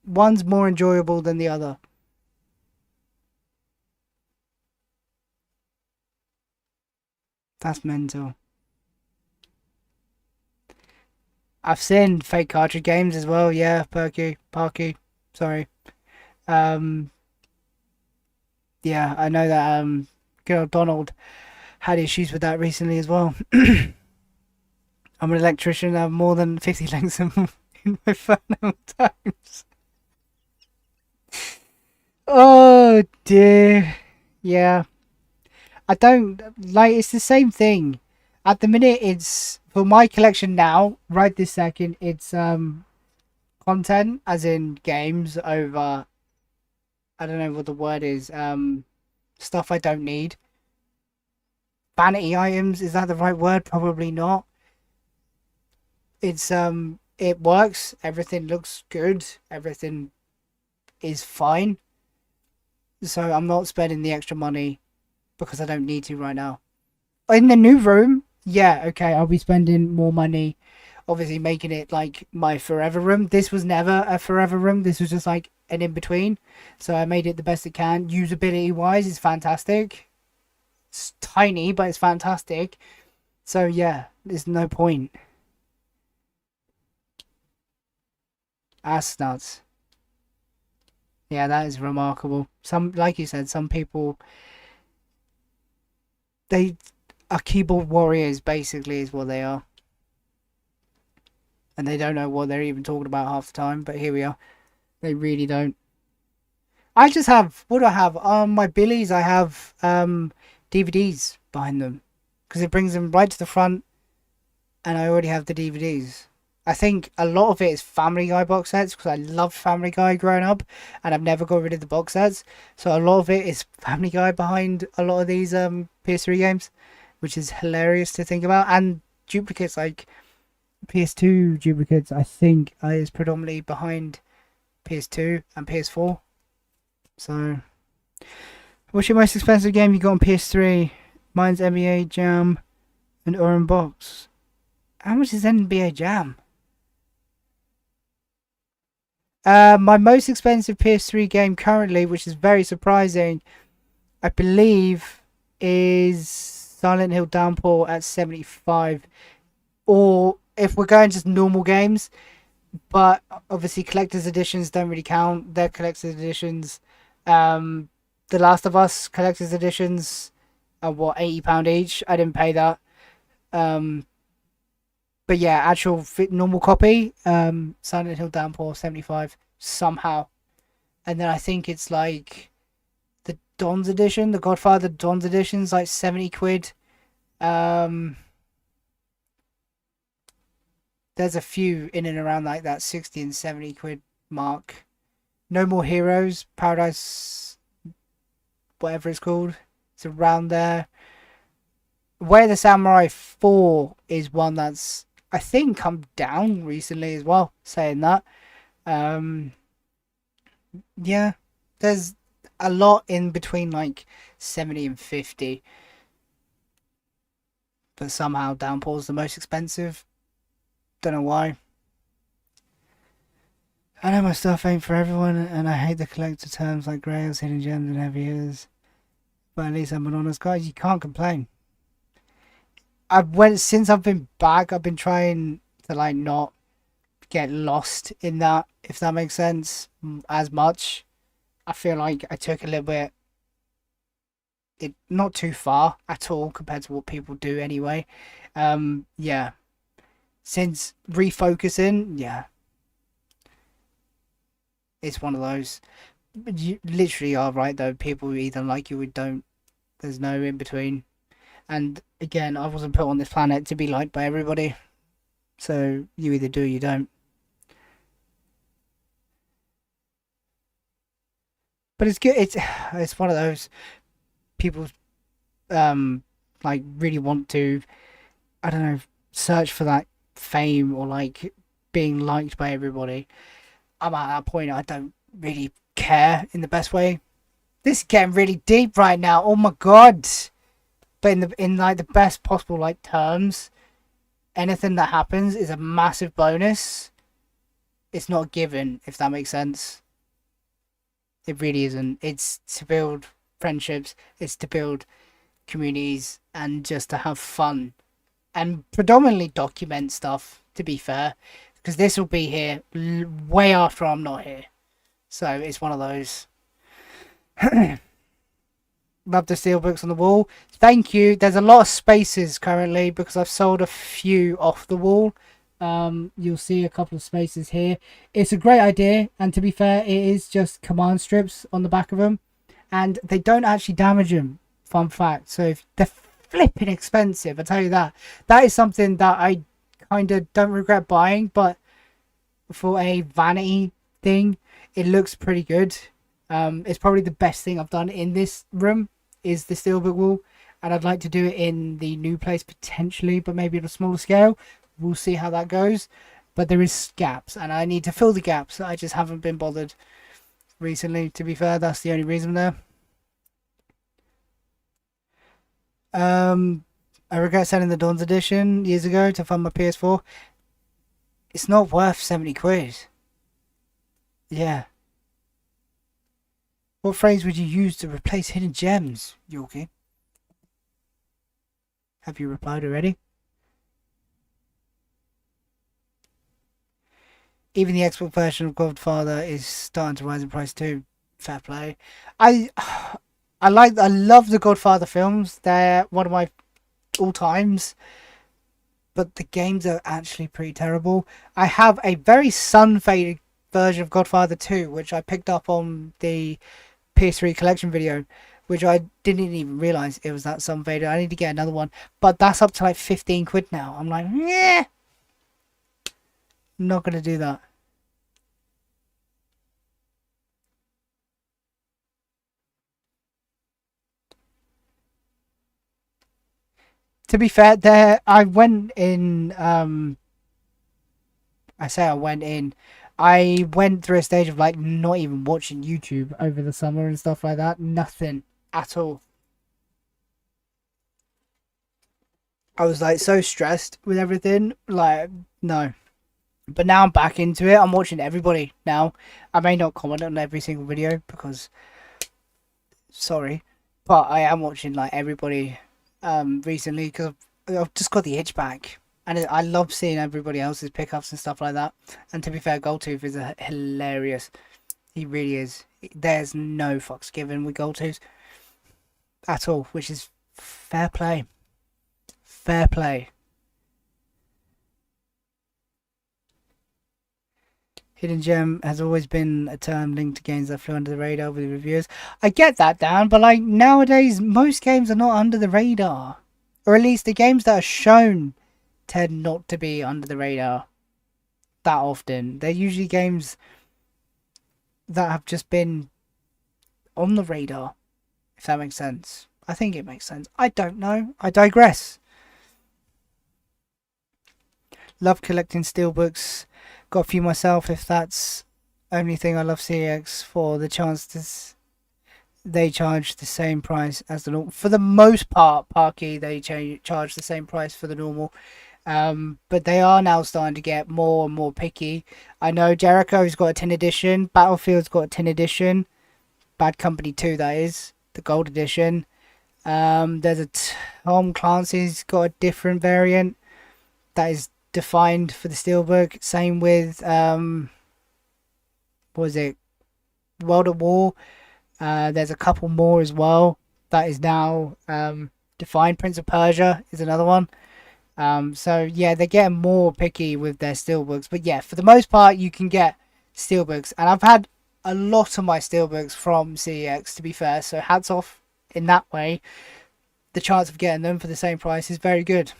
A: One's more enjoyable than the other. That's mental. I've seen fake cartridge games as well. Yeah, Parky. Sorry. Um, yeah, I know that. Good old Donald had issues with that recently as well. I'm an electrician. I have more than 50 links in my phone at all times. Oh dear. Yeah, I don't like. It's the same thing. At the minute, it's for my collection now. Right this second, it's content, as in games over. I don't know what the word is. Stuff I don't need. Vanity items, is that the right word? Probably not. It's it works. Everything looks good. Everything is fine. So I'm not spending the extra money because I don't need to right now. In the new room, yeah, okay, I'll be spending more money, obviously making it like my forever room. This was never a forever room. This was just like an in between. So I made it the best it can. Usability wise, it's fantastic. It's tiny, but it's fantastic. So yeah, there's no point. That's nuts. Yeah, that is remarkable. Some, like you said, some people they are keyboard warriors. Basically, is what they are, and they don't know what they're even talking about half the time. But here we are. They really don't. I just have, what do I have? On my Billies, I have DVDs behind them because it brings them right to the front, and I already have the DVDs. I think a lot of it is Family Guy box sets because I loved Family Guy growing up, and I've never got rid of the box sets. So a lot of it is Family Guy behind a lot of these PS3 games, which is hilarious to think about. And duplicates, like PS2 duplicates, I think is predominantly behind PS2 and PS4. So, what's your most expensive game you got on PS3? Mine's NBA Jam and Oran Box. How much is NBA Jam? My most expensive PS3 game currently, which is very surprising, I believe, is Silent Hill Downpour at 75. Or if we're going just normal games, but obviously collector's editions don't really count. They're collector's editions. The Last of Us collector's editions are what, £80 each. I didn't pay that. Um, but yeah, actual normal copy. Silent Hill Downpour 75 somehow, and then I think it's like the Don's edition, the Godfather Don's edition's like 70 quid. Um, there's a few in and around like that 60 and 70 quid mark. No More Heroes, Paradise, whatever it's called, it's around there. Way of the Samurai 4 is one that's, I think, come down recently as well, saying that. Um, yeah, there's a lot in between like 70 and 50, but somehow Downpour's the most expensive. Don't know why. I know my stuff ain't for everyone, and I hate the collector terms like grails, hidden gems, and heavy hitters. But at least I'm an honest guy. You can't complain. Since I've been back, I've been trying to like not get lost in that, if that makes sense, as much. I feel like I took a little bit, it not too far at all compared to what people do anyway. Yeah. Since refocusing, yeah, it's one of those. But you literally are right though. People either like you or don't. There's no in between. And again, I wasn't put on this planet to be liked by everybody. So you either do or you don't. But it's good. It's one of those people like really want to, I don't know, search for that fame or like being liked by everybody. I'm at that point I don't really care in the best way. This is getting really deep right now. Oh my god. But in like the best possible like terms, anything that happens is a massive bonus. It's not a given, if that makes sense. It really isn't. It's to build friendships, it's to build communities, and just to have fun. And predominantly document stuff, to be fair. Because this will be here way after I'm not here. So it's one of those. Love the steelbooks on the wall. Thank you. There's a lot of spaces currently because I've sold a few off the wall. You'll see a couple of spaces here. It's a great idea, and to be fair, it is just command strips on the back of them, and they don't actually damage them. Fun fact. So if they're flipping expensive, I tell you that. That is something that I kind of don't regret buying, but for a vanity thing, it looks pretty good. It's probably the best thing I've done in this room is the steelbook wall, and I'd like to do it in the new place potentially, but maybe on a smaller scale. We'll see how that goes, but there is gaps and I need to fill the gaps. I just haven't been bothered recently, to be fair. That's the only reason there. I regret selling the Dawn's edition years ago to fund my PS4. It's not worth 70 quid. Yeah. What phrase would you use to replace hidden gems, Yorkie? Have you replied already? Even the Xbox version of Godfather is starting to rise in price too. Fair play. I love the Godfather films. They're one of my all times. But the games are actually pretty terrible. I have a very sun-faded version of Godfather 2, which I picked up on the PS3 collection video, which I didn't even realise it was that sun-faded. I need to get another one. But that's up to like 15 quid now. I'm like, yeah. Not going to do that. To be fair, I went in. I say I went in. I went through a stage of like not even watching YouTube over the summer and stuff like that. Nothing at all. I was like so stressed with everything. Like, no. But now I'm back into it. I'm watching everybody now. I may not comment on every single video because, sorry, but I am watching like everybody recently because I've just got the itch back, and I love seeing everybody else's pickups and stuff like that. And to be fair, Goldtooth is hilarious. He really is. There's no fucks given with Goldtooth at all, which is fair play. Fair play. Hidden gem has always been a term linked to games that flew under the radar with reviewers. I get that, Dan, but like nowadays, most games are not under the radar. Or at least the games that are shown tend not to be under the radar that often. They're usually games that have just been on the radar, if that makes sense. I think it makes sense. I don't know. I digress. Love collecting steelbooks. Got a few myself, if that's only thing I love CX for. The chance to they charge the same price as the normal. For the most part, Parky, they charge the same price for the normal. But they are now starting to get more and more picky. I know Jericho's got a tin edition. Battlefield's got a tin edition. Bad Company 2, that is. The gold edition. There's a Tom Clancy's got a different variant. That is defined for the steelbook. Same with what was it, World at War. There's a couple more as well that is now defined. Prince of Persia is another one. So yeah, they're getting more picky with their steelbooks, but yeah, for the most part you can get steelbooks, and I've had a lot of my steelbooks from CEX, to be fair, so hats off in that way. The chance of getting them for the same price is very good.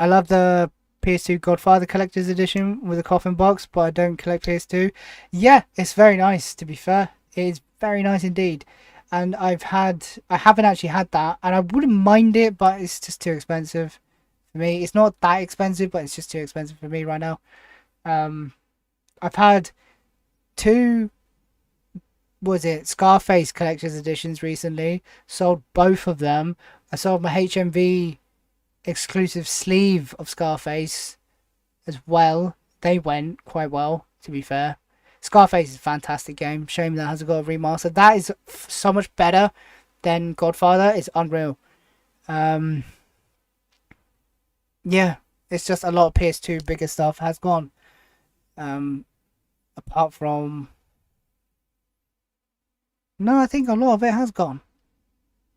A: I love the PS2 Godfather Collector's Edition with a coffin box, but I don't collect PS2. Yeah, it's very nice, to be fair. It is very nice indeed. And I haven't actually had that, and I wouldn't mind it, but it's just too expensive for me. It's not that expensive, but it's just too expensive for me right now. I've had two, was it Scarface collector's editions recently. Sold both of them. I sold my HMV exclusive sleeve of Scarface as well. They went quite well, to be fair. Scarface is a fantastic game. Shame that hasn't got a remaster. That is so much better than Godfather. It's unreal. Um, yeah, it's just a lot of PS2 bigger stuff has gone. Um, apart from no, I think a lot of it has gone.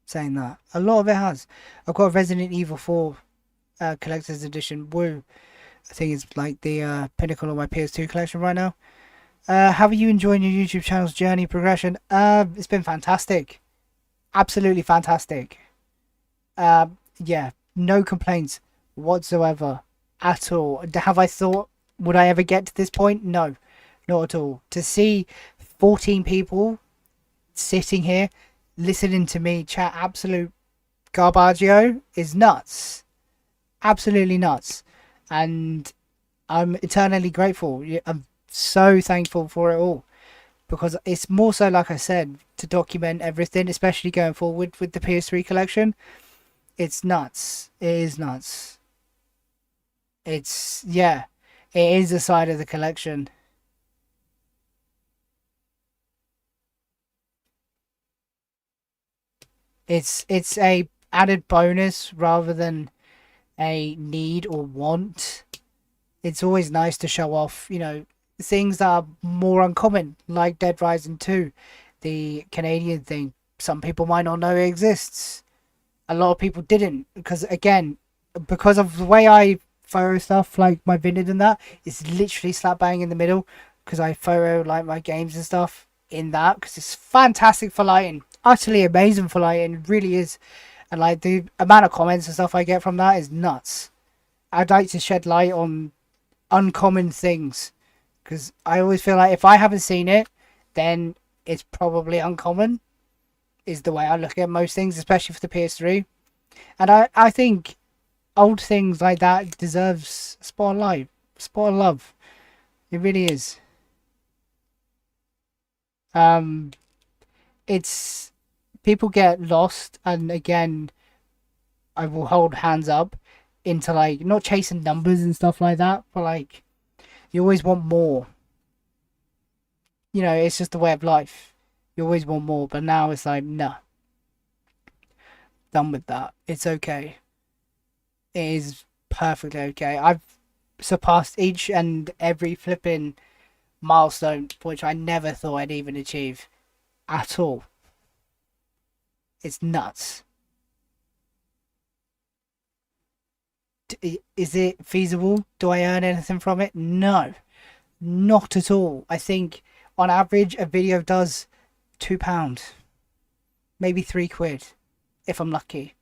A: Saying that, a lot of it has. I've got Resident Evil 4 collector's edition. Woo! I think it's like the pinnacle of my PS2 collection right now. How are you enjoying your YouTube channel's journey progression? It's been fantastic. Absolutely fantastic. Yeah, no complaints whatsoever at all. Have I thought, would I ever get to this point? No, not at all. To see 14 people sitting here listening to me chat absolute garbaggio is nuts. Absolutely nuts. And I'm eternally grateful. I'm so thankful for it all. Because it's more so, like I said, to document everything, especially going forward with the PS3 collection. It's nuts. It is nuts. It's, yeah, it is a side of the collection. It's a added bonus rather than a need or want. It's always nice to show off, things that are more uncommon, like Dead Rising 2, the Canadian thing. Some people might not know it exists. A lot of people didn't, because again, because of the way I photo stuff, like my Vinted and that, it's literally slap bang in the middle, because I photo like my games and stuff in that, because it's fantastic for lighting, utterly amazing for lighting, it really is. And like the amount of comments and stuff I get from that is nuts. I'd like to shed light on uncommon things, because I always feel like if I haven't seen it, then it's probably uncommon, is the way I look at most things, especially for the PS3. And I think old things like that deserves spotlight, spot of love. It really is. Um, it's people get lost, and again, I will hold hands up into like not chasing numbers and stuff like that, but like you always want more. It's just the way of life. You always want more, but now it's like, nah, done with that. It's okay. It is perfectly okay. I've surpassed each and every flipping milestone, which I never thought I'd even achieve at all. It's nuts. Is it feasible? Do I earn anything from it? No, not at all. I think on average a video does £2, maybe £3, if I'm lucky.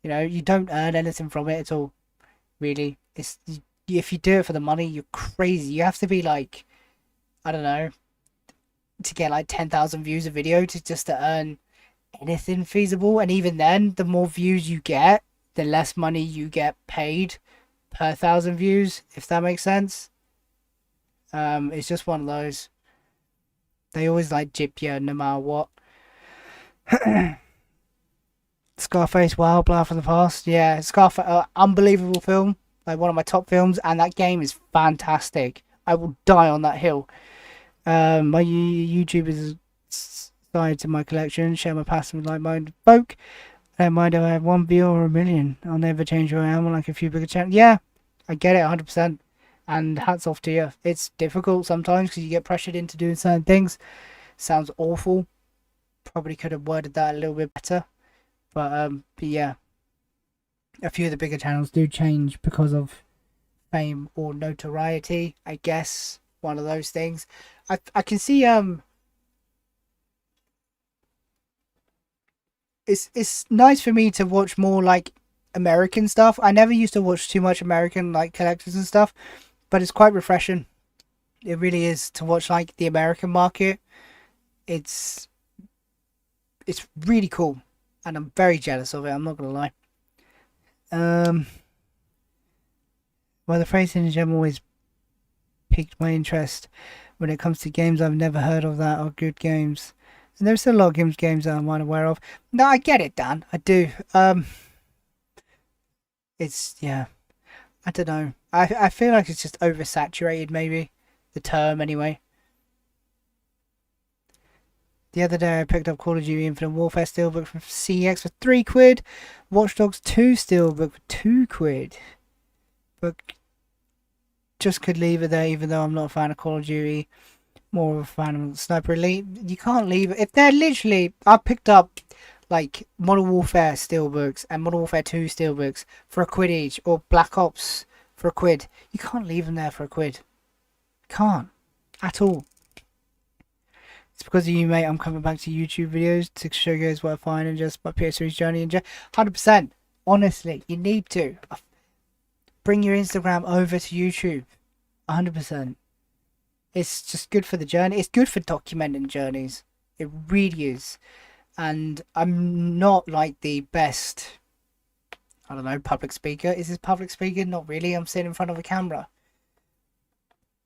A: You don't earn anything from it at all, really. If you do it for the money, you're crazy. You have to be like, I don't know, to get like 10,000 views a video to earn anything feasible. And even then, the more views you get, the less money you get paid per 1,000 views, if that makes sense. It's just one of those. They always like jip you no matter what. Scarface, Wild Blast from the Past. Yeah, Scarface, unbelievable film. Like one of my top films, and that game is fantastic. I will die on that hill. My YouTube is side to my collection. Share my passion with like-minded folk. I don't mind if I have one view or a million. I'll never change who I am. Like a few bigger channels. Yeah, I get it 100%. And hats off to you. It's difficult sometimes because you get pressured into doing certain things. Sounds awful. Probably could have worded that a little bit better. But yeah, a few of the bigger channels do change because of fame or notoriety. I guess one of those things. I can see it's nice for me to watch more like American stuff. I never used to watch too much American like collectors and stuff, but it's quite refreshing. It really is to watch like the American market. It's it's really cool, and I'm very jealous of it. I'm not gonna lie. Um, well, the phrase in general is piqued my interest when it comes to games I've never heard of that are good games. And there's still a lot of games that I'm unaware of. No, I get it, Dan. I do. It's yeah. I don't know. I feel like it's just oversaturated, maybe the term anyway. The other day I picked up Call of Duty Infinite Warfare Steelbook from CEX for £3. Watch Dogs 2 Steelbook for £2. But just could leave it there, even though I'm not a fan of Call of Duty. More of a fan of Sniper Elite. You can't leave it. If they're literally... I picked up like Modern Warfare Steelbooks and Modern Warfare 2 Steelbooks for £1 each. Or Black Ops for £1. You can't leave them there for £1. Can't. At all. It's because of you, mate. I'm coming back to YouTube videos to show you guys what I find and just my PS3's journey and 100%. Honestly, you need to bring your Instagram over to YouTube. 100%. It's just good for the journey. It's good for documenting journeys. It really is. And I'm not like the best, I don't know, public speaker. Is this public speaking? Not really. I'm sitting in front of a camera.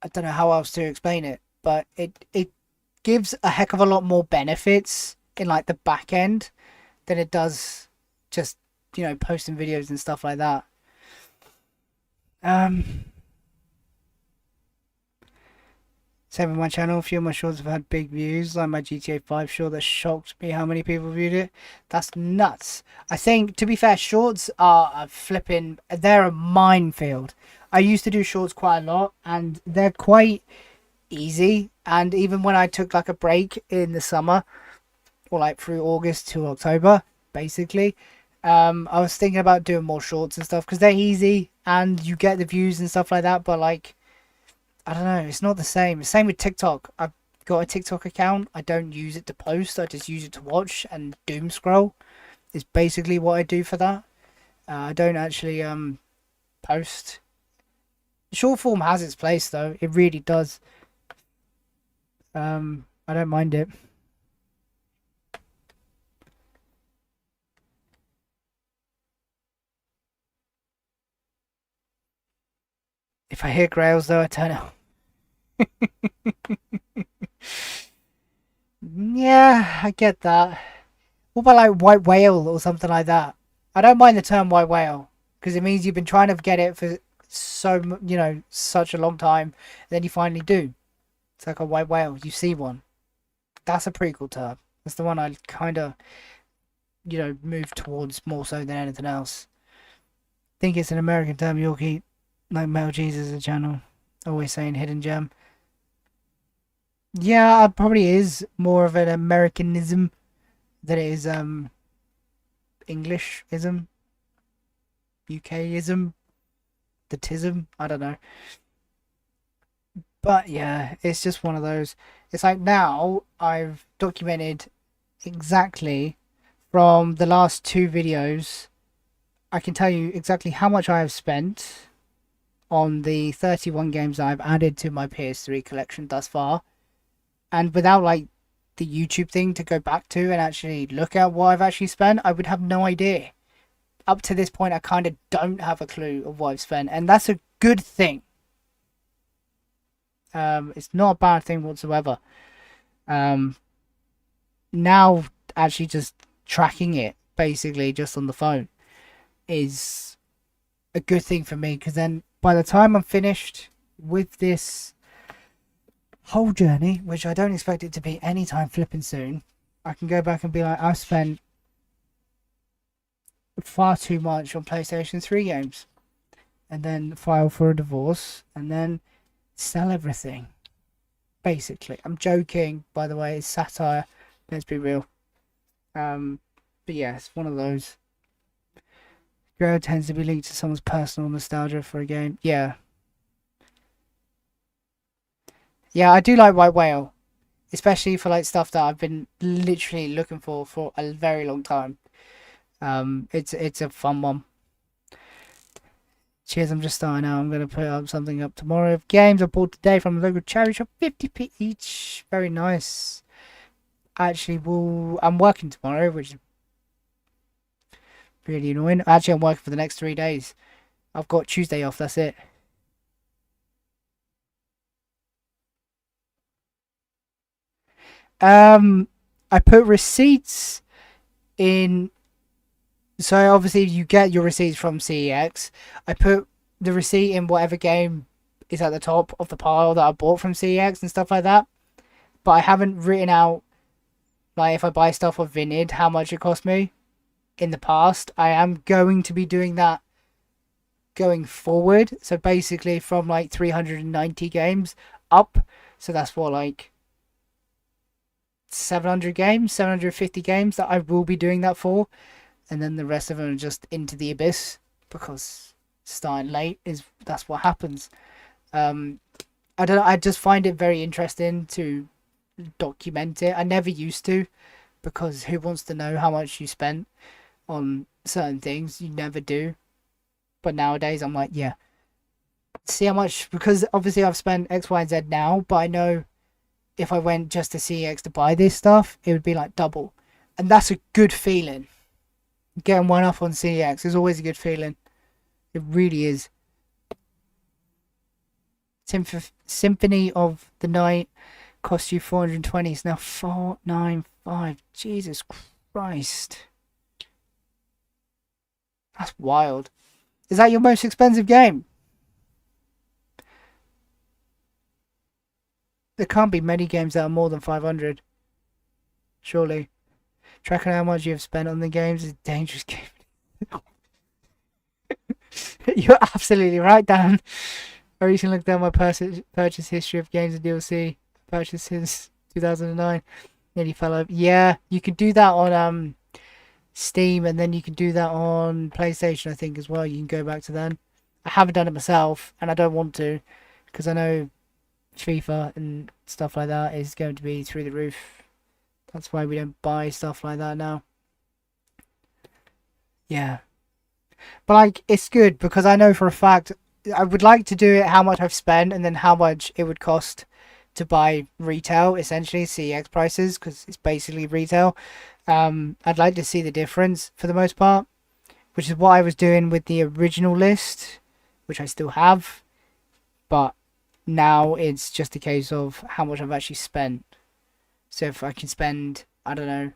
A: I don't know how else to explain it, but it gives a heck of a lot more benefits in like the back end than it does just, you know, posting videos and stuff like that. Same with my channel. A few of my shorts have had big views, like my GTA 5 short that shocked me how many people viewed it. That's nuts. I think, to be fair, shorts are they're a minefield. I used to do shorts quite a lot, and they're quite easy. And even when I took like a break in the summer, or like through August to October, basically, I was thinking about doing more shorts and stuff because they're easy and you get the views and stuff like that. But like, I don't know, it's not the same. Same with TikTok. I've got a TikTok account. I don't use it to post. I just use it to watch and doom scroll. Is basically what I do for that. I don't actually post. Short form has its place though. It really does. I don't mind it. If I hear grails though, I turn it off. Yeah, I get that. What about like white whale or something like that? I don't mind the term white whale because it means you've been trying to get it for such a long time, and then you finally do. It's like a white whale. You see one. That's a pretty cool term. That's the one I kind of, move towards more so than anything else. Think it's an American term, Yorkie, like Metal Jesus' channel. Always saying hidden gem. Yeah, it probably is more of an Americanism than it is Englishism, UKism, the tism. I don't know. But yeah, it's just one of those. It's like now I've documented exactly from the last 2 videos. I can tell you exactly how much I have spent on the 31 games I've added to my PS3 collection thus far. And without like the YouTube thing to go back to and actually look at what I've actually spent, I would have no idea. Up to this point, I kind of don't have a clue of what I've spent. And that's a good thing. It's not a bad thing whatsoever. Now actually just tracking it basically just on the phone is a good thing for me, because then by the time I'm finished with this whole journey, which I don't expect it to be anytime flipping soon, I can go back and be like, I've spent far too much on PlayStation 3 games, and then file for a divorce, and then sell everything. Basically, I'm joking, by the way. It's satire. Let's be real. But yeah, it's one of those. Grail tends to be linked to someone's personal nostalgia for a game. Yeah. Yeah, I do like White Whale, especially for like stuff that I've been literally looking for a very long time. It's a fun one. Cheers, I'm just starting out. I'm going to put up something up tomorrow. Games I bought today from the local charity shop, 50p each. Very nice. Actually, I'm working tomorrow, which is really annoying. Actually, I'm working for the next 3 days. I've got Tuesday off, that's it. I put receipts in. So obviously you get your receipts from CEX. I put the receipt in whatever game is at the top of the pile that I bought from CEX and stuff like that. But I haven't written out, like, if I buy stuff off Vinted, how much it cost me in the past. I am going to be doing that going forward. So basically from like 390 games up. So that's what, like 700 games, 750 games that I will be doing that for. And then the rest of them are just into the abyss because starting late that's what happens. I don't know, I just find it very interesting to document it. I never used to, because who wants to know how much you spent on certain things? You never do. But nowadays I'm like, yeah, see how much, because obviously I've spent X, Y, and Z now, but I know if I went just to CEX to buy this stuff, it would be like double. And that's a good feeling. Getting one off on CEX is always a good feeling. It really is. Symphony of the Night cost you 420. It's now 495. Jesus Christ. That's wild. Is that your most expensive game? There can't be many games that are more than 500. Surely. Tracking how much you have spent on the games is a dangerous game. You're absolutely right, Dan. I recently looked down my purchase history of games and DLC purchased since 2009. Nearly fell over. Yeah, you can do that on Steam, and then you can do that on PlayStation, I think, as well. You can go back to then. I haven't done it myself, and I don't want to, because I know FIFA and stuff like that is going to be through the roof. That's why we don't buy stuff like that now. Yeah. But, like, it's good, because I know for a fact I would like to do it how much I've spent and then how much it would cost to buy retail, essentially, CEX prices, because it's basically retail. I'd like to see the difference for the most part, which is what I was doing with the original list, which I still have, but now it's just a case of how much I've actually spent. So if I can spend, I don't know,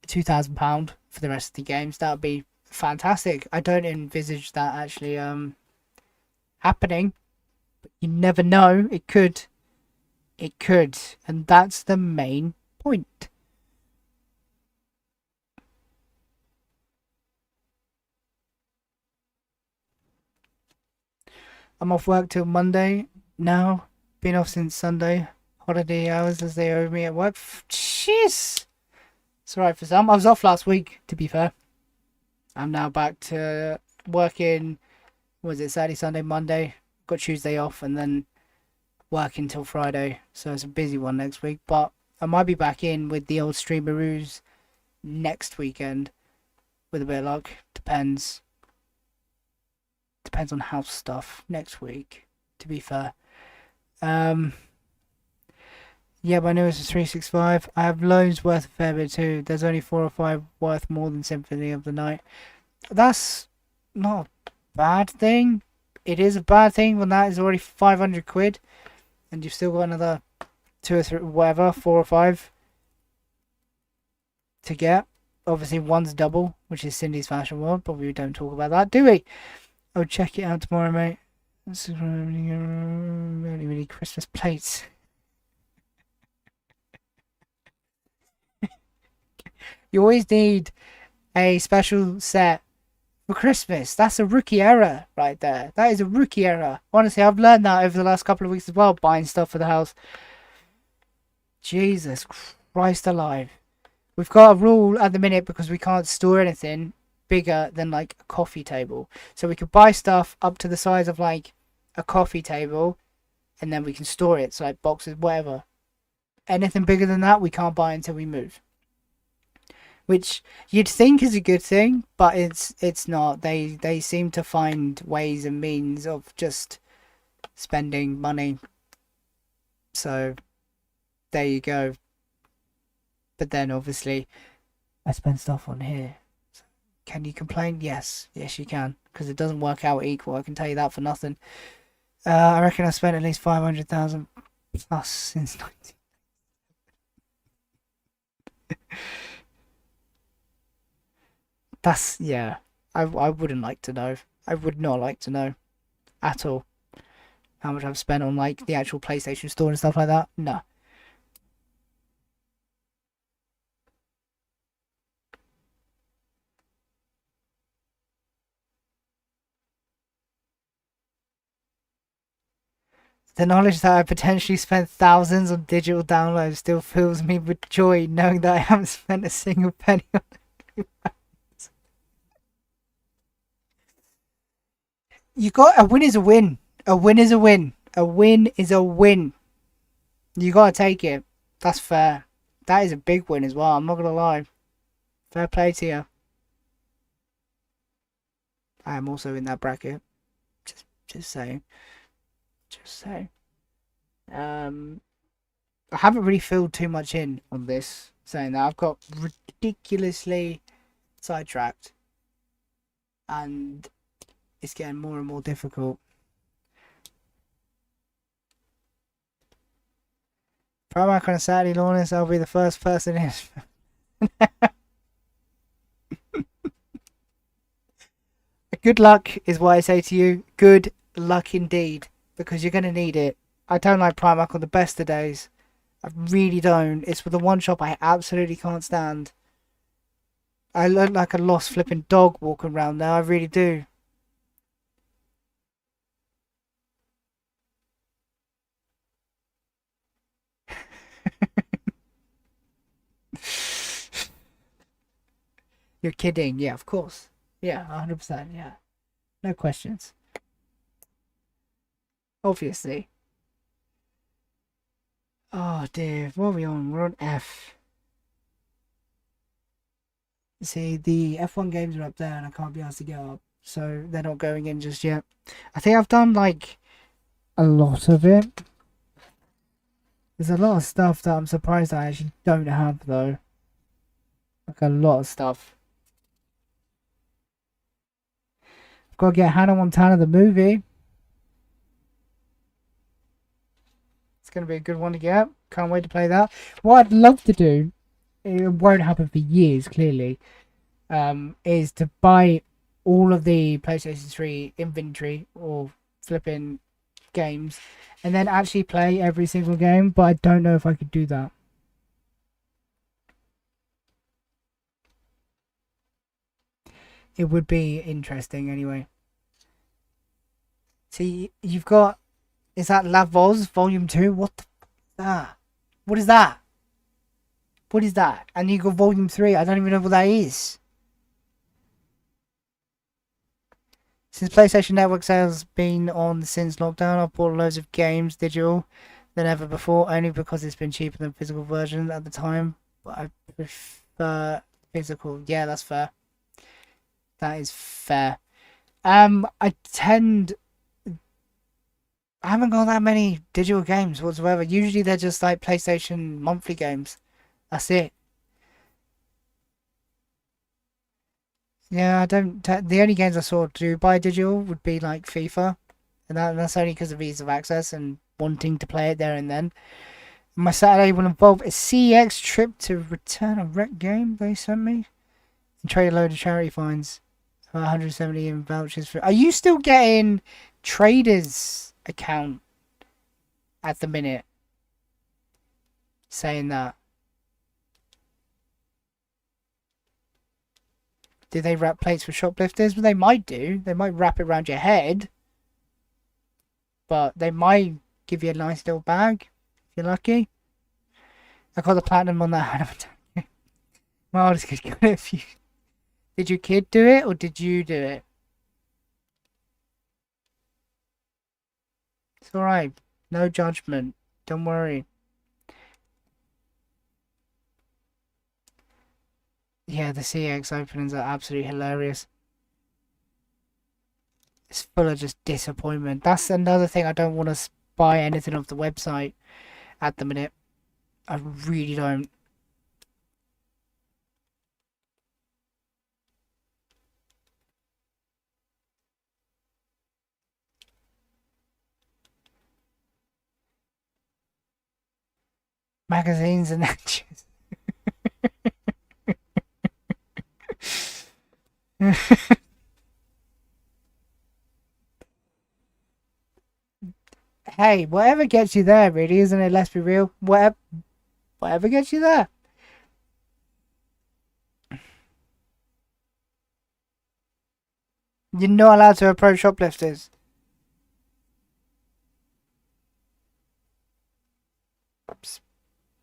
A: £2,000 for the rest of the games, that would be fantastic. I don't envisage that actually happening, but you never know. It could, and that's the main point. I'm off work till Monday now. Been off since Sunday. Holiday hours as they owe me at work. Jeez. It's alright for some. I was off last week, to be fair. I'm now back to working, was it Saturday, Sunday, Monday. Got Tuesday off and then working till Friday. So it's a busy one next week. But I might be back in with the old Streameroos next weekend. With a bit of luck. Depends. Depends on house stuff next week, to be fair. Yeah, but I know it's a 365. I have loads worth a fair bit too. There's only 4 or 5 worth more than Symphony of the Night. That's not a bad thing. It is a bad thing when that is already 500 quid. And you've still got another 2 or 3, whatever, 4 or 5 to get. Obviously, one's double, which is Cindy's Fashion World, but we don't talk about that, do we? I'll check it out tomorrow, mate. This is really Christmas plates. You always need a special set for Christmas. That's a rookie error right there. That is a rookie error. Honestly, I've learned that over the last couple of weeks as well, buying stuff for the house. Jesus Christ alive. We've got a rule at the minute because we can't store anything bigger than like a coffee table. So we could buy stuff up to the size of like a coffee table and then we can store it. So like boxes, whatever. Anything bigger than that, we can't buy until we move. Which you'd think is a good thing, but it's not. They seem to find ways and means of just spending money. So there you go. But then obviously I spend stuff on here. So can you complain? Yes you can, because it doesn't work out equal. I can tell you that for nothing. I reckon I spent at least 500,000 plus since 19. That's yeah. I wouldn't like to know. I would not like to know at all how much I've spent on like the actual PlayStation Store and stuff like that. No. The knowledge that I potentially spent thousands on digital downloads still fills me with joy, knowing that I haven't spent a single penny on it. You got a win is a win. A win is a win. A win is a win. You gotta take it. That's fair. That is a big win as well. I'm not gonna lie. Fair play to you. I am also in that bracket. Just saying. Just saying. Um, I haven't really filled too much in on this, saying that I've got ridiculously sidetracked, and it's getting more and more difficult. Primark on a Saturday, Lawrence. I'll be the first person in. Good luck is what I say to you. Good luck indeed, because you're going to need it. I don't like Primark on the best of days. I really don't. It's the one shop I absolutely can't stand. I look like a lost flipping dog walking around there. I really do. You're kidding. Yeah, of course. Yeah, 100%. Yeah. No questions. Obviously. Oh dear. What are we on? We're on F. See, the F1 games are up there and I can't be asked to get up. So they're not going in just yet. I think I've done like a lot of it. There's a lot of stuff that I'm surprised I actually don't have though. Like a lot of stuff. I've got to get Hannah Montana the movie. It's going to be a good one to get. Can't wait to play that. What I'd love to do, it won't happen for years clearly, is to buy all of the PlayStation 3 inventory or flipping games and then actually play every single game, but I don't know if I could do that. It would be interesting anyway. See, you've got, is that La Voz Volume 2? What the that? What is that? What is that? And you got Volume 3, I don't even know what that is. Since PlayStation Network sales been on since lockdown, I've bought loads of games digital than ever before, only because it's been cheaper than physical version at the time. But I prefer physical. Yeah, that's fair. That is fair. I tend. I haven't got that many digital games whatsoever. Usually they're just like PlayStation monthly games. That's it. Yeah, I don't. The only games I saw to buy digital would be like FIFA, and that's only because of ease of access and wanting to play it there and then. My Saturday will involve a CEX trip to return a rec game they sent me and trade a load of charity fines for 170 in vouchers for. Are you still getting traders account at the minute? Saying that. Do they wrap plates for shoplifters? Well, they might do. They might wrap it around your head. But they might give you a nice little bag if you're lucky. I got the platinum on that. My oldest kid got it. Did your kid do it or did you do it? It's alright. No judgment. Don't worry. Yeah, the CX openings are absolutely hilarious. It's full of just disappointment. That's another thing. I don't want to buy anything off the website at the minute. I really don't. Magazines and that. Hey, whatever gets you there, really, isn't it? Let's be real. Whatever gets you there. You're not allowed to approach shoplifters.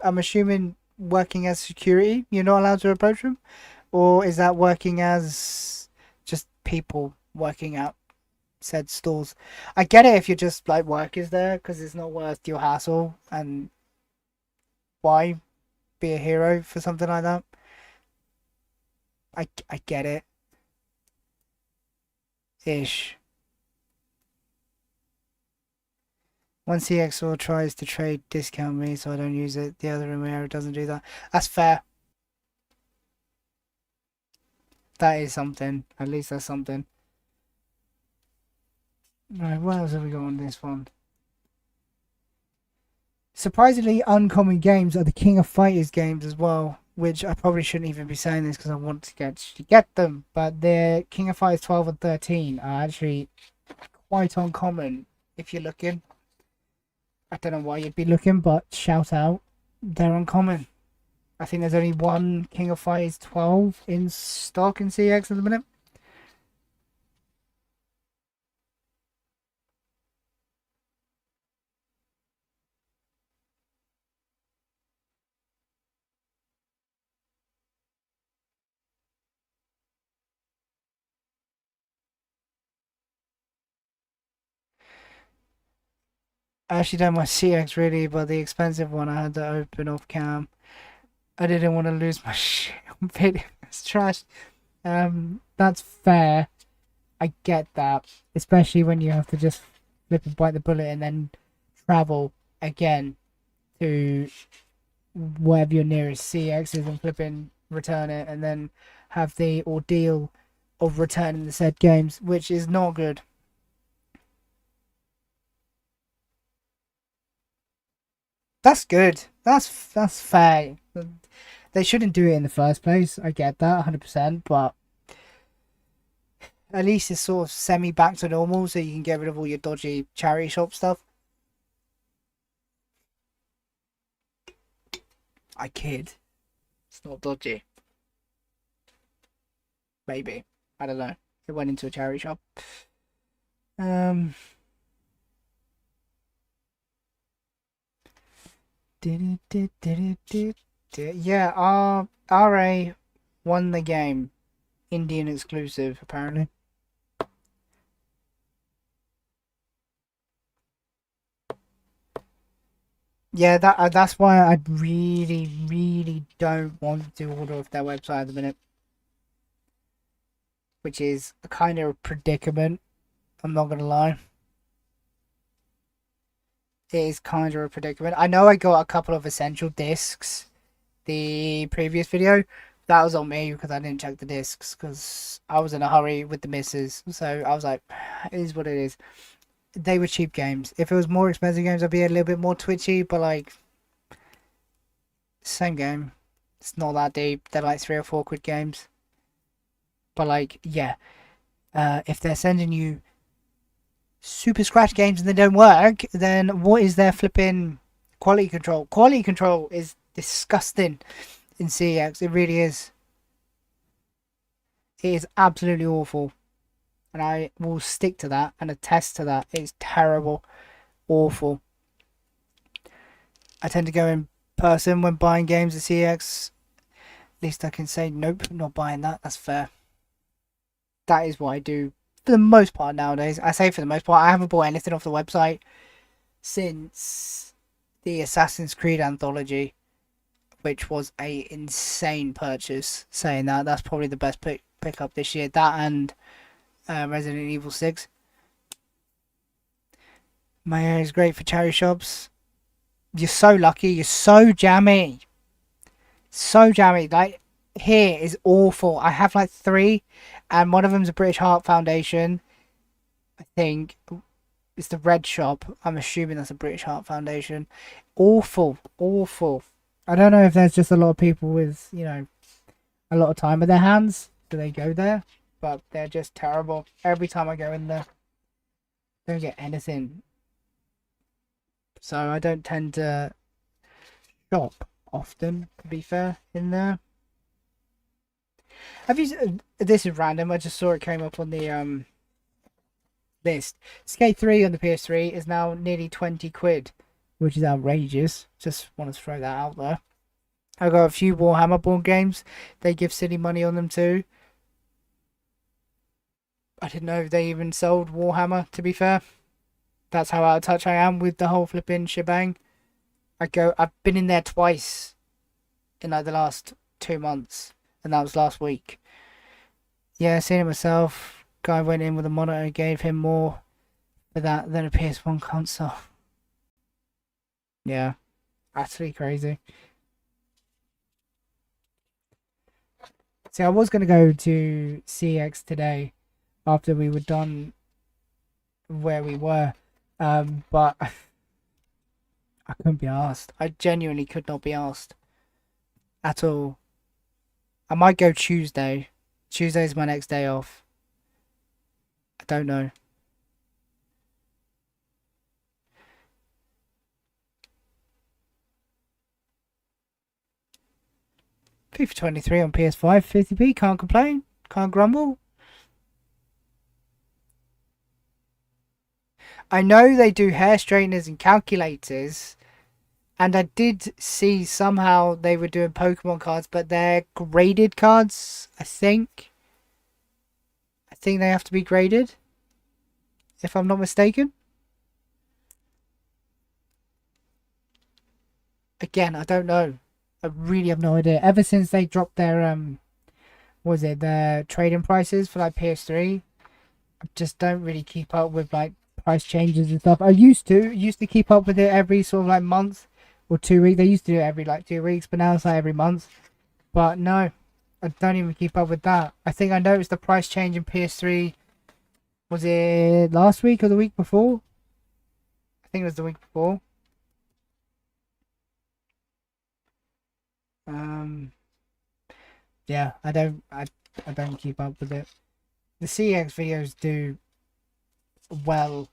A: I'm assuming working as security, you're not allowed to approach them? Or is that working as just people working at said stores? I get it if you're just like workers there because it's not worth your hassle, and why be a hero for something like that? I get it. Ish. One CXO tries to trade discount me so I don't use it. The other Romero doesn't do that. That's fair. That is something. At least that's something. Right, what else have we got on this one? Surprisingly uncommon games are the King of Fighters games as well, which I probably shouldn't even be saying this because I want to get them, but the King of Fighters 12 and 13 are actually quite uncommon if you're looking. I don't know why you'd be looking, but shout out, they're uncommon. I think there's only one King of Fighters 12 in stock in CX at the minute. I actually don't want CX really, but the expensive one I had to open off cam. I didn't want to lose my shit on video. It's trash. That's fair. I get that, especially when you have to just flip and bite the bullet and then travel again to wherever your nearest CX is and flip and return it, and then have the ordeal of returning the said games, which is not good. That's good. That's fair. They shouldn't do it in the first place. I get that 100%, but at least it's sort of semi back to normal, so you can get rid of all your dodgy charity shop stuff. I kid. It's not dodgy. Maybe. I don't know. It went into a charity shop. Um. Yeah, RA won the game. Indian exclusive, apparently. Yeah, that's why I really don't want to order off their website at the minute, which is a kind of a predicament. I'm not gonna lie. It is kind of a predicament. I know I got a couple of essential discs the previous video. That was on me because I didn't check the discs because I was in a hurry with the misses. So I was like, it is what it is. They were cheap games. If it was more expensive games, I'd be a little bit more twitchy, but like, same game. It's not that deep. They're like 3 or 4 quid games. But like, yeah. If they're sending you super scratch games and they don't work, then what is their flipping quality control? Quality control is disgusting in CX. It really is. It is absolutely awful. And I will stick to that and attest to that. It's terrible. Awful. I tend to go in person when buying games at CX. At least I can say, nope, not buying that. That's fair. That is what I do for the most part nowadays. I say for the most part, I haven't bought anything off the website since the Assassin's Creed anthology, which was a insane purchase. Saying that, that's probably the best pick up this year. That and Resident Evil 6. My area is great for charity shops. You're so lucky. You're so jammy. So jammy. Like, here is awful. I have like 3, and one of them's a British Heart Foundation. I think it's the Red Shop. I'm assuming that's a British Heart Foundation. Awful. Awful. I don't know if there's just a lot of people with, a lot of time in their hands. Do they go there? but they're just terrible. Every time I go in there, I don't get anything. So I don't tend to shop often, to be fair, in there. Have you? This is random. I just saw it came up on the list. Skate 3 on the PS3 is now nearly 20 quid, which is outrageous. Just want to throw that out there. I've got a few Warhammer board games. They give silly money on them too. I didn't know they even sold Warhammer, to be fair. That's how out of touch I am with the whole flipping shebang. I've been in there twice in like the last 2 months, and that was last week. Yeah, seen it myself. Guy went in with a monitor, gave him more for that than a PS1 console. Yeah, absolutely crazy. See, I was going to go to CX today after we were done where we were, but I couldn't be asked. I genuinely could not be asked at all. I might go Tuesday. Tuesday's my next day off. I don't know. FIFA 23 on PS5, 50p, can't complain, can't grumble. I know they do hair straighteners and calculators, and I did see somehow they were doing Pokemon cards, but they're graded cards, I think. I think they have to be graded, if I'm not mistaken. Again, I don't know. I really have no idea. Ever since they dropped their their trading prices for like PS3, I just don't really keep up with like price changes and stuff. I used to keep up with it every sort of like month or 2 weeks. They used to do it every like 2 weeks, but now it's like every month. But no, I don't even keep up with that. I think I noticed the price change in PS3. Was it last week or the week before? I think it was the week before. Yeah, I don't keep up with it. The CX videos do well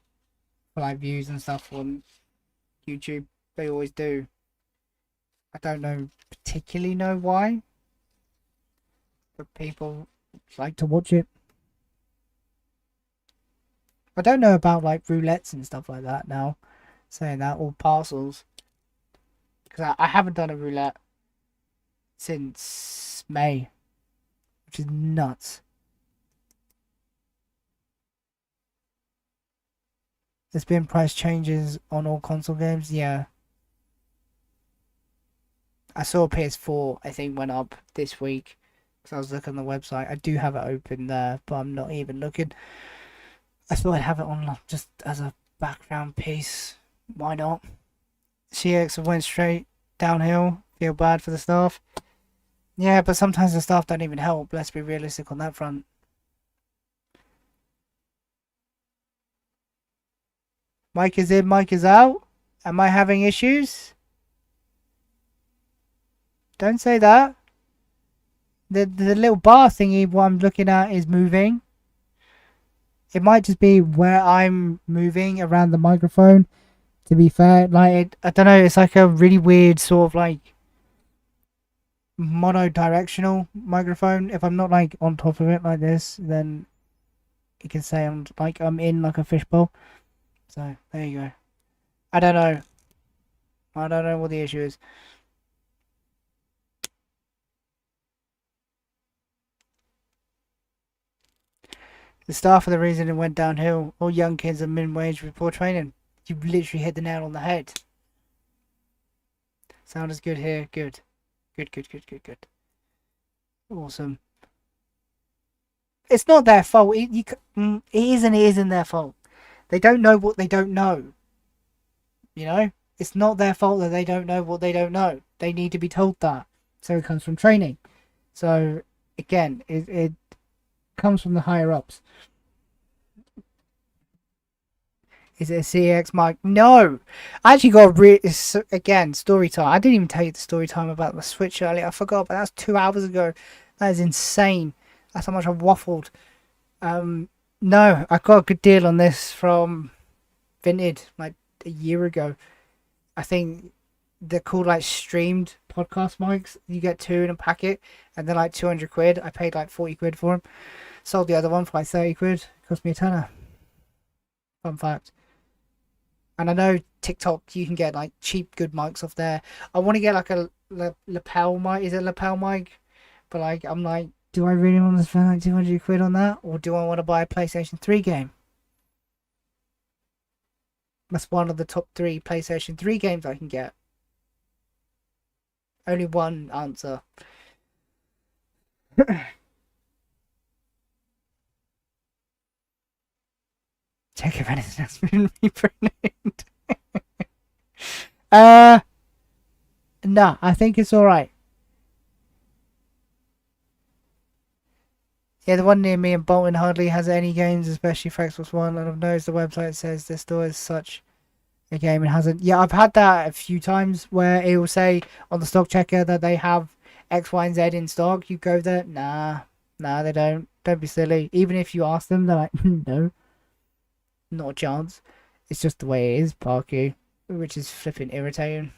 A: for like views and stuff on YouTube. They always do. I don't particularly know why, but people like to watch it. I don't know about like roulettes and stuff like that now, saying that, or parcels, because I haven't done a roulette since May, which is nuts. There's been price changes on all console games, yeah. I saw PS4, I think, went up this week, because I was looking on the website. I do have it open there, but I'm not even looking. I thought I'd have it on just as a background piece. Why not? CX went straight downhill. Feel bad for the staff. Yeah, but sometimes the staff don't even help. Let's be realistic on that front. Mic is in, mic is out. Am I having issues? Don't say that. The little bar thingy what I'm looking at is moving. It might just be where I'm moving around the microphone. To be fair, like I don't know, it's like a really weird sort of like mono-directional microphone. If I'm not like on top of it like this, then you can say I'm in like a fishbowl. So there you go. I don't know. I don't know what the issue is. The staff are the reason it went downhill. All young kids are minimum wage with poor training. You literally hit the nail on the head. Sound is good here. Good. Good. Awesome. It's not their fault. It is and it isn't their fault. They don't know what they don't know. You know? It's not their fault that they don't know what they don't know. They need to be told that. So it comes from training. So, again, it comes from the higher ups. Is it a CX mic? No! I actually got again, story time. I didn't even tell you the story time about the Switch earlier. I forgot, but that's 2 hours ago. That is insane. That's how much I've waffled. Um, no, I got a good deal on this from Vinted like a year ago. I think they're called like streamed podcast mics. You get two in a packet, and they're like 200 quid. I paid like 40 quid for them. Sold the other one for like 30 quid. Cost me a tenner. Fun fact. And I know TikTok, you can get like cheap, good mics off there. I want to get like a lapel mic. Is it a lapel mic? But like, I'm like, do I really want to spend like 200 quid on that, or do I want to buy a PlayStation 3 game? That's one of the top three PlayStation 3 games I can get. Only one answer. Check if anything has been reprinted. uh, no, I think it's alright. Yeah, the one near me in Bolton hardly has any games, especially for Xbox One. And I've noticed the website says this store is such a game and hasn't. Yeah, I've had that a few times where it will say on the stock checker that they have X, Y, and Z in stock. You go there, nah, they don't. Don't be silly. Even if you ask them, they're like, no, not a chance. It's just the way it is, Parky, which is flipping irritating.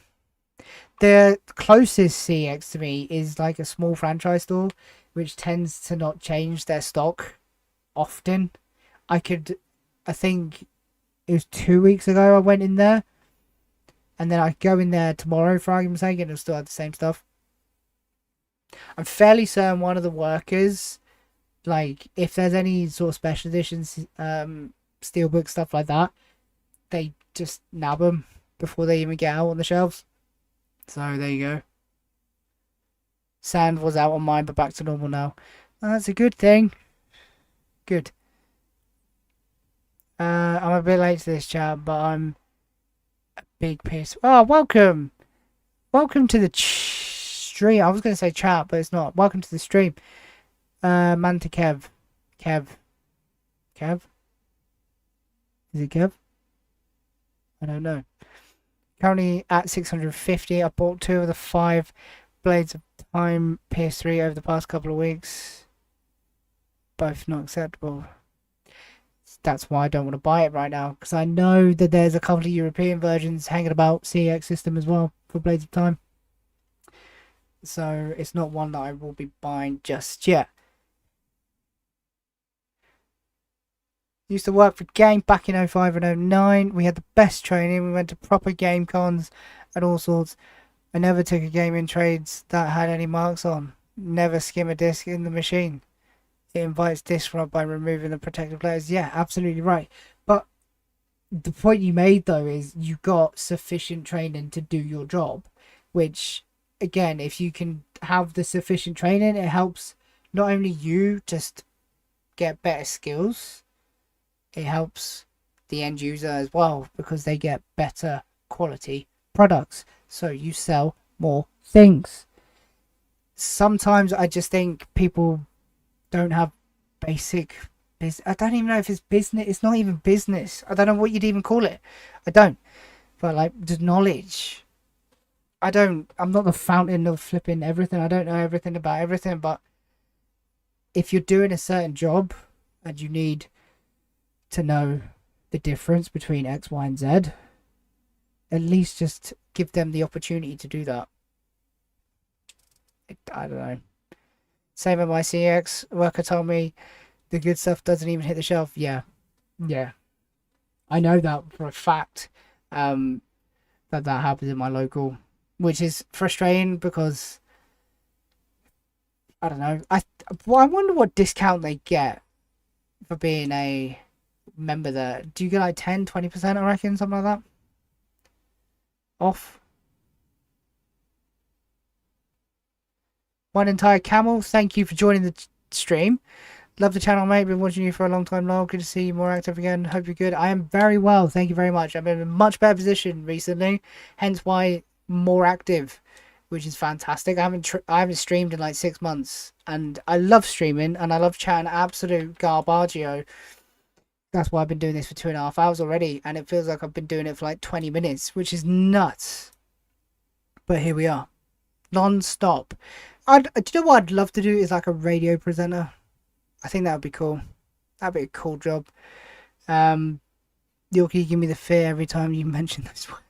A: The closest CX to me is like a small franchise store, which tends to not change their stock often. I think it was 2 weeks ago I went in there, and then I go in there tomorrow for argument's sake, and it'll still have the same stuff. I'm fairly certain one of the workers, like if there's any sort of special editions, steelbook stuff like that, they just nab them before they even get out on the shelves. So there you go. Sand was out on mine, but back to normal now. That's a good thing. Good. I'm a bit late to this chat, but I'm a big piss. Oh, welcome. Welcome to the stream. I was going to say chat, but it's not. Welcome to the stream. Manta Kev. Kev. Kev? Is it Kev? I don't know. Currently at 650. I bought 2 of the 5 Blades of Time PS3 over the past couple of weeks. Both not acceptable. That's why I don't want to buy it right now, because I know that there's a couple of European versions hanging about CX system as well for Blades of Time. So it's not one that I will be buying just yet. Used to work for Game back in 05 and 09. We had the best training. We went to proper game cons and all sorts. I never took a game in trades that had any marks on. Never skim a disc in the machine. It invites disc rub by removing the protective layers. Yeah, absolutely right. But the point you made though is you got sufficient training to do your job, which again, if you can have the sufficient training, it helps not only you just get better skills, it helps the end user as well, because they get better quality products, so you sell more things. Sometimes I just think people don't have basic business. I don't even know if it's business. It's not even business. I don't know what you'd even call it. I don't. But like the knowledge. I'm not the fountain of flipping everything. I don't know everything about everything, but if you're doing a certain job and you need to know the difference between X, Y, and Z, at least just give them the opportunity to do that. I don't know. Same at my CX worker told me the good stuff doesn't even hit the shelf. Yeah. I know that for a fact. That happens in my local, which is frustrating because I don't know. I wonder what discount they get for being a member there. Do you get like 10-20%, I reckon, something like that? Off. One entire camel, thank you for joining the stream. Love the channel, mate. Been watching you for a long time now. Good to see you more active again. Hope you're good. I am very well. Thank you very much. I'm in a much better position recently. Hence why more active, which is fantastic. I haven't streamed in like 6 months. And I love streaming and I love chatting absolute garbaggio. That's why I've been doing this for 2.5 hours already. And it feels like I've been doing it for like 20 minutes, which is nuts. But here we are. Non-stop. Do you know what I'd love to do is like a radio presenter. I think that would be cool. That'd be a cool job. Yorkie, you give me the fear every time you mention those words.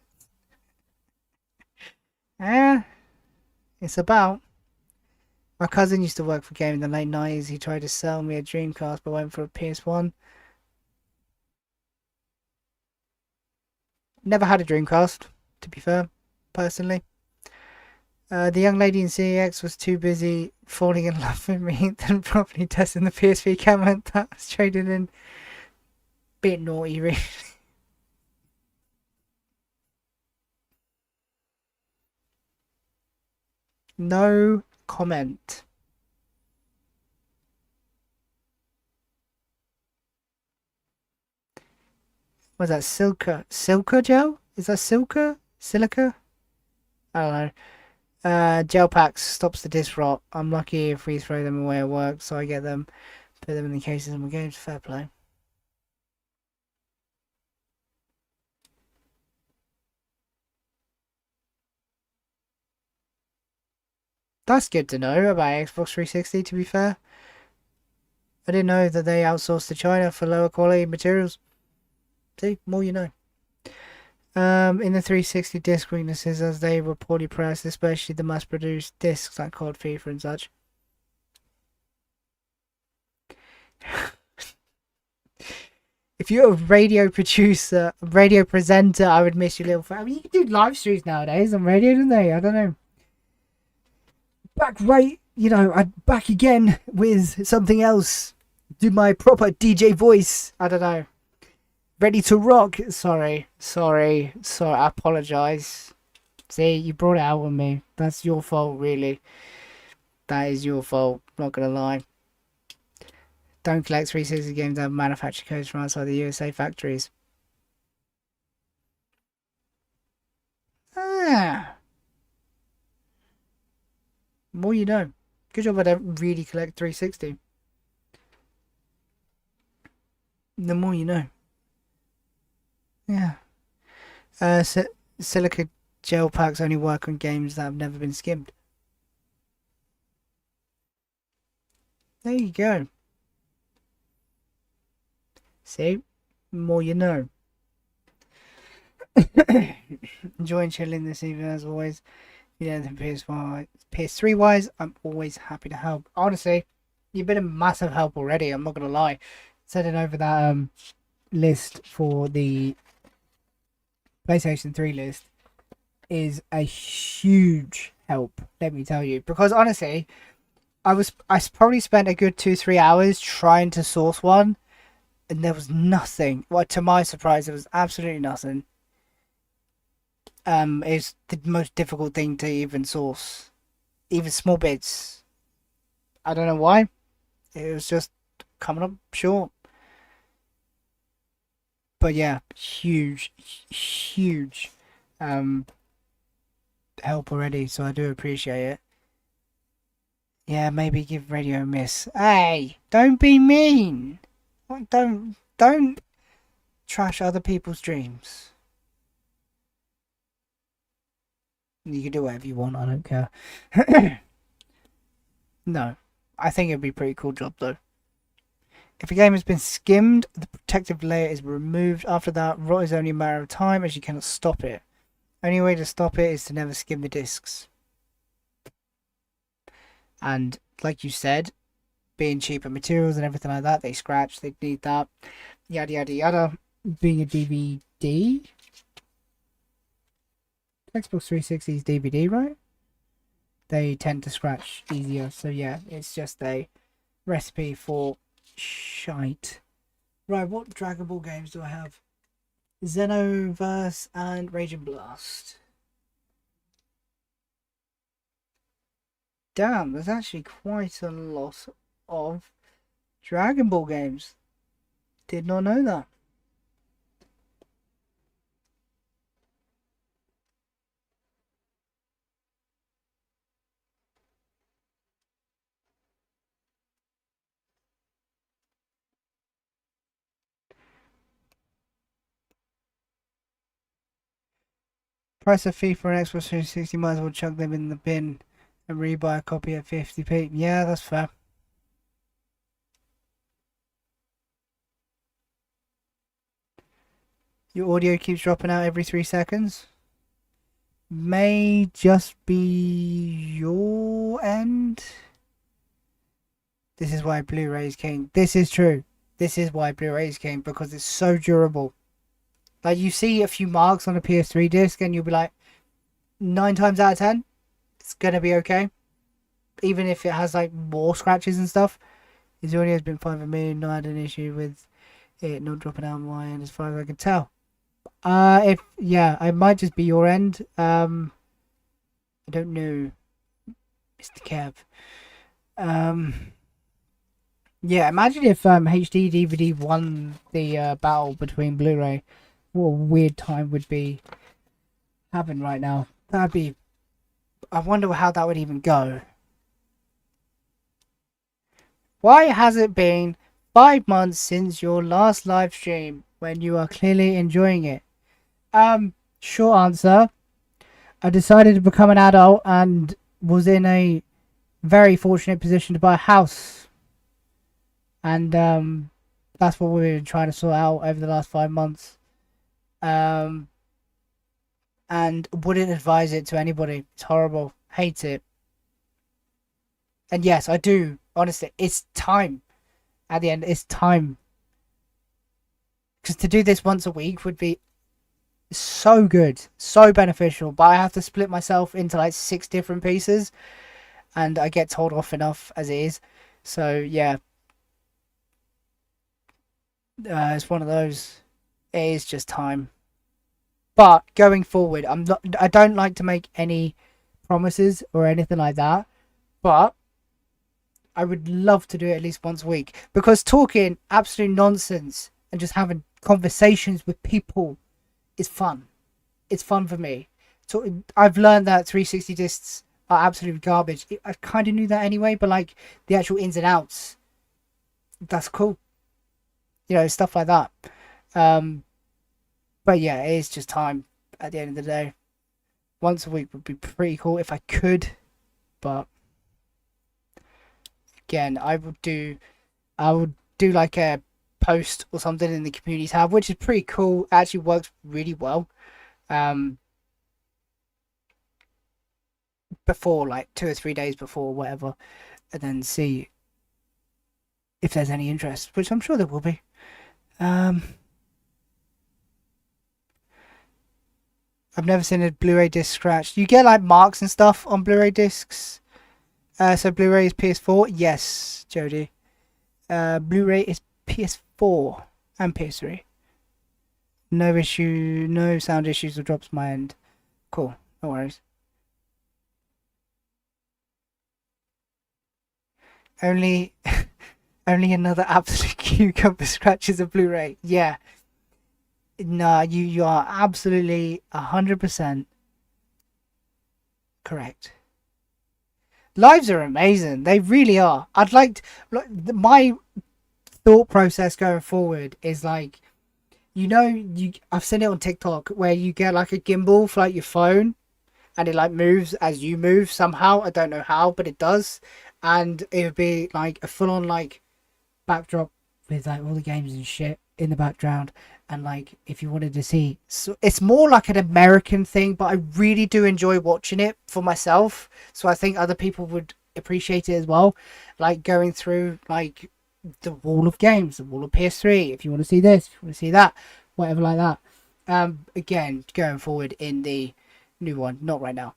A: Yeah, it's about. My cousin used to work for Game in the late 90s. He tried to sell me a Dreamcast but went for a PS1. Never had a Dreamcast, to be fair, personally. The young lady in CEX was too busy falling in love with me than properly testing the PSP camera that was traded in. Bit naughty, really. No comment. Was that Silka? Silka gel? Is that Silka? Silica? I don't know. Gel packs stops the disc rot. I'm lucky if we throw them away at work, so I get them, put them in the cases, and we go to fair play. That's good to know about Xbox 360, to be fair. I didn't know that they outsourced to China for lower quality materials. See, more you know. In the 360 disc weaknesses as they were poorly pressed, especially the mass-produced discs like COD, FIFA and such. If you're a radio producer, radio presenter, I would miss you, little fan. I mean, you can do live streams nowadays on radio, don't they? I don't know. Back back again with something else. Do my proper DJ voice. I don't know. Ready to rock. Sorry. I apologise. See, you brought it out on me. That's your fault, really. That is your fault. Not gonna lie. Don't collect 360 games that have manufacturer codes from outside the USA factories. Ah. More you know. Good job I don't really collect 360. The more you know. Yeah. Silica gel packs only work on games that have never been skimmed. There you go. See? More you know. Enjoying chilling this evening as always. Yeah, the PS3 wise, I'm always happy to help. Honestly, you've been a massive help already, I'm not gonna lie. Sending over that list for the PlayStation 3 list is a huge help, let me tell you. Because honestly, I probably spent a good 2-3 hours trying to source one, and there was nothing. Well, to my surprise, there was absolutely nothing. It's the most difficult thing to even source, even small bits. I don't know why. It was just coming up short. But yeah, huge help already, so I do appreciate it. Yeah, maybe give radio a miss. Hey, don't be mean. Don't trash other people's dreams. You can do whatever you want, I don't care. No, I think it'd be a pretty cool job though. If a game has been skimmed, the protective layer is removed. After that, rot is only a matter of time as you cannot stop it. Only way to stop it is to never skim the discs. And like you said, being cheaper materials and everything like that, they scratch, they need that, yada yada yada. Being a DVD, Xbox 360's DVD, right? They tend to scratch easier, so yeah, it's just a recipe for shite. Right, what Dragon Ball games do I have? Xenoverse and Raging Blast. Damn, there's actually quite a lot of Dragon Ball games. Did not know that. Price of FIFA and Xbox 360, might as well chuck them in the bin and rebuy a copy at 50p. Yeah, that's fair. Your audio keeps dropping out every 3 seconds. May just be your end. This is why Blu-rays came. This is true. This is why Blu-rays came, because it's so durable. Like, you see a few marks on a PS3 disc and you'll be like, 9 times out of 10, it's gonna be okay. Even if it has like more scratches and stuff. His audio has been fine for me. Not had an issue with it not dropping out on my end as far as I can tell. If yeah, it might just be your end. I don't know, Mr. Kev. Yeah. Imagine if HD DVD won the battle between Blu-ray. What a weird time would be happening right now. That'd be. I wonder how that would even go. Why has it been 5 months since your last live stream when you are clearly enjoying it? Short answer. I decided to become an adult and was in a very fortunate position to buy a house. And that's what we've been trying to sort out over the last 5 months. And wouldn't advise it to anybody. It's horrible. Hate it. And yes, I do. Honestly, it's time. At the end, it's time. Because to do this once a week would be so good, so beneficial. But I have to split myself into like 6 different pieces, and I get told off enough as it is. So yeah, it's one of those. It is just time. But going forward, I don't like to make any promises or anything like that. But I would love to do it at least once a week, because talking absolute nonsense and just having conversations with people is fun. It's fun for me. So I've learned that 360 discs are absolute garbage. I kind of knew that anyway, but like the actual ins and outs, that's cool. You know, stuff like that. But yeah, it is just time at the end of the day. Once a week would be pretty cool if I could, but again, I would do like a post or something in the community tab, which is pretty cool. Actually works really well. Before, like 2 or 3 days before, whatever, and then see if there's any interest, which I'm sure there will be. I've never seen a Blu-ray disc scratched. You get like marks and stuff on Blu-ray discs. So Blu-ray is PS4. Yes, Jody. Blu-ray is PS4 and PS3. No issue, no sound issues or drops my end. Cool, no worries. Only another absolute cucumber scratches a Blu-ray. Yeah. Nah, you are absolutely 100% correct. Lives are amazing. They really are. I'd like to, my thought process going forward is like, I've seen it on TikTok where you get like a gimbal for like your phone, and it like moves as you move somehow. I don't know how, but it does. And it would be like a full-on like backdrop with like all the games and shit in the background. And like, if you wanted to see, so it's more like an American thing, but I really do enjoy watching it for myself. So I think other people would appreciate it as well. Like going through like the wall of games, the wall of PS3. If you want to see this, if you want to see that, whatever like that. Again, going forward in the new one, not right now.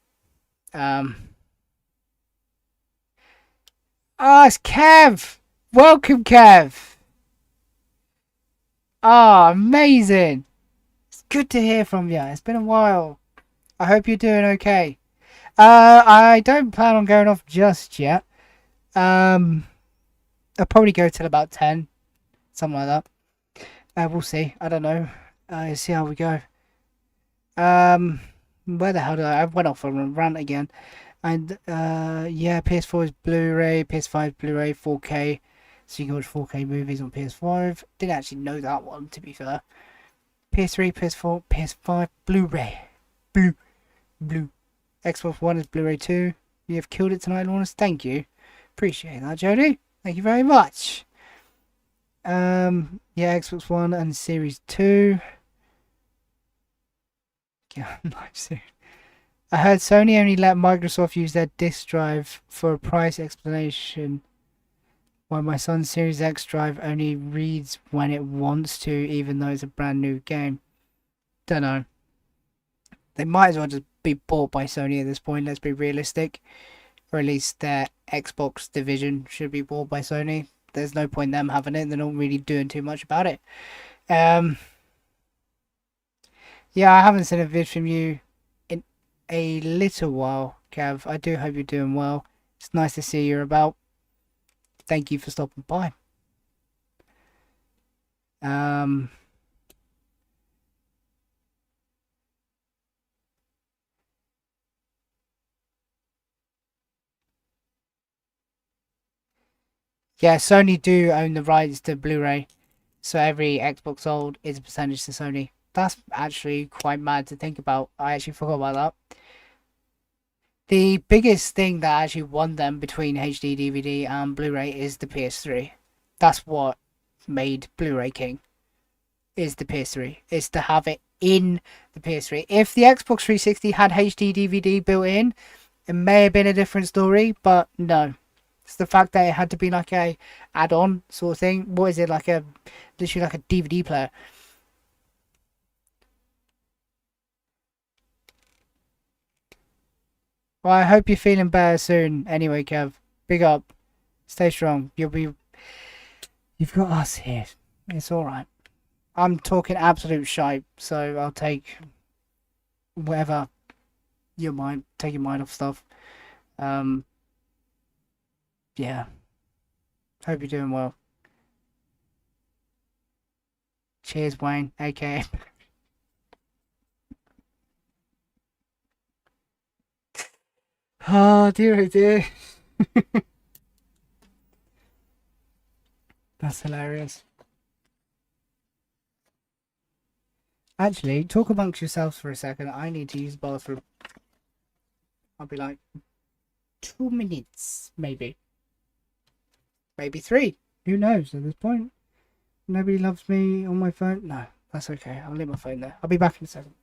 A: It's Kev. Welcome, Kev. Amazing. It's good to hear from you. It's been a while. I hope you're doing okay. I don't plan on going off just yet. I'll probably go till about 10. Something like that. We'll see. I don't know. See how we go. Where the hell did I went off on a rant again. And, yeah, PS4 is Blu-ray, PS5 is Blu-ray, 4K. So you can watch 4K movies on PS5. Didn't actually know that one, to be fair. PS3, PS4, PS5, Blu-ray. Blue. Xbox One is Blu-ray 2. You have killed it tonight, Lawrence. Thank you. Appreciate that, Jody. Thank you very much. Yeah, Xbox One and Series 2. Yeah, nice. I heard Sony only let Microsoft use their disk drive for a price explanation, while my son's Series X drive only reads when it wants to, even though it's a brand new game. Don't know. They might as well just be bought by Sony at this point, let's be realistic. Or at least their Xbox division should be bought by Sony. There's no point in them having it, they're not really doing too much about it. Yeah, I haven't seen a vid from you in a little while, Kev. I do hope you're doing well. It's nice to see you're about. Thank you for stopping by. Yeah, Sony do own the rights to Blu-ray, so every Xbox sold is a percentage to Sony. That's actually quite mad to think about. I actually forgot about that. The biggest thing that actually won them between HD DVD and Blu-ray is the PS3. That's what made Blu-ray king. Is the PS3. Is to have it in the PS3. If the Xbox 360 had HD DVD built in, it may have been a different story, but no. It's the fact that it had to be like a add-on sort of thing. What is it, like a literally like a DVD player? Well, I hope you're feeling better soon. Anyway, Kev, big up, stay strong. You've got us here. It's all right. I'm talking absolute shite, so I'll take whatever your mind, take your mind off stuff. Um, yeah. Hope you're doing well. Cheers, Wayne, aka. Oh dear, oh dear. That's hilarious. Actually, talk amongst yourselves for a second. I need to use the bathroom. I'll be like 2 minutes, maybe. Maybe 3. Who knows at this point? Nobody loves me on my phone. No, that's okay. I'll leave my phone there. I'll be back in a second.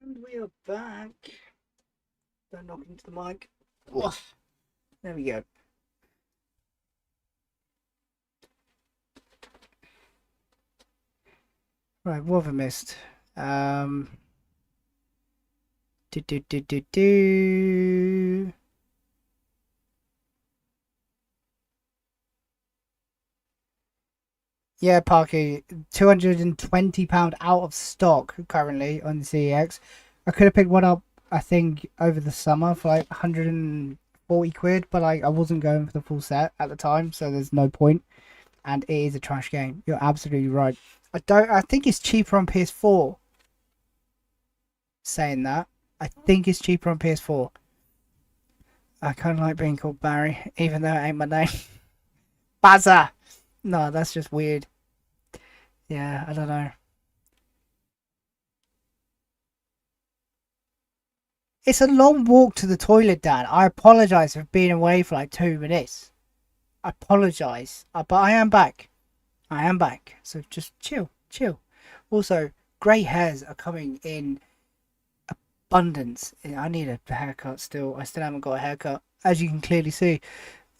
A: And we are back. Don't knock into the mic. Woof. There we go. Right, what have I missed? Do do do do do. Yeah, Parky, £220 out of stock currently on the CEX. I could have picked one up I think, over the summer for like 140 quid, but like I wasn't going for the full set at the time, so there's no point. And it is a trash game. You're absolutely right. I think it's cheaper on PS4. Saying that, I think it's cheaper on PS4. I kind of like being called Barry, even though it ain't my name. Bazza! No, that's just weird. Yeah, I don't know. It's a long walk to the toilet, Dan. I apologise for being away for like 2 minutes. I apologise. But I am back. I am back. So just chill, chill. Also, grey hairs are coming in abundance. I need a haircut still. I still haven't got a haircut, as you can clearly see.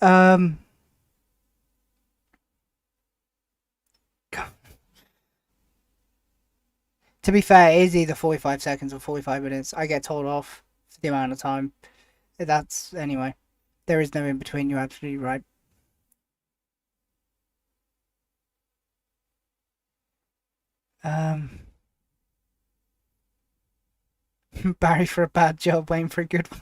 A: Um, to be fair, it is either 45 seconds or 45 minutes. I get told off for the amount of time. That's anyway. There is no in between. You're absolutely right. Um, Barry for a bad job, Wayne for a good one.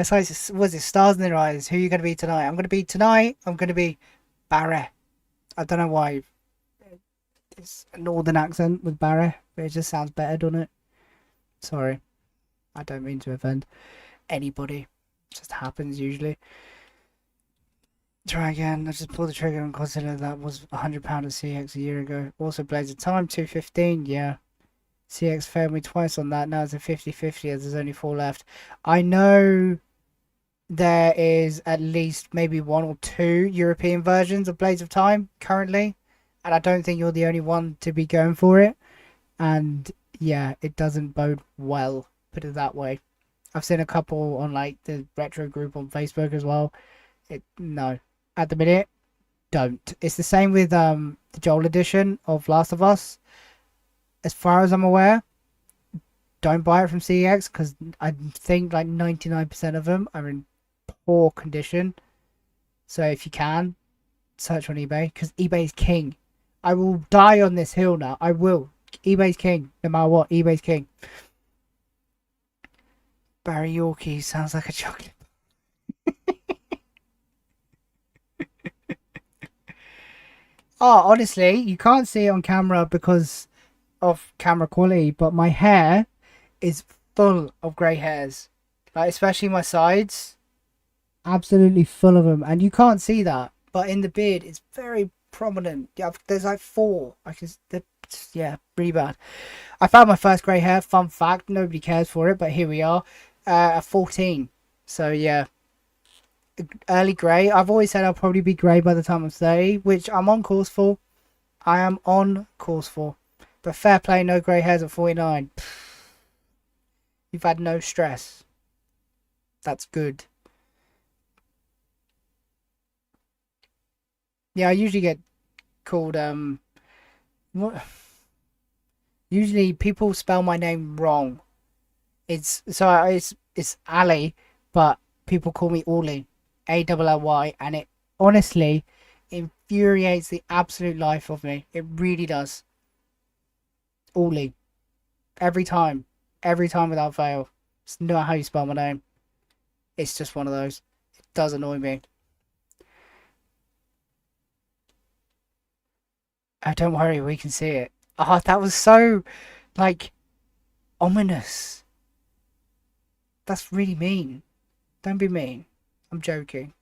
A: So was it stars in their eyes? Who are you going to be tonight? I'm going to be Barry. I don't know why it's a northern accent with Barry, but it just sounds better, doesn't it? Sorry, I don't mean to offend anybody. It just happens usually. Try again. I just pulled the trigger and consider that was £100 of CX a year ago. Also, Blades of Time 215. Yeah, CX failed me twice on that. Now it's a 50-50 as there's only 4 left. I know there is at least maybe 1 or 2 European versions of Blades of Time currently, and I don't think you're the only one to be going for it. And yeah, it doesn't bode well, put it that way. I've seen a couple on like the retro group on Facebook as well. No, at the minute, don't. It's the same with the Joel edition of Last of Us. As far as I'm aware, don't buy it from CEX because I think like 99% of them are in poor condition. So if you can, search on eBay because eBay's king. I will die on this hill now. I will. eBay's king, no matter what. eBay's king. Barry Yorkie sounds like a chocolate. Oh, honestly, you can't see it on camera because of camera quality, but my hair is full of grey hairs. Like, especially my sides. Absolutely full of them. And you can't see that. But in the beard, it's very prominent. Yeah, there's like 4. Yeah, really bad. I found my first grey hair. Fun fact. Nobody cares for it, but here we are. At 14. So, yeah. Early grey. I've always said I'll probably be grey by the time I'm 30, which I'm on course for. I am on course for. But fair play, no grey hairs at 49. You've had no stress. That's good. Yeah, I usually get called what? Usually people spell my name wrong. It's Ali, but people call me Orly, ALLY, and it honestly infuriates the absolute life of me. It really does. Orly, every time without fail. It's not how you spell my name. It's just one of those. It does annoy me. Oh, don't worry, we can see it. Oh, that was so, like, ominous. That's really mean. Don't be mean. I'm joking.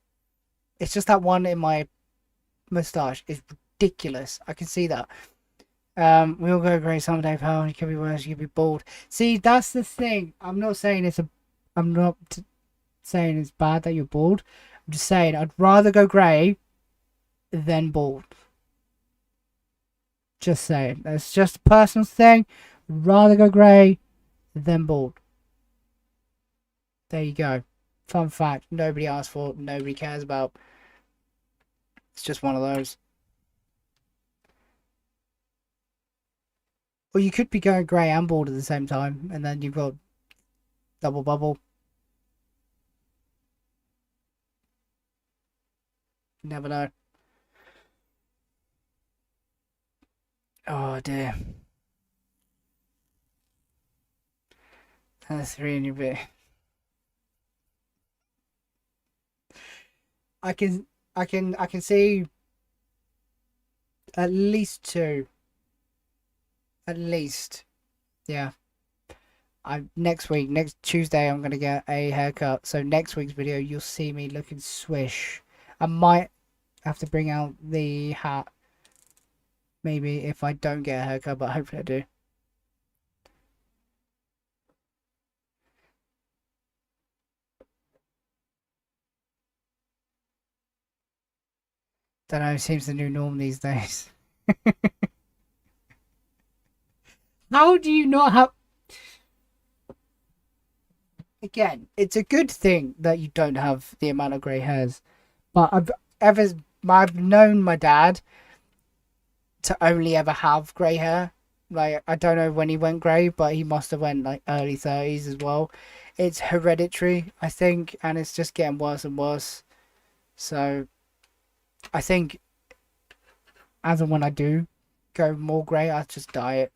A: It's just that one in my moustache is ridiculous. I can see that. We'll go grey someday, pal. You could be worse. You could be bald. See, that's the thing. I'm not saying it's bad that you're bald. I'm just saying I'd rather go grey than bald. Just saying. That's just a personal thing. Rather go grey than bald. There you go. Fun fact. Nobody asked for. Nobody cares about. It's just one of those. Or you could be going grey and bald at the same time, and then you've got double bubble. You never know. Oh dear. That's three in your bit. I can, I can see at least two. At least, yeah. I next week, next Tuesday, I'm gonna get a haircut. So next week's video, you'll see me looking swish. I might have to bring out the hat, maybe if I don't get a haircut, but hopefully I do. Don't know. It seems the new norm these days. How do you not have? Again, it's a good thing that you don't have the amount of grey hairs. But I've known my dad to only ever have grey hair. Like, I don't know when he went grey, but he must have went like early 30s as well. It's hereditary, I think, and it's just getting worse and worse. So I think as and when I do go more grey, I'll just dye it.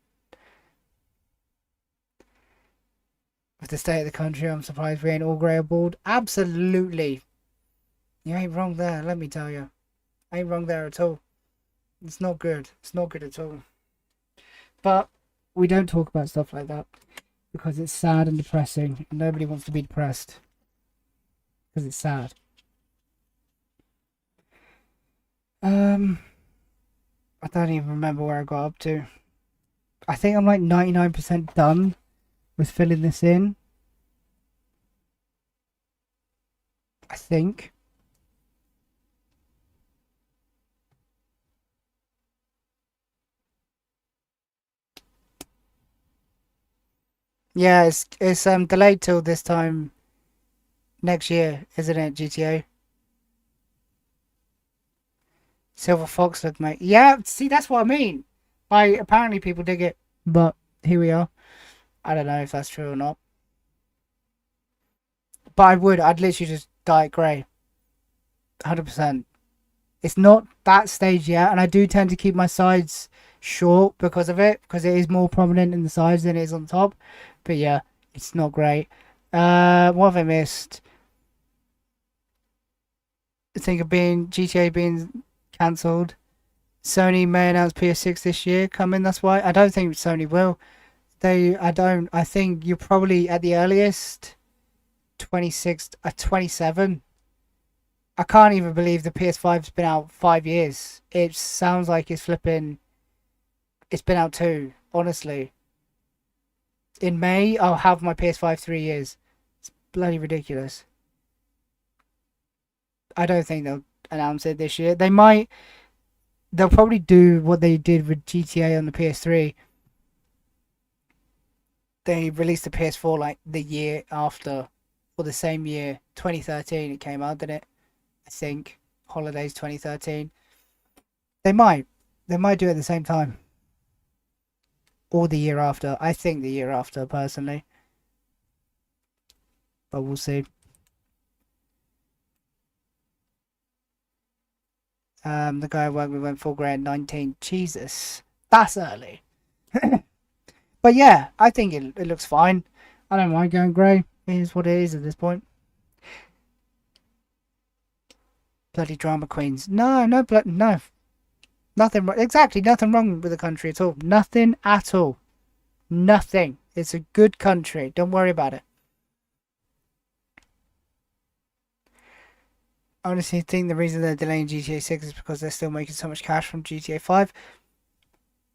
A: With the state of the country, I'm surprised we ain't all grey or bald. Absolutely. You ain't wrong there, let me tell you. Ain't wrong there at all. It's not good. It's not good at all. But we don't talk about stuff like that because it's sad and depressing. And nobody wants to be depressed because it's sad. I don't even remember where I got up to. I think I'm like 99% done with filling this in. I think. Yeah, it's delayed till this time next year, isn't it, GTA? Silver Fox look, mate. Yeah, see, that's what I mean. Like, apparently people dig it, but here we are. I don't know if that's true or not. But I'd literally just dye it grey. 100%. It's not that stage yet, and I do tend to keep my sides short because of it, because it is more prominent in the sides than it is on top. But yeah, it's not great. What have I missed? I think of GTA being cancelled. Sony may announce PS6 this year coming. That's why I don't think Sony will. I think you're probably at the earliest 26, 27. I can't even believe the PS5's been out 5 years. It sounds like it's flipping. It's been out 2, honestly. In May, I'll have my PS5 3 years. It's bloody ridiculous. I don't think they'll announce it this year. They might. They'll probably do what they did with GTA on the PS3. They released the PS4 like the year after, or the same year, 2013 it came out, didn't it? I think. Holidays 2013. They might. They might do it at the same time. Or the year after. I think the year after, personally. But we'll see. The guy I worked with went full grey at 19. Jesus. That's early. But yeah, I think it looks fine. I don't mind going grey. It is what it is at this point. Bloody drama queens. No. Nothing wrong. Exactly, nothing wrong with the country at all. Nothing at all. Nothing. It's a good country. Don't worry about it. I honestly think the reason they're delaying GTA 6 is because they're still making so much cash from GTA 5.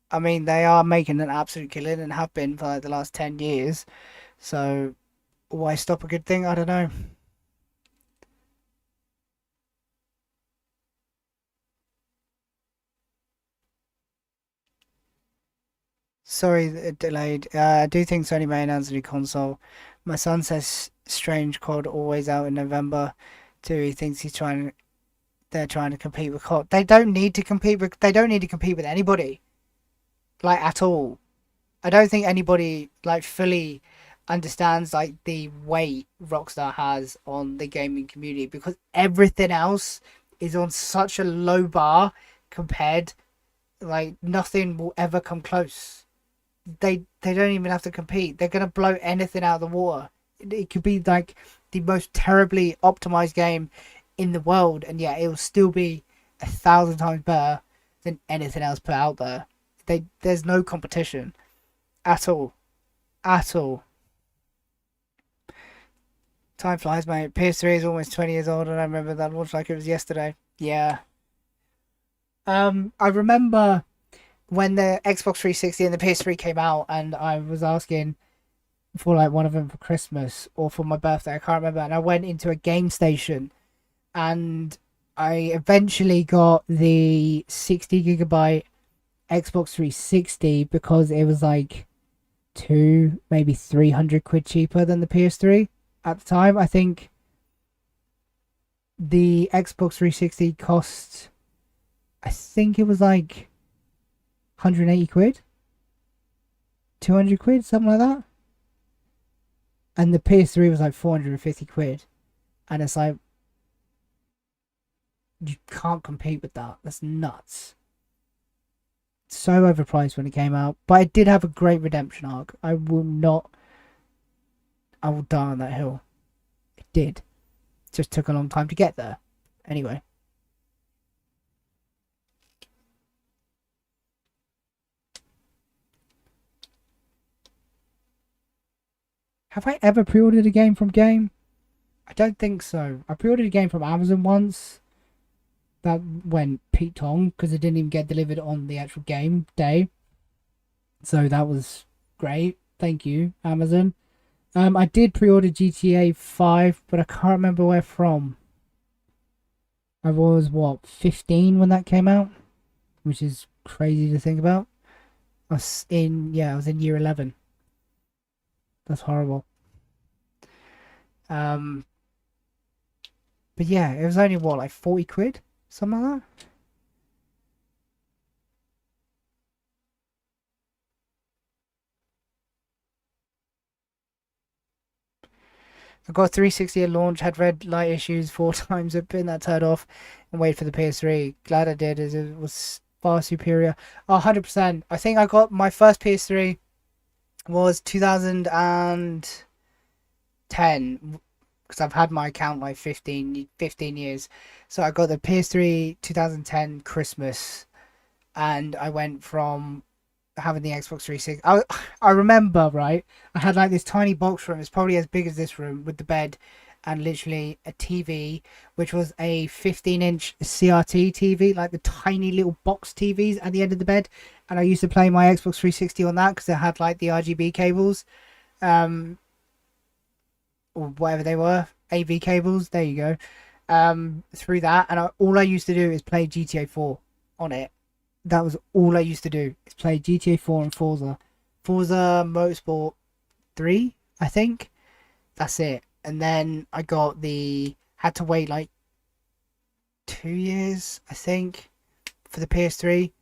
A: I mean, they are making an absolute killing and have been for like the last 10 years. So, why stop a good thing? I don't know. Sorry, it delayed. I do think Sony may announce a new console. My son says Strange COD always out in November too. He thinks they're trying to compete with COD. They don't need to compete with anybody. Like, at all. I don't think anybody like fully understands like the weight Rockstar has on the gaming community, because everything else is on such a low bar compared. Like, nothing will ever come close. they don't even have to compete. They're gonna blow anything out of the water. It could be like the most terribly optimized game in the world, and yet it will still be 1,000 times better than anything else put out there. There's no competition at all, at all. Time flies, mate. PS3 is almost 20 years old, and I remember that launch like it was yesterday. Yeah. I remember when the Xbox 360 and the PS3 came out, and I was asking for like one of them for Christmas or for my birthday. I can't remember. And I went into a game station, and I eventually got the 60 GB Xbox 360 because it was like two, maybe 300 quid cheaper than the PS3 at the time. I think the Xbox 360 cost, I think it was like 180 quid, 200 quid, something like that. And the PS3 was like 450 quid. And it's like, you can't compete with that. That's nuts. So overpriced when it came out. But it did have a great redemption arc. I will die on that hill. It did. It just took a long time to get there. Anyway. Have I ever pre-ordered a game from Game? I don't think so. I pre-ordered a game from Amazon once. That went Pete Tong because it didn't even get delivered on the actual game day. So that was great. Thank you, Amazon. I did pre-order GTA 5, but I can't remember where from. I was, 15 when that came out? Which is crazy to think about. I was in year 11. That's horrible. But yeah, it was only like 40 quid? Something like that? I got 360 at launch, had red light issues 4 times, I've been that turned off and waited for the PS3. Glad I did, as it was far superior. 100%. I think I got my first PS3 was 2010, because I've had my account like 15 years. So I got the PS3 2010 Christmas, and I went from having the Xbox 360. I remember, right? I had like this tiny box room. It's probably as big as this room with the bed and literally a TV, which was a 15-inch CRT TV, like the tiny little box TVs at the end of the bed. And I used to play my Xbox 360 on that because it had like the RGB cables, or whatever they were, AV cables. There you go. Through that, and all I used to do is play GTA 4 on it. That was all I used to do, is play GTA 4 and Forza Motorsport 3, I think. That's it. And then I had to wait like 2 years, I think, for the PS3.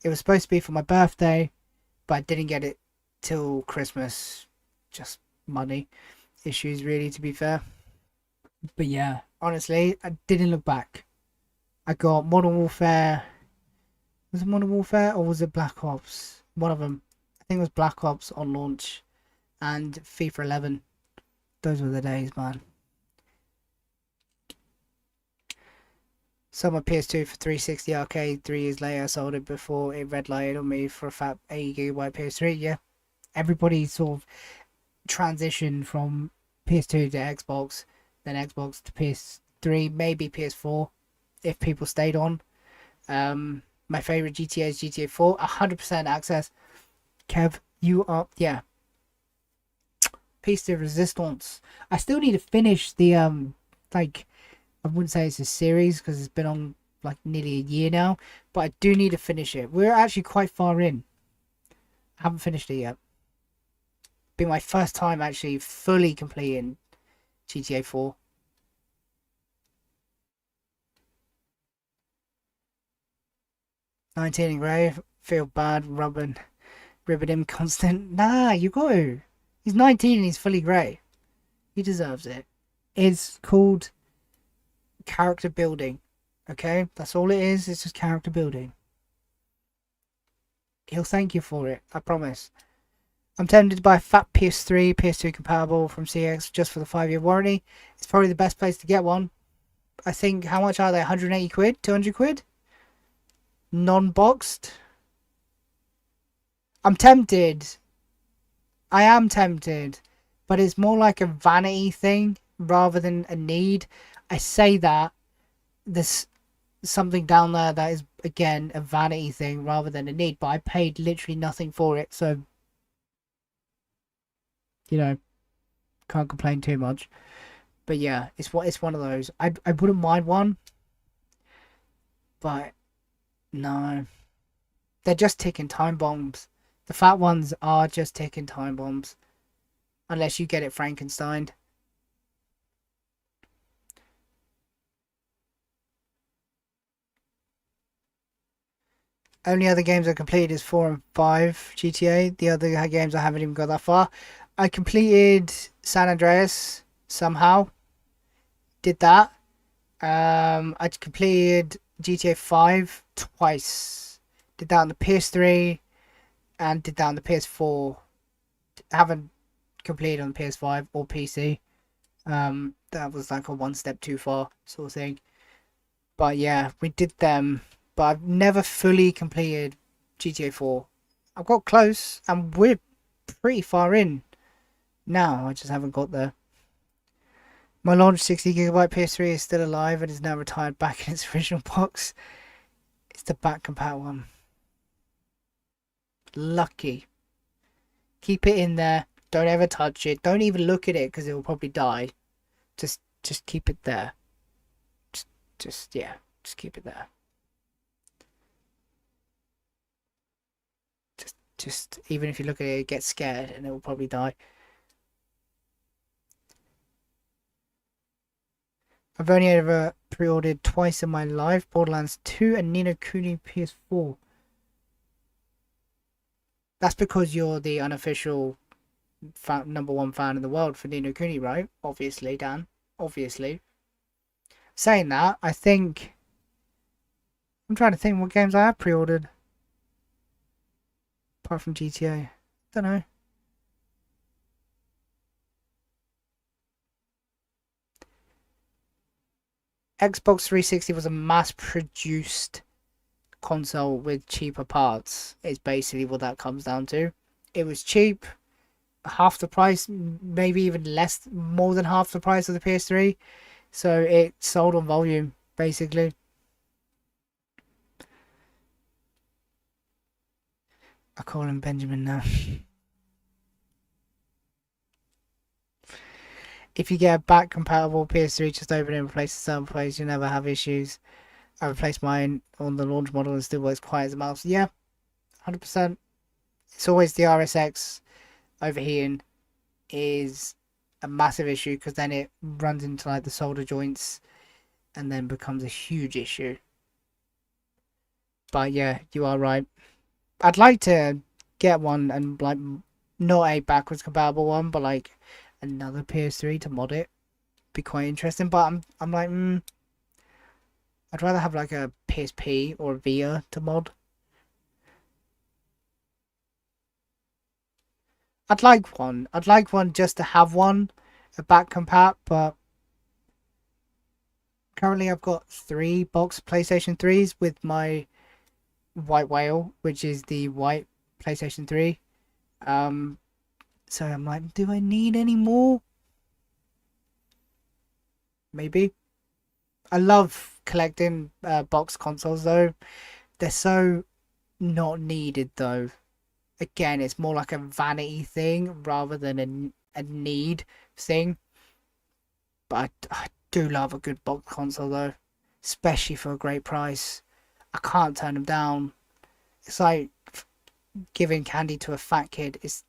A: It was supposed to be for my birthday, but I didn't get it till Christmas. Just money issues, really, to be fair. But yeah, honestly, I didn't look back. I got Modern Warfare. Was it Modern Warfare or was it Black Ops? One of them. I think it was Black Ops on launch. And FIFA 11. Those were the days, man. Sold my PS2 for 360 arcade 3 years later. I sold it before it red lighted on me for a fat 80 GB PS3. Yeah. Everybody sort of transitioned from PS2 to Xbox, then Xbox to PS3, maybe PS4, if people stayed on. My favorite GTA is GTA 4, 100% access. Kev, you are, yeah. Piece de resistance. I still need to finish the, like, I wouldn't say it's a series because it's been on like nearly a year now, but I do need to finish it. We're actually quite far in. I haven't finished it yet. Been my first time actually fully completing GTA 4. "19 and grey, feel bad ribbing him constant." Nah, you got to. He's 19 and he's fully grey. He deserves it. It's called character building. Okay? That's all it is. It's just character building. He'll thank you for it. I promise. I'm tempted to buy a fat PS3, PS2 compatible from CX just for the 5-year warranty. It's probably the best place to get one. I think, how much are they? 180 quid? 200 quid? Non-boxed? I'm tempted. I am tempted. But it's more like a vanity thing rather than a need. I say that. There's something down there that is, again, a vanity thing rather than a need. But I paid literally nothing for it. So, you know, can't complain too much. But yeah, it's one of those. I wouldn't mind one. But no. They're just ticking time bombs. The fat ones are just ticking time bombs. Unless you get it Frankenstein. Only other games I completed is 4 and 5 GTA. The other games I haven't even got that far. I completed San Andreas somehow. Did that. I completed GTA 5 twice. Did that on the PS3 and did that on the PS4. Haven't completed on the PS5 or PC. That was like a one step too far sort of thing. But yeah, we did them. But I've never fully completed GTA 4. I've got close and we're pretty far in now. I just haven't got there. My launch 60GB PS3 is still alive and is now retired back in its original box. It's the back compat one. Lucky. Keep it in there. Don't ever touch it. Don't even look at it because it will probably die. Just keep it there. Yeah, just keep it there. Just even if you look at it, it gets scared and it will probably die. I've only ever pre-ordered twice in my life: Borderlands 2 and Ni no Kuni PS4. That's because you're the unofficial #1 fan in the world for Ni no Kuni, right? Obviously, Dan. Obviously. Saying that, I think... I'm trying to think what games I have pre-ordered. Apart from GTA. Don't know. Xbox 360 was a mass-produced console with cheaper parts. Is basically what that comes down to. It was cheap, half the price, maybe even less, more than half the price of the PS3. So it sold on volume, basically. I call him Benjamin now. If you get a back compatible PS3, just open it and replace the certain place. You never have issues. I replaced mine on the launch model and still works quiet as a mouse. Yeah, 100%. It's always the RSX overheating is a massive issue because then it runs into like the solder joints and then becomes a huge issue. But yeah, you are right. I'd like to get one and like not a backwards compatible one, but like another PS3 to mod it. Be quite interesting. But I'm like, I'd rather have like a PSP or a Via to mod. I'd like one. I'd like one just to have one, a back compat, but currently I've got 3 box PlayStation 3s with my white whale, which is the white PlayStation 3. So I'm like, do I need any more? Maybe. I love collecting box consoles though. They're so not needed though. Again, it's more like a vanity thing rather than a need thing. But I do love a good box console though, especially for a great price. I can't turn them down. It's like giving candy to a fat kid. It's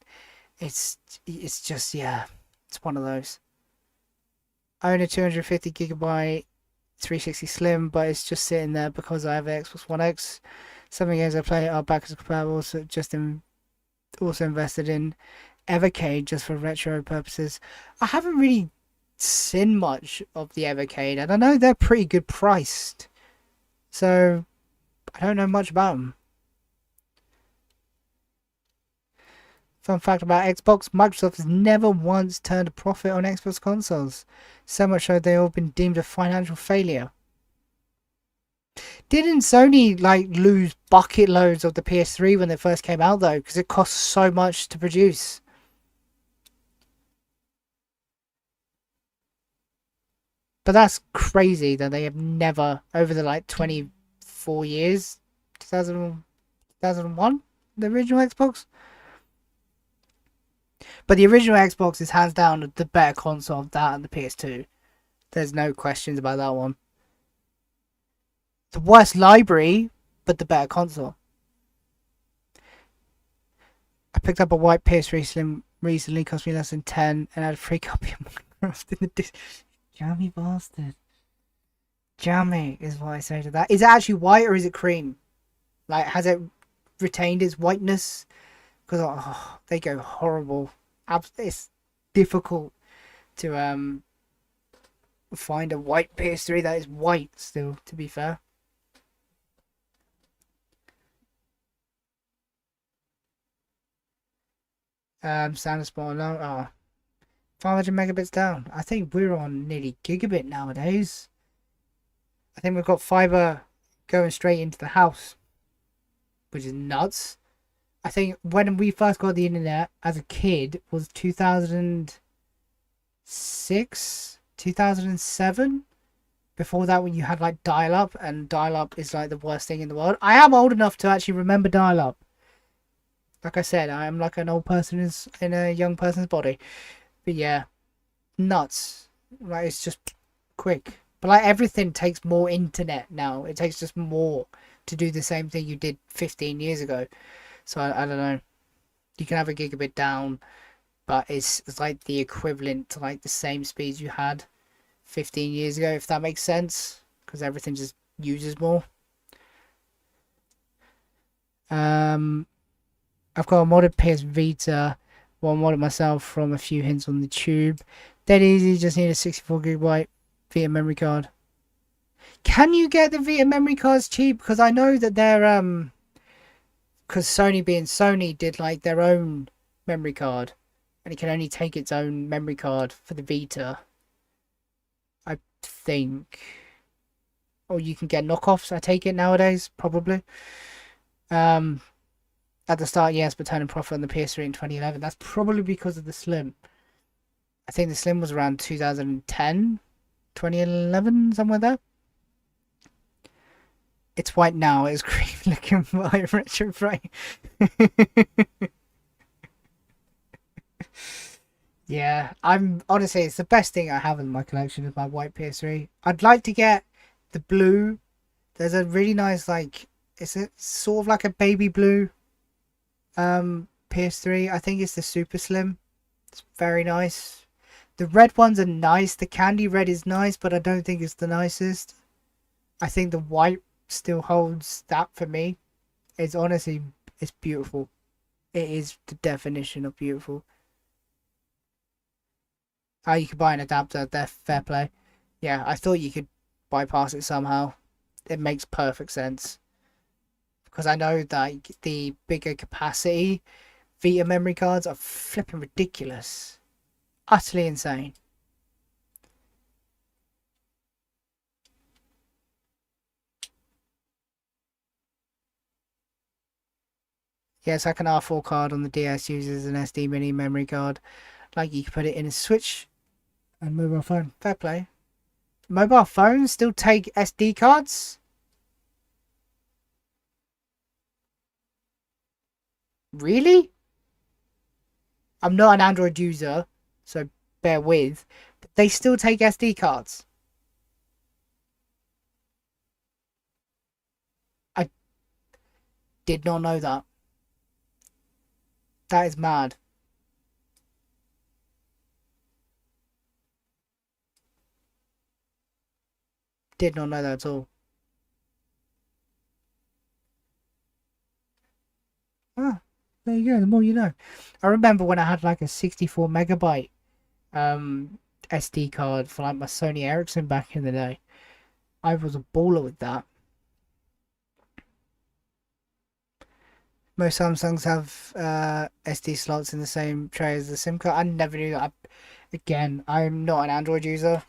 A: just, yeah, it's one of those. I own a 250GB 360 Slim, but it's just sitting there because I have an Xbox One X. Some of the games I play are backwards compatible, so also invested in Evercade just for retro purposes. I haven't really seen much of the Evercade, and I know they're pretty good priced, so I don't know much about them. Fun fact about Xbox, Microsoft has never once turned a profit on Xbox consoles. So much so they've all been deemed a financial failure. Didn't Sony like lose bucket loads of the PS3 when they first came out though? Because it costs so much to produce. But that's crazy that they have never, over the like 24 years, 2000, 2001, the original Xbox. But the original Xbox is hands down the better console of that and the PS2. There's no questions about that one. The worst library, but the better console. I picked up a white PS3 Slim recently, cost me less than 10, and I had a free copy of Minecraft in the disc. Jammy bastard. Jammy is what I say to that. Is it actually white or is it cream? Like, has it retained its whiteness? Because they go horrible. It's difficult to find a white PS3 that is white still, to be fair. Standard spot alone. Oh, 500 megabits down. I think we're on nearly gigabit nowadays. I think we've got fiber going straight into the house, which is nuts. I think when we first got the internet as a kid was 2006, 2007. Before that, when you had like dial-up, and dial-up is like the worst thing in the world. I am old enough to actually remember dial-up. Like I said, I am like an old person in a young person's body. But yeah, nuts. Like, it's just quick. But like everything takes more internet now. It takes just more to do the same thing you did 15 years ago. So I don't know. You can have a gigabit down, but it's like the equivalent to like the same speeds you had 15 years ago, if that makes sense. Because everything just uses more. I've got a modded PS Vita. One modded myself from a few hints on the tube. Dead easy, just need a 64GB Vita memory card. Can you get the Vita memory cards cheap? Because I know that they're because Sony being Sony did like their own memory card, and it can only take its own memory card for the Vita, I think. Or you can get knockoffs, I take it nowadays, probably. At the start, yes, but turning profit on the PS3 in 2011. That's probably because of the Slim. I think the Slim was around 2010, 2011, somewhere there. It's white now. It's green looking white retro frame. Yeah, I'm honestly, it's the best thing I have in my collection is my white PS3. I'd like to get the blue. There's a really nice like it's sort of like a baby blue PS3. I think it's the Super Slim. It's very nice. The red ones are nice. The candy red is nice, but I don't think it's the nicest. I think the white still holds that for me. It's honestly, it's beautiful. It is the definition of beautiful. Oh, you could buy an adapter. There, fair play. Yeah, I thought you could bypass it somehow. It makes perfect sense. Because I know that the bigger capacity Vita memory cards are flipping ridiculous. Utterly insane. Yes, like an R4 card on the DS uses an SD mini memory card. Like you can put it in a Switch and mobile phone. Fair play. Mobile phones still take SD cards? Really? I'm not an Android user, so bear with. But they still take SD cards. I did not know that. That is mad. Did not know that at all. Ah, there you go. The more you know. I remember when I had like a 64 megabyte SD card for like my Sony Ericsson back in the day. I was a baller with that. Most Samsungs have SD slots in the same tray as the SIM card. I never knew that. Again, I'm not an Android user.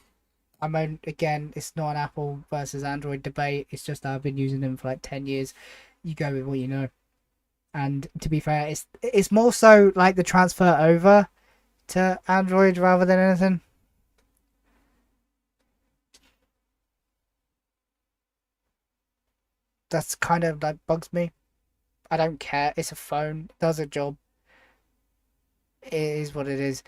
A: Again, it's not an Apple versus Android debate. It's just that I've been using them for like 10 years. You go with what you know. And to be fair, it's more so like the transfer over to Android rather than anything. That's kind of like bugs me. I don't care. It's a phone. It does a job. It is what it is.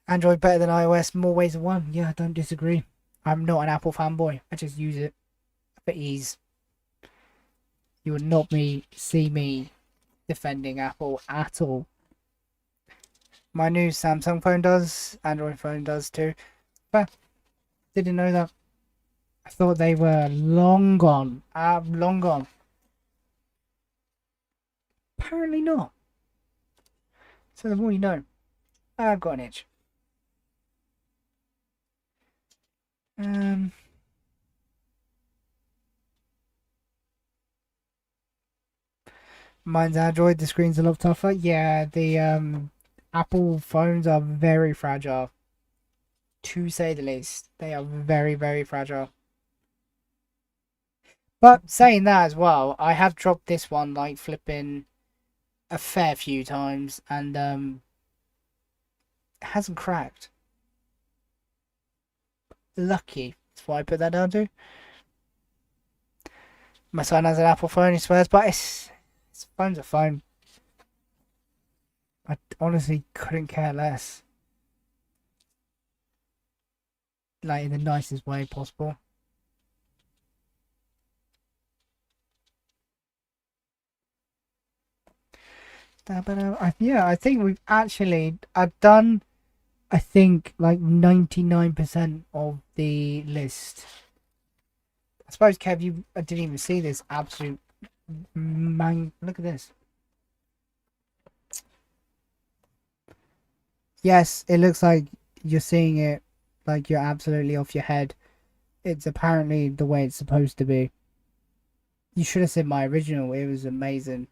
A: Android better than iOS, more ways than one. Yeah, I don't disagree. I'm not an Apple fanboy. I just use it for ease. You would not see me defending Apple at all. My new Samsung phone does. Android phone does too. But didn't know that. I thought they were long gone. Long gone. Apparently not. So the more you know. I've got an itch. Um, Mine's Android. The screen's a lot tougher. Yeah, the Apple phones are very fragile, to say the least. They are very, very fragile. But saying that as well, I have dropped this one like flipping a fair few times, and it hasn't cracked. Lucky. That's why I put that down to. My son has an Apple phone, he swears, but it's phone's a phone. I honestly couldn't care less. Like in the nicest way possible. Yeah, I think we've actually I've done I think like 99% of the list. I suppose Kev, you I didn't even see this absolute man. Look at this. Yes, it looks like you're seeing it like you're absolutely off your head. It's apparently the way it's supposed to be. You should have seen my original. It was amazing.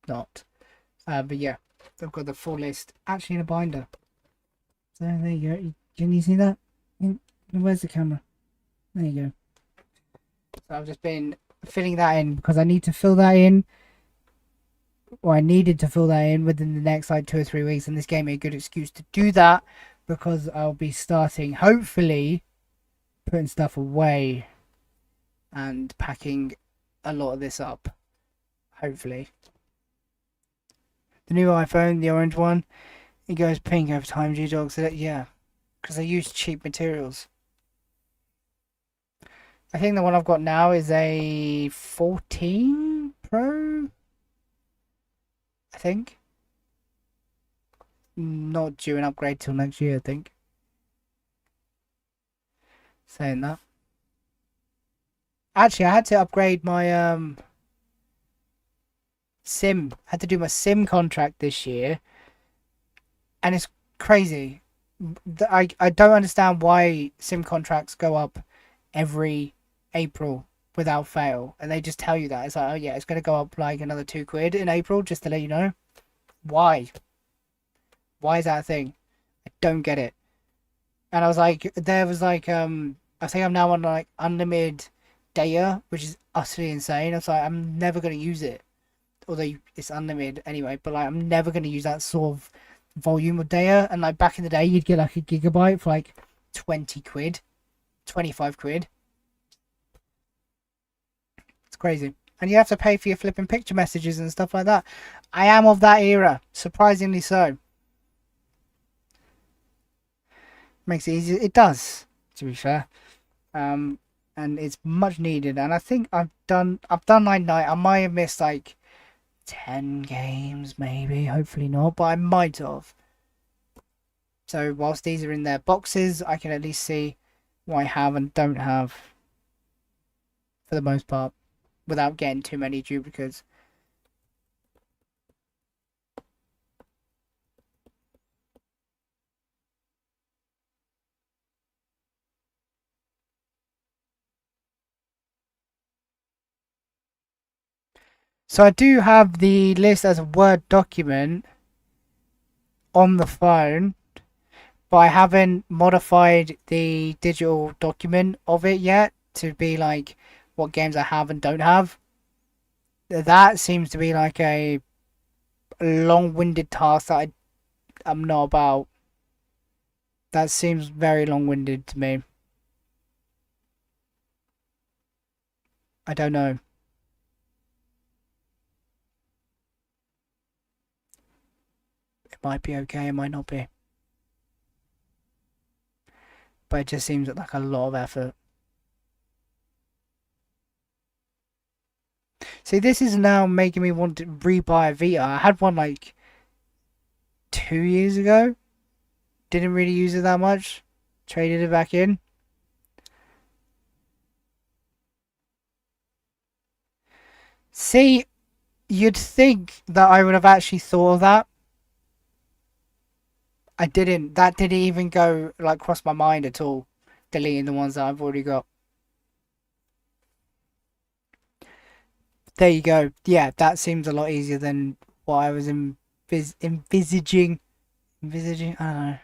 A: Not. But yeah, I've got the full list actually in a binder. So there you go. Can you see that? Where's the camera? There you go. So I've just been filling that in because I need to fill that in, or I needed to fill that in within the next like 2 or 3 weeks, and this gave me a good excuse to do that because I'll be starting, hopefully, putting stuff away and packing a lot of this up. Hopefully. The new iPhone, the orange one, it goes pink over time, G-Dog. So that, yeah, because I use cheap materials. I think the one I've got now is a 14 Pro. I think. Not due an upgrade till next year, I think. Saying that. Actually, I had to upgrade my SIM. I had to do my SIM contract this year, and it's crazy. I don't understand why SIM contracts go up every April without fail, and they just tell you that it's like, oh yeah, it's gonna go up like another £2 in April, just to let you know. Why? Why is that a thing? I don't get it. And I was like, there was like, I think I'm now on like unlimited data, which is utterly insane. I was like, I'm never gonna use it, although it's unlimited anyway. But like, I'm never gonna use that sort of volume of data. And like back in the day, you'd get like a gigabyte for like £20, £25. It's crazy. And you have to pay for your flipping picture messages and stuff like that. I am of that era, surprisingly so. Makes it easier. It does, to be fair. And it's much needed. And I think I've done like night. I might have missed like 10 games, maybe. Hopefully not, but I might have. So whilst these are in their boxes, I can at least see what I have and don't have for the most part, without getting too many duplicates. So I do have the list as a Word document on the phone, but I haven't modified the digital document of it yet to be like what games I have and don't have. That seems to be like a long-winded task that I'm not about. That seems very long-winded to me. I don't know. It might be okay, it might not be. But it just seems like a lot of effort. See, this is now making me want to rebuy a Vita. I had one like 2 years ago. Didn't really use it that much. Traded it back in. See, you'd think that I would have actually thought of that. I didn't. That didn't even go like cross my mind at all. Deleting the ones that I've already got. There you go. Yeah, that seems a lot easier than what I was envisaging. Envisaging? I don't know.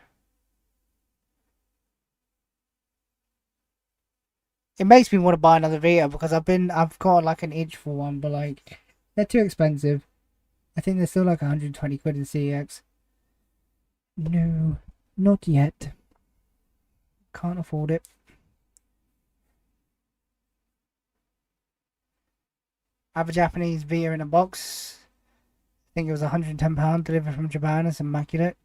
A: It makes me want to buy another Vita because I've got like an itch for one, but like they're too expensive. I think they're still like 120 quid in CEX. No, not yet. Can't afford it. I have a Japanese Vita in a box. I think it was £110 delivered from Japan. It's immaculate.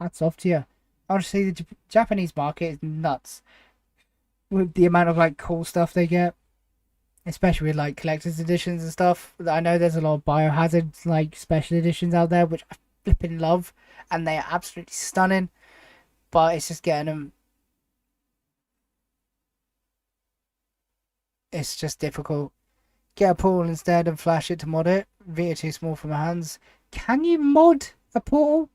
A: Hats off to you. Honestly, the Japanese market is nuts with the amount of like cool stuff they get, especially with like collector's editions and stuff. I know there's a lot of Biohazard like special editions out there, which I flipping love, and they are absolutely stunning. But it's just getting them. It's just difficult. Get a portal instead and flash it to mod it. Vita too small for my hands. Can you mod a portal?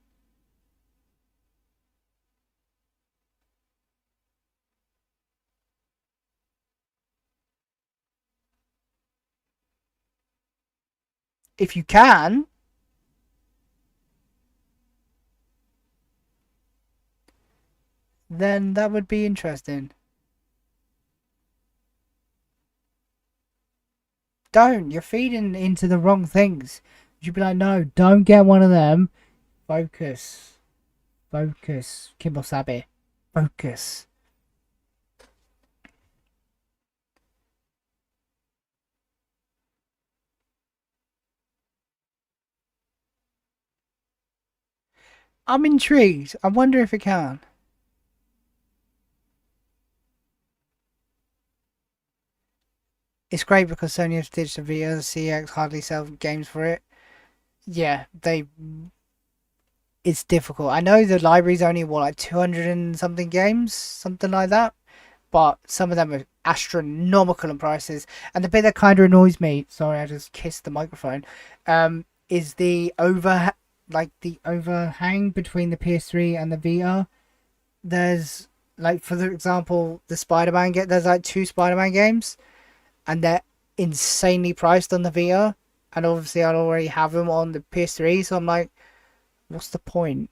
A: If you can, then that would be interesting. Don't. You're feeding into the wrong things. You'd be like, no, don't get one of them. Focus. Focus. Kimbo Sabe. Focus. I'm intrigued. I wonder if it can. It's great because Sony have stitched the Vita. CX hardly sell games for it. Yeah, they. It's difficult. I know the library's only what like 200 and something games, something like that. But some of them are astronomical in prices. And the bit that kind of annoys me, sorry, I just kissed the microphone, is the overhang between the PS3 and the VR. There's like, for example, the Spider-Man there's like two Spider-Man games, and they're insanely priced on the VR. And obviously, I already have them on the PS3, so I'm like, what's the point?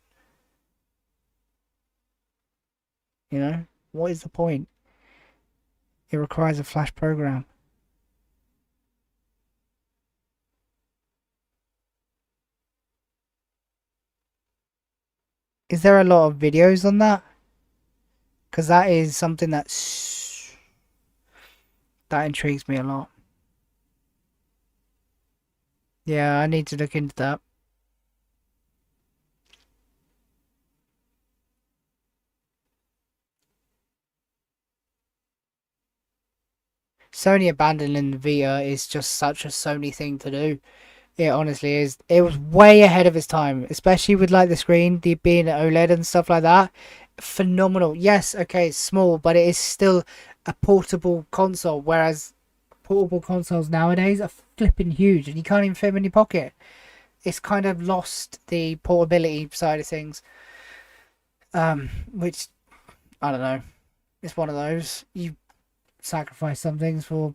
A: You know, what is the point? It requires a flash program. Is there a lot of videos on that? Because that is something that intrigues me a lot. Yeah, I need to look into that. Sony abandoning the Vita is just such a Sony thing to do. It honestly is. It was way ahead of its time, especially with like the screen, the being OLED and stuff like that. Phenomenal. Yes, okay, it's small, but it is still a portable console. Whereas portable consoles nowadays are flipping huge, and you can't even fit them in your pocket. It's kind of lost the portability side of things. Which I don't know. It's one of those you sacrifice some things for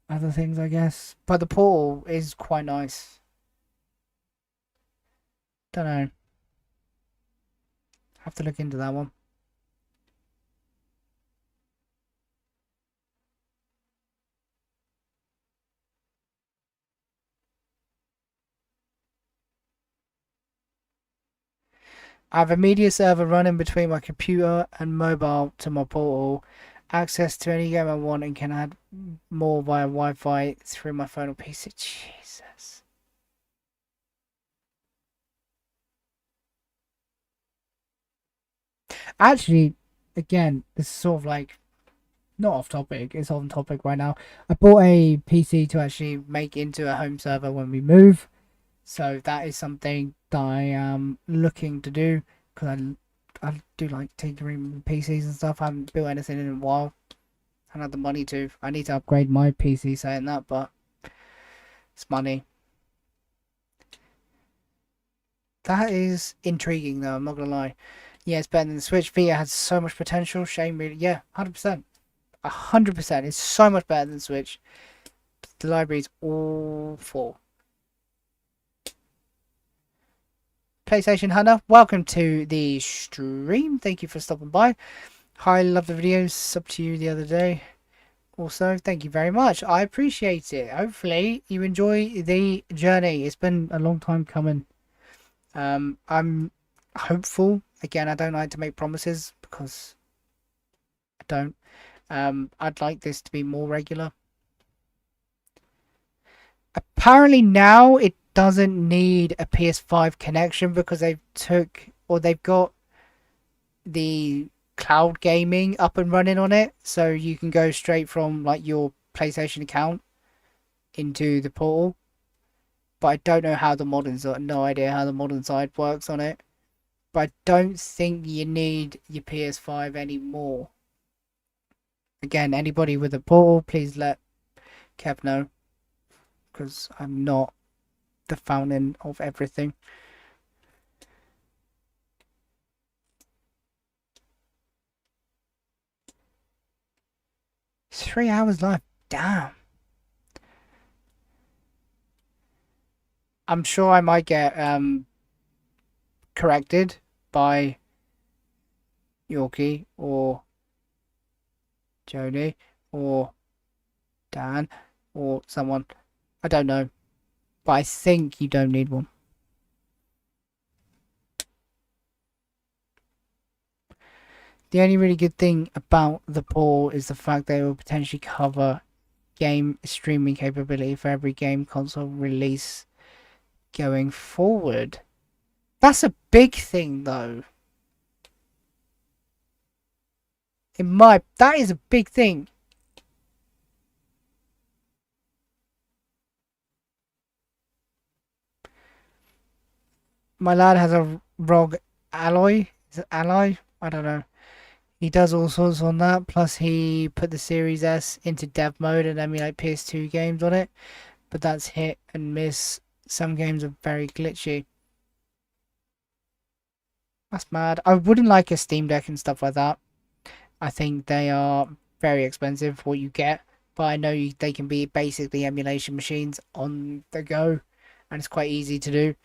A: other things, I guess. But the Portal is quite nice. Don't know. Have to look into that one. I have a media server running between my computer and mobile to my Portal. Access to any game I want and can add more via Wi-Fi through my phone or PC. Jesus. Actually, again, this is sort of like not off topic. It's on topic right now. I bought a PC to actually make into a home server when we move. So that is something that I am looking to do because I do like tinkering with PCs and stuff. I haven't built anything in a while. I don't have the money to. I need to upgrade my PC saying that, but it's money. That is intriguing though, I'm not gonna lie. Yeah, it's better than the Switch. Vita has so much potential. Shame really. Yeah, 100%. 100%. It's so much better than the Switch. The library's all full. PlayStation Hunter, welcome to the stream. Thank you for stopping by. I love the videos. Sub to you the other day. Also, thank you very much. I appreciate it. Hopefully, you enjoy the journey. It's been a long time coming. I'm hopeful. Again, I don't like to make promises because I don't. I'd like this to be more regular. Apparently now it doesn't need a PS5 connection because they've got the cloud gaming up and running on it, so you can go straight from like your PlayStation account into the Portal. But I don't know how the modern side, no idea how the modern side works on it. But I don't think you need your PS5 anymore. Again, anybody with a Portal, please let Kev know, because I'm not the fountain of everything. Three hours live. Damn. I'm sure I might get corrected by Yorkie or Jody or Dan or someone. I don't know. But I think you don't need one. The only really good thing about the Portal is the fact they will potentially cover game streaming capability for every game console release going forward. That's a big thing though. That is a big thing. My lad has a ROG Alloy. Is it Alloy? I don't know. He does all sorts on that. Plus, he put the Series S into dev mode and emulate PS2 games on it. But that's hit and miss. Some games are very glitchy. That's mad. I wouldn't like a Steam Deck and stuff like that. I think they are very expensive for what you get. But I know they can be basically emulation machines on the go. And it's quite easy to do.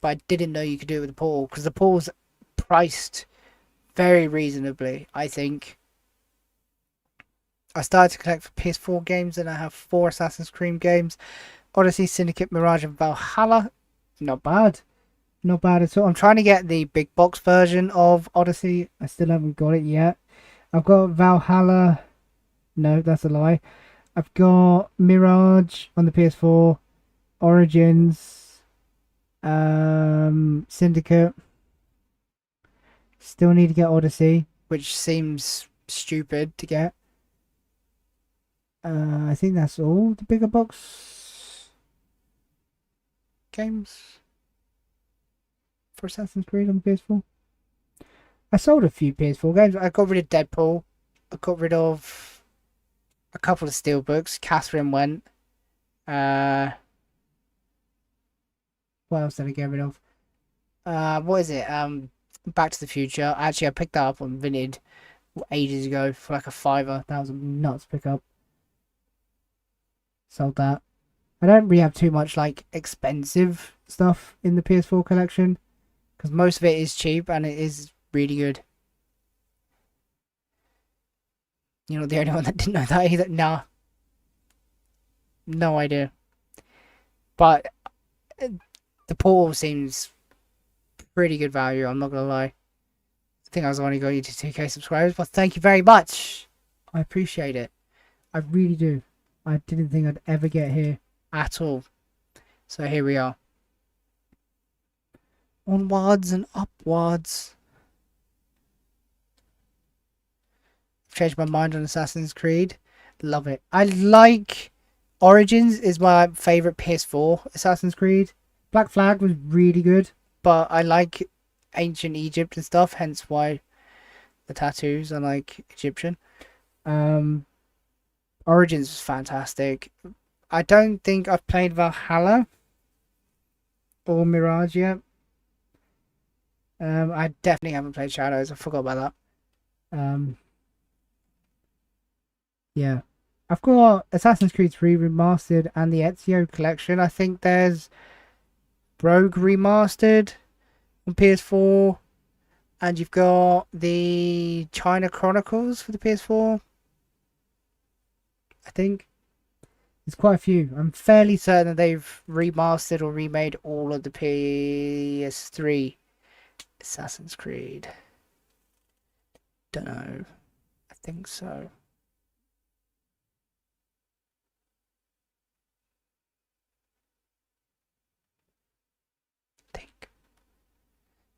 A: But I didn't know you could do it with the Portal. Because the Portal's priced very reasonably, I think. I started to collect for PS4 games and I have 4 Assassin's Creed games. Odyssey, Syndicate, Mirage and Valhalla. Not bad. Not bad at all. I'm trying to get the big box version of Odyssey. I still haven't got it yet. I've got Valhalla. No, that's a lie. I've got Mirage on the PS4. Origins. Syndicate. Still need to get Odyssey, which seems stupid to get. I think that's all the bigger box games for Assassin's Creed on PS4. I sold a few PS4 games. I got rid of Deadpool. I got rid of a couple of Steelbooks. Catherine went. What else did I get rid of? What is it? Back to the Future. Actually, I picked that up on Vinted ages ago for like a £5. That was nuts to pick up. Sold that. I don't really have too much like expensive stuff in the PS4 collection because most of it is cheap and it is really good. You're not the only one that didn't know that either. Nah, no idea. But the Portal seems pretty good value. I'm not gonna lie. I think I was only going to 2K subscribers, but thank you very much. I appreciate it. I really do. I didn't think I'd ever get here at all. So here we are. Onwards and upwards. I've changed my mind on Assassin's Creed. Love it. I like Origins is my favourite PS4 Assassin's Creed. Black Flag was really good, but I like ancient Egypt and stuff, hence why the tattoos are like Egyptian. Origins was fantastic. I don't think I've played Valhalla or Mirage yet. I definitely haven't played Shadows. I forgot about that. Yeah. I've got Assassin's Creed 3 Remastered and the Ezio Collection. I think there's Rogue Remastered on PS4. And you've got the China Chronicles for the PS4. I think. There's quite a few. I'm fairly certain that they've remastered or remade all of the PS3 Assassin's Creed. Don't know. I think so.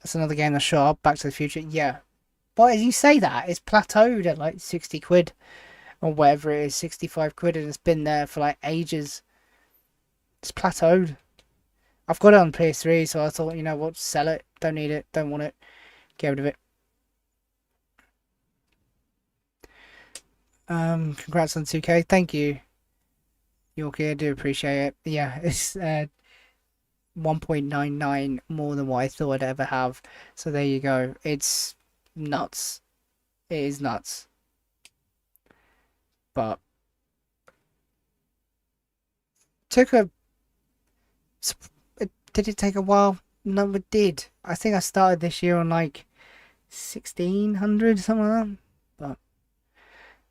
A: That's another game that's shot up. Back to the Future. Yeah. But as you say that, it's plateaued at like 60 quid. Or whatever it is. 65 quid. And it's been there for like ages. It's plateaued. I've got it on PS3. So I thought, you know what? Sell it. Don't need it. Don't want it. Get rid of it. Congrats on 2K. Thank you, Yorkie. I do appreciate it. Yeah. It's 1.99 more than what I thought I'd ever have. So there you go. It's nuts. It is nuts. But took a did it take a while? No, it did. I think I started this year on like 1600 something like that. But it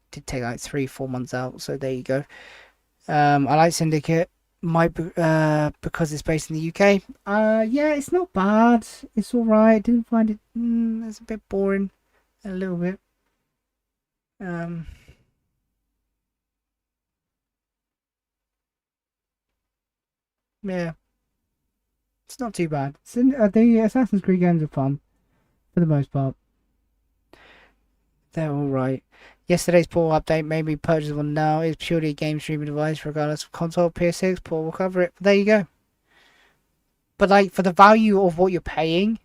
A: did take like 3-4 months out. So there you go. I like Syndicate. Might because it's based in the UK. Yeah, it's not bad. It's alright. Didn't find it. It's a bit boring, a little bit. Yeah, it's not too bad. The Assassin's Creed games are fun for the most part. They're alright. Yesterday's Portal update made me purchasable now. It's purely a game streaming device, regardless of console, PS6. Portal will cover it. But there you go. But like for the value of what you're paying,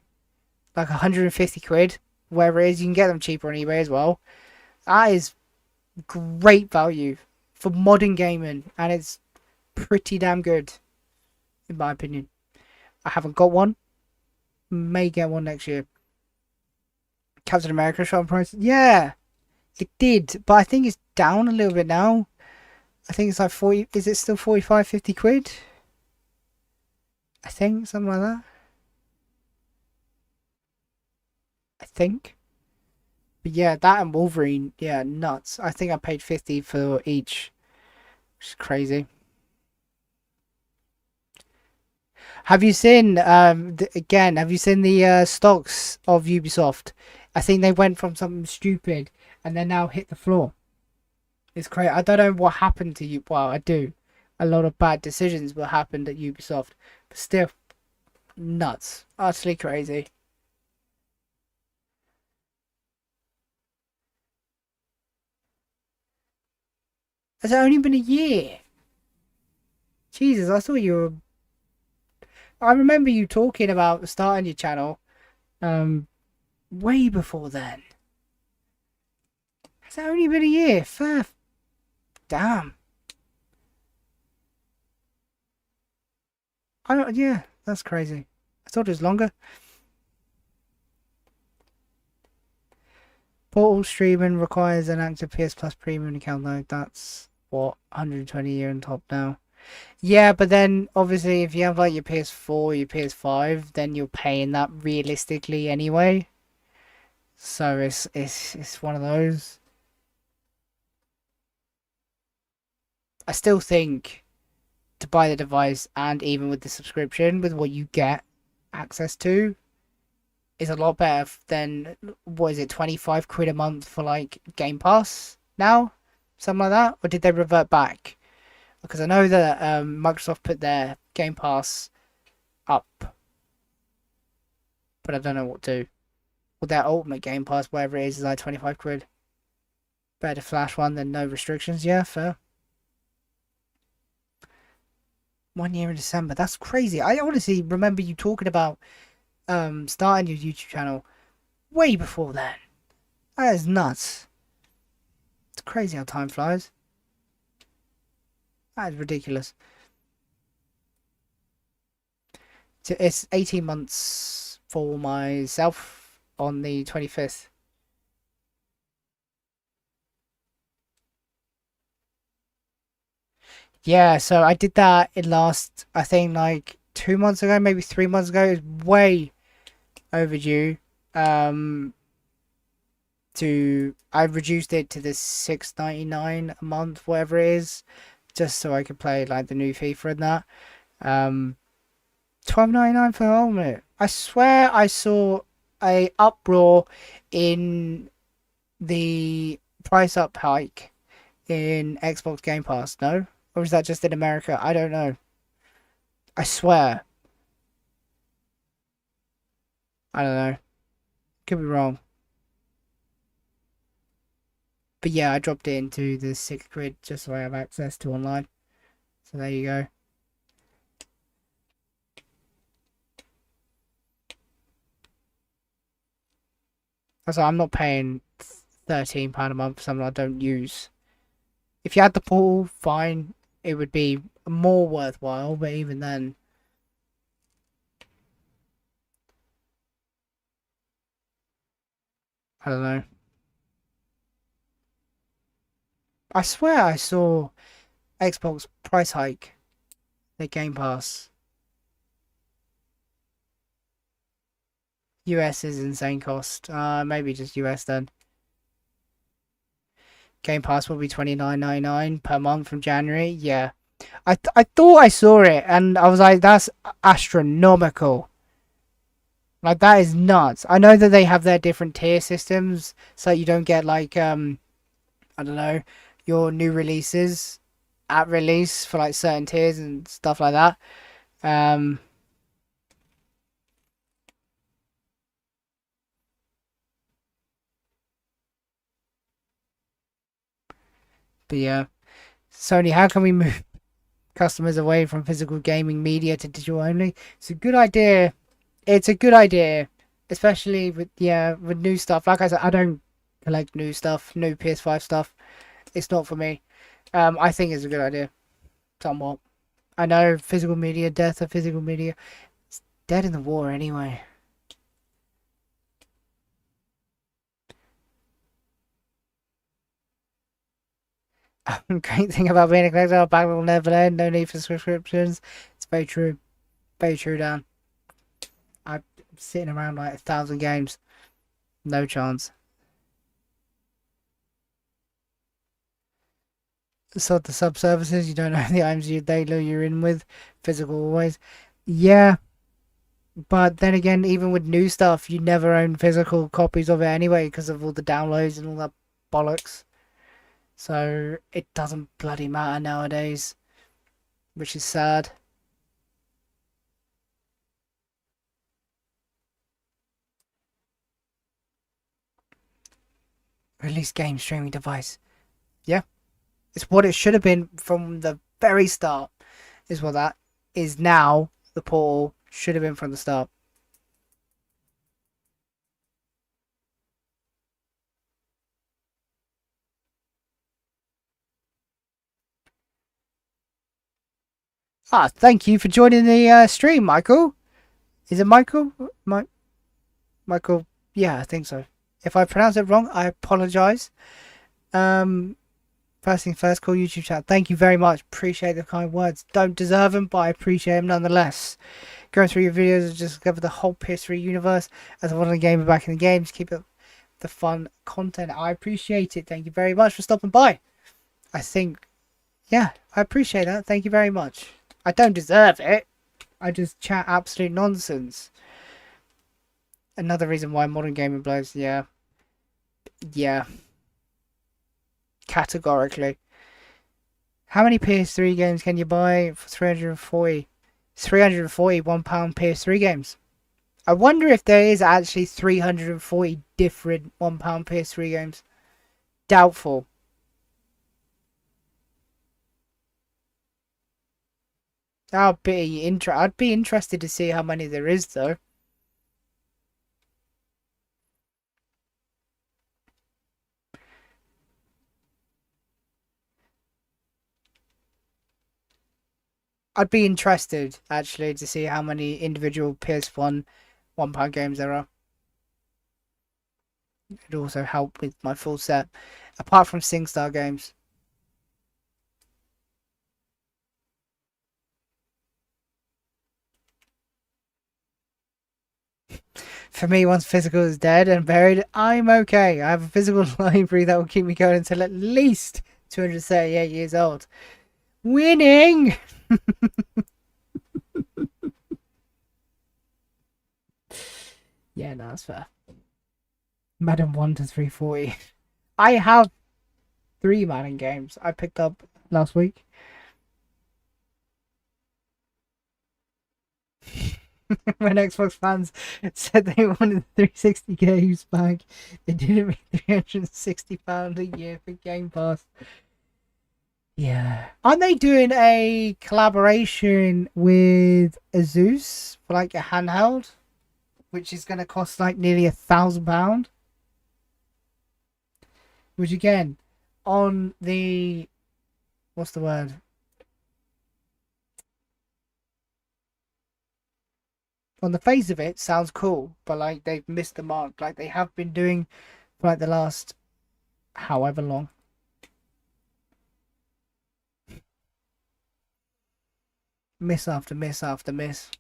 A: like 150 quid, wherever it is, you can get them cheaper on eBay as well. That is great value for modern gaming, and it's pretty damn good, in my opinion. I haven't got one. May get one next year. Captain America shot on price. Yeah, it did, but I think it's down a little bit now. I think it's like 40. Is it still 45, 50 quid? I think something like that. I think. But yeah, that and Wolverine, yeah, nuts. I think I paid 50 for each, which is crazy. Have you seen again? Have you seen the stocks of Ubisoft? I think they went from something stupid and they now hit the floor. It's crazy. I don't know what happened to you. Well, I do. A lot of bad decisions were happened at Ubisoft, but still, nuts. Utterly crazy. Has it only been a year? Jesus, I thought you were. I remember you talking about starting your channel, way before then. Has it only been a year? Fair. Damn. I don't. Yeah, that's crazy. I thought it was longer. Portal streaming requires an active PS Plus premium account though. That's what, 120 a year on top now. Yeah, but then obviously if you have like your PS4, your PS5, then you're paying that realistically anyway. So it's one of those. I still think to buy the device and even with the subscription with what you get access to is a lot better than what is it, 25 quid a month for like Game Pass now? Something like that? Or did they revert back? Because I know that Microsoft put their Game Pass up, but I don't know what to. Well, their Ultimate Game Pass, whatever it is like 25 quid. Better Flash one than no restrictions. Yeah, fair. 1 year in December. That's crazy. I honestly remember you talking about starting your YouTube channel way before then. That is nuts. It's crazy how time flies. That is ridiculous. It's 18 months for myself on the 25th. Yeah, so I did that in last, I think like 2 months ago, maybe 3 months ago. It was way overdue. Um, I reduced it to the 6.99 a month, whatever it is, just so I could play like the new FIFA and that. Um, 12.99 for Ultimate. I swear I saw a uproar in the price up hike in Xbox Game Pass. No, or is that just in America? I don't know. I swear. I don't know. Could be wrong. But yeah, I dropped it into the 6 quid just so I have access to online. So there you go. So I'm not paying £13 a month for something I don't use. If you had the pool, fine. It would be more worthwhile, but even then, I don't know. I swear I saw Xbox price hike their Game Pass. US is insane cost. Maybe just US then. Game Pass will be 29.99 per month from January. Yeah, I thought I saw it, and I was like, that's astronomical. Like that is nuts. I know that they have their different tier systems, so you don't get like I don't know, your new releases at release for like certain tiers and stuff like that. Um, but yeah, Sony, how can we move customers away from physical gaming media to digital only? It's a good idea. It's a good idea, especially with with new stuff. Like I said, I don't collect new stuff, new PS5 stuff. It's not for me. I think it's a good idea, somewhat. I know physical media, death of physical media, it's dead in the war anyway. Great thing about being a collector, our back will never end. No need for subscriptions. It's very true. Very true, Dan. I'm sitting around like 1,000 games. No chance. So the sub services, you don't know the items you're in with. Physical always. Yeah, but then again, even with new stuff, you never own physical copies of it anyway because of all the downloads and all that bollocks. So it doesn't bloody matter nowadays, which is sad. Release game streaming device. Yeah, it's what it should have been from the very start, is what that is now. The portal should have been from the start. Ah, thank you for joining the stream, Michael. Is it Michael? Michael? Yeah, I think so. If I pronounce it wrong, I apologize. Um, First thing first, cool YouTube chat. Thank you very much. Appreciate the kind words. Don't deserve them, but I appreciate them nonetheless. Going through your videos and just discover the whole PS3 universe as I want to game back in the games. Keep it the fun content. I appreciate it. Thank you very much for stopping by. I think, yeah, I appreciate that. Thank you very much. I don't deserve it. I just chat absolute nonsense. Another reason why modern gaming blows. Yeah. Yeah. Categorically. How many PS3 games can you buy for 340? 340 £1 PS3 games. I wonder if there is actually 340 different £1 PS3 games. Doubtful. I'd be interested to see how many there is though. I'd be interested actually to see how many individual PS1 £1 games there are. It'd also help with my full set, apart from SingStar games. For me, once physical is dead and buried, I'm okay. I have a physical library that will keep me going until at least 238 years old. Winning! Yeah, no, that's fair. Madden 1 to 340. I have 3 Madden games I picked up last week. When Xbox fans said they wanted the 360 games back, they didn't make £360 a year for Game Pass. Yeah. Aren't they doing a collaboration with Asus for like a handheld? Which is going to cost like nearly £1,000? Which again, on the... What's the word? On the face of it, sounds cool. But like they've missed the mark. Like they have been doing for like the last however long. Miss after miss after miss.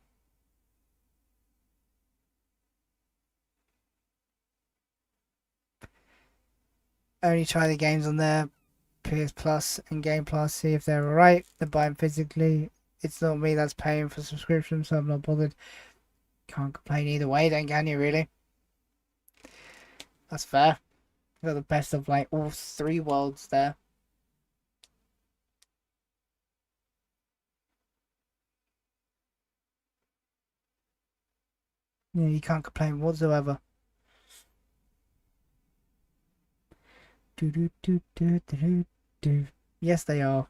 A: Only try the games on their PS Plus and Game Plus, see if they're alright. Then buy them physically. It's not me that's paying for subscription, so I'm not bothered. Can't complain either way, then can you really? That's fair. You got the best of like all 3 worlds there. Yeah, you can't complain whatsoever. Do, do, do, do, do, do. Yes, they are.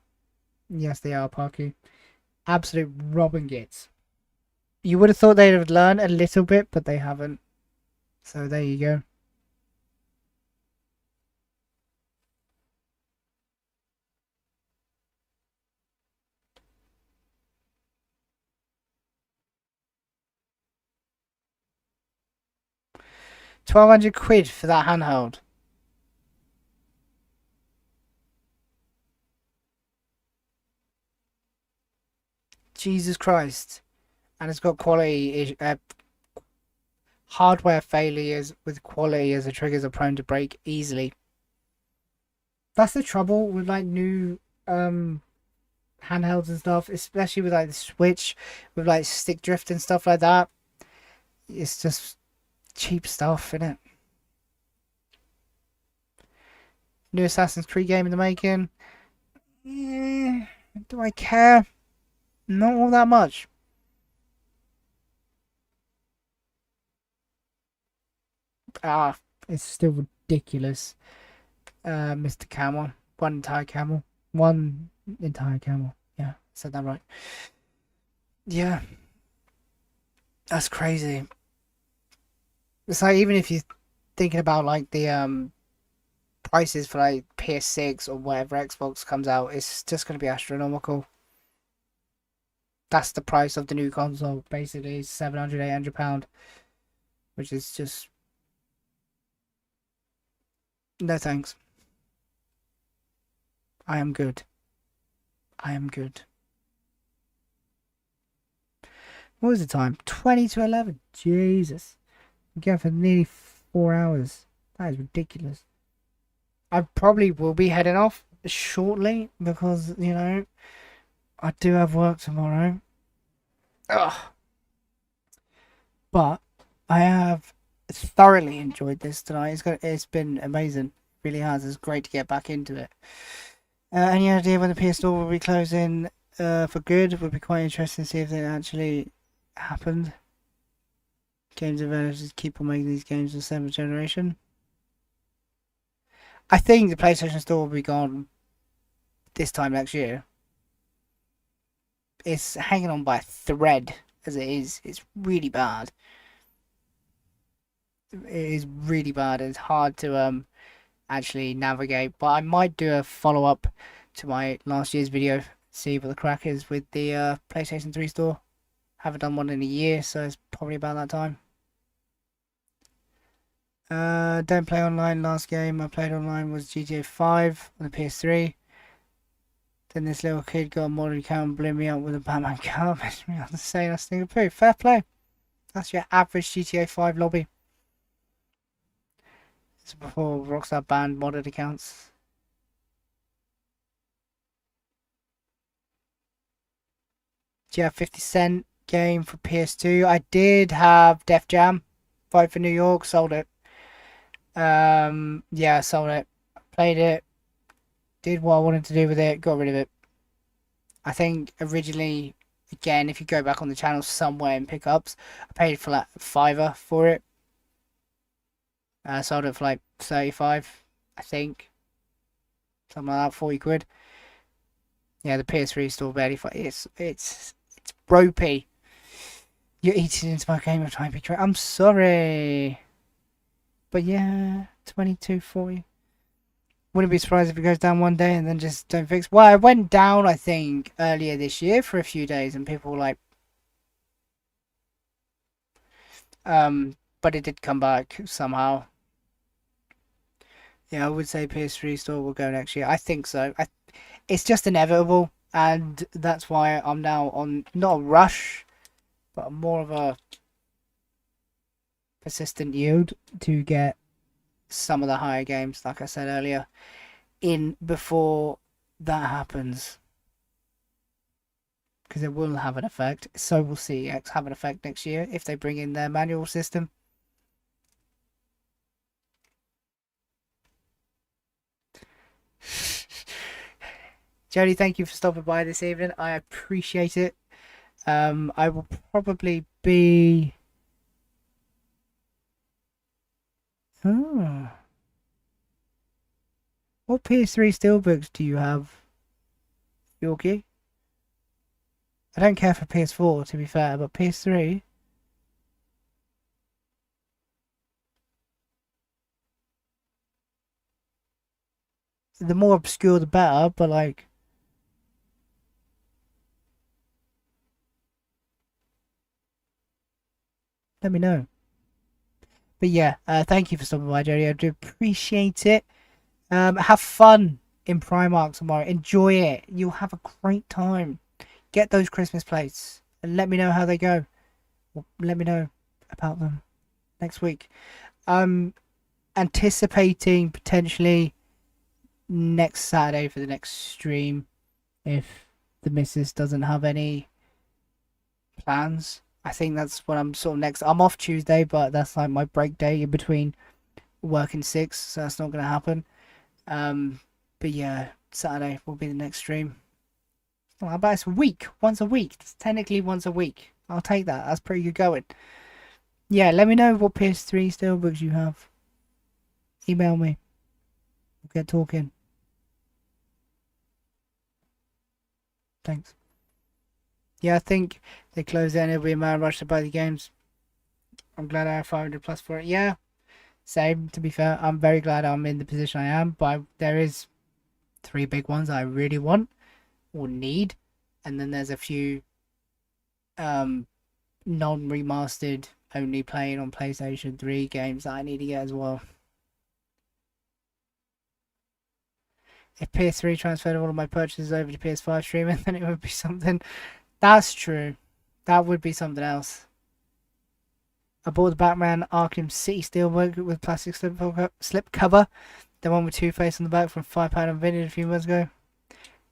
A: Yes, they are, Parky. Absolute robbing gits. You would have thought they'd have learned a little bit, but they haven't. So there you go. £1,200 for that handheld. Jesus Christ. And it's got quality hardware failures with quality as the triggers are prone to break easily. That's the trouble with like new handhelds and stuff, especially with like the Switch, with like stick drift and stuff like that. It's just cheap stuff, isn't it? New Assassin's Creed game in the making. Do I care? Not all that much. It's still ridiculous. Mr. Camel. One entire camel. One entire camel. Yeah, said that right. Yeah. That's crazy. It's like even if you're thinking about like the prices for like PS6 or whatever Xbox comes out, it's just gonna be astronomical. That's the price of the new console, basically £700, £800, which is just no thanks. I am good. I am good. What was the time? 20 to 11. Jesus. I'm going for nearly 4 hours. That is ridiculous. I probably will be heading off shortly because, I do have work tomorrow. Ugh. But I have thoroughly enjoyed this tonight. It's been amazing. It really has. It's great to get back into it. Any idea when the PS Store will be closing for good? Would be quite interesting to see if it actually happened. Games developers keep on making these games the seventh generation. I think the PlayStation Store will be gone this time next year. It's hanging on by a thread as it is. It's really bad. It is really bad. It's hard to actually navigate. But I might do a follow up to my last year's video, see what the crack is with the PlayStation 3 store. Haven't done one in a year, so it's probably about that time. Don't play online. Last game I played online was GTA 5 on the PS3. Then this little kid got a modded account and blew me up with a Batman car. Messed me on the same last thing of poo. Fair play. That's your average GTA 5 lobby. This is before Rockstar banned modded accounts. Do you have 50 Cent game for PS2? I did have Def Jam. Fight for New York. Sold it. Yeah, sold it. Played it. Did what I wanted to do with it. Got rid of it. I think originally, again, if you go back on the channel somewhere in pickups, I paid for like $5 for it. Sold it for like 35, I think. Something like that, 40 quid. Yeah, the PS3 store barely. It's ropey. You're eating into my game of time. I'm sorry. But yeah, 22.40. Wouldn't be surprised if it goes down one day and then just don't fix. Well, it went down, I think, earlier this year for a few days, and people were like, but it did come back somehow. Yeah, I would say PS3 store will go next year. I think so. It's just inevitable, and that's why I'm now on not a rush, but more of a persistent yield to get some of the higher games, like I said earlier, in before that happens. Because it will have an effect. So will CEX have an effect next year if they bring in their manual system. Jody, thank you for stopping by this evening. I appreciate it. I will probably be... Oh. What PS3 steelbooks do you have, Yorkie? I don't care for PS4, to be fair, but PS3... The more obscure, the better, but like... Let me know. But yeah, thank you for stopping by, Jody. I do appreciate it. Have fun in Primark tomorrow. Enjoy it. You'll have a great time. Get those Christmas plates and let me know how they go. Let me know about them next week. I'm anticipating potentially next Saturday for the next stream if the missus doesn't have any plans. I think that's what I'm sort of next. I'm off Tuesday, but that's like my break day in between work and 6, so that's not going to happen. But yeah, Saturday will be the next stream. Well, how about it's a week? Once a week. It's technically once a week. I'll take that. That's pretty good going. Yeah, let me know what PS3 steelbooks you have. Email me. We'll get talking. Thanks. Yeah, I think they close it and it'll be a mad rush to buy the games. I'm glad I have 500 plus for it. Yeah, same, to be fair. I'm very glad I'm in the position I am, but there is 3 big ones I really want or need, and then there's a few non-remastered, only playing on PlayStation 3 games that I need to get as well. If PS3 transferred all of my purchases over to PS5 streaming, then it would be something. That's true. That would be something else. I bought the Batman Arkham City Steelbook with plastic slip cover. The one with Two-Face on the back from £5 on Vinted a few months ago.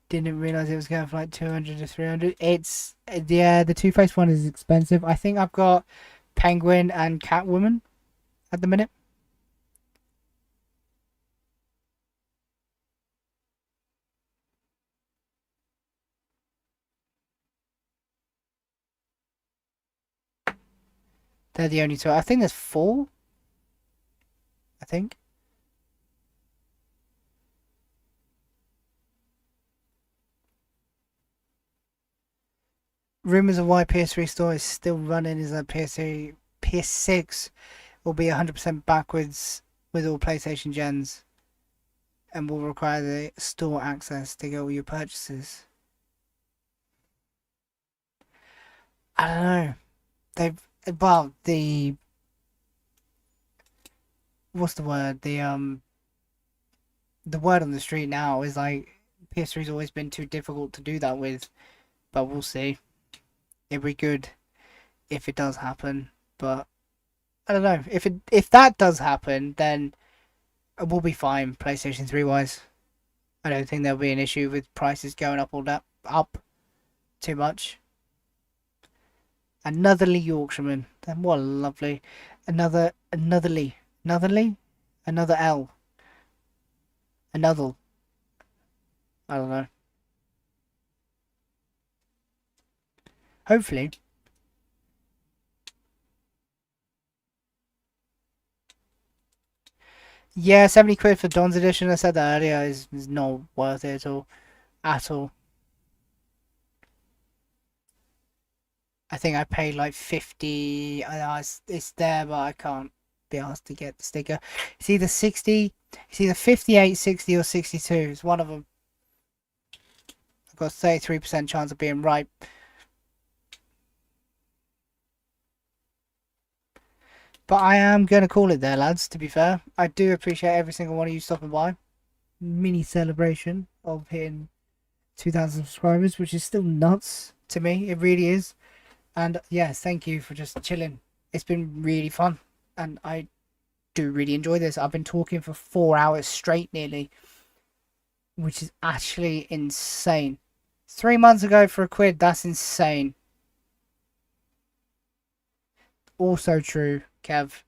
A: Didn't realise it was going for like 200 to 300. It's, yeah, the Two-Face one is expensive. I think I've got Penguin and Catwoman at the minute. They're the only two. I think there's four. I think. Rumors of why PS3 store is still running is that PS3, PS6 will be 100% backwards with all PlayStation gens and will require the store access to get all your purchases. I don't know. They've well the what's the word on the street now is like PS3's always been too difficult to do that with, but we'll see. It'd be good if it does happen, but I don't know. If that does happen, then we'll be fine PlayStation 3 wise. I don't think there'll be an issue with prices going up all that up too much. Another Lee Yorkshireman. Then what lovely. Another Lee. Another Lee? Another L. Another. I don't know. Hopefully. Yeah, 70 quid for Don's edition. I said that earlier is not worth it at all. At all. I think I paid like 50. I know it's there, but I can't be asked to get the sticker. It's either 60, it's either 58, 60, or 62. It's one of them. I've got a 33% chance of being right. But I am going to call it there, lads, to be fair. I do appreciate every single one of you stopping by. Mini celebration of hitting 2,000 subscribers, which is still nuts to me. It really is. And yes, thank you for just chilling. It's been really fun. And I do really enjoy this. I've been talking for 4 hours straight nearly, which is actually insane. 3 months ago for a quid, that's insane. Also true, Kev,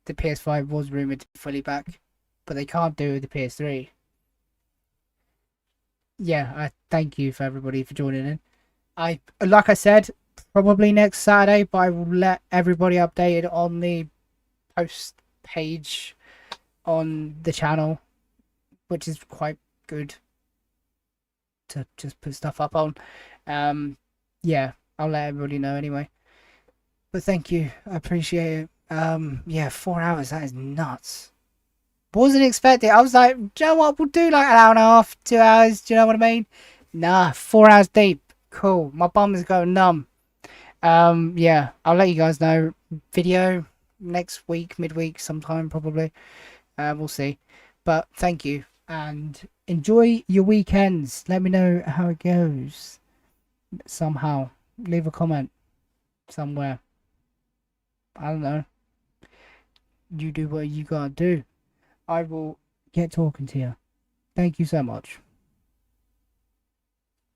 A: the PS5 was rumoured to be fully back, but they can't do it with the PS3. Yeah, I thank you for everybody for joining in. Like I said, probably next Saturday, but I will let everybody updated on the post page on the channel, which is quite good to just put stuff up on. Yeah, I'll let everybody know anyway. But thank you, I appreciate it. Yeah, 4 hours, that is nuts. Wasn't expecting. I was like, do you know what? We'll do like an hour and a half, 2 hours. Do you know what I mean? Nah, 4 hours deep. Cool. My bum is going numb. Yeah, I'll let you guys know. Video next week, midweek, sometime probably. We'll see. But thank you and enjoy your weekends. Let me know how it goes. Somehow, leave a comment somewhere. I don't know. You do what you gotta do. I will get talking to you. Thank you so much.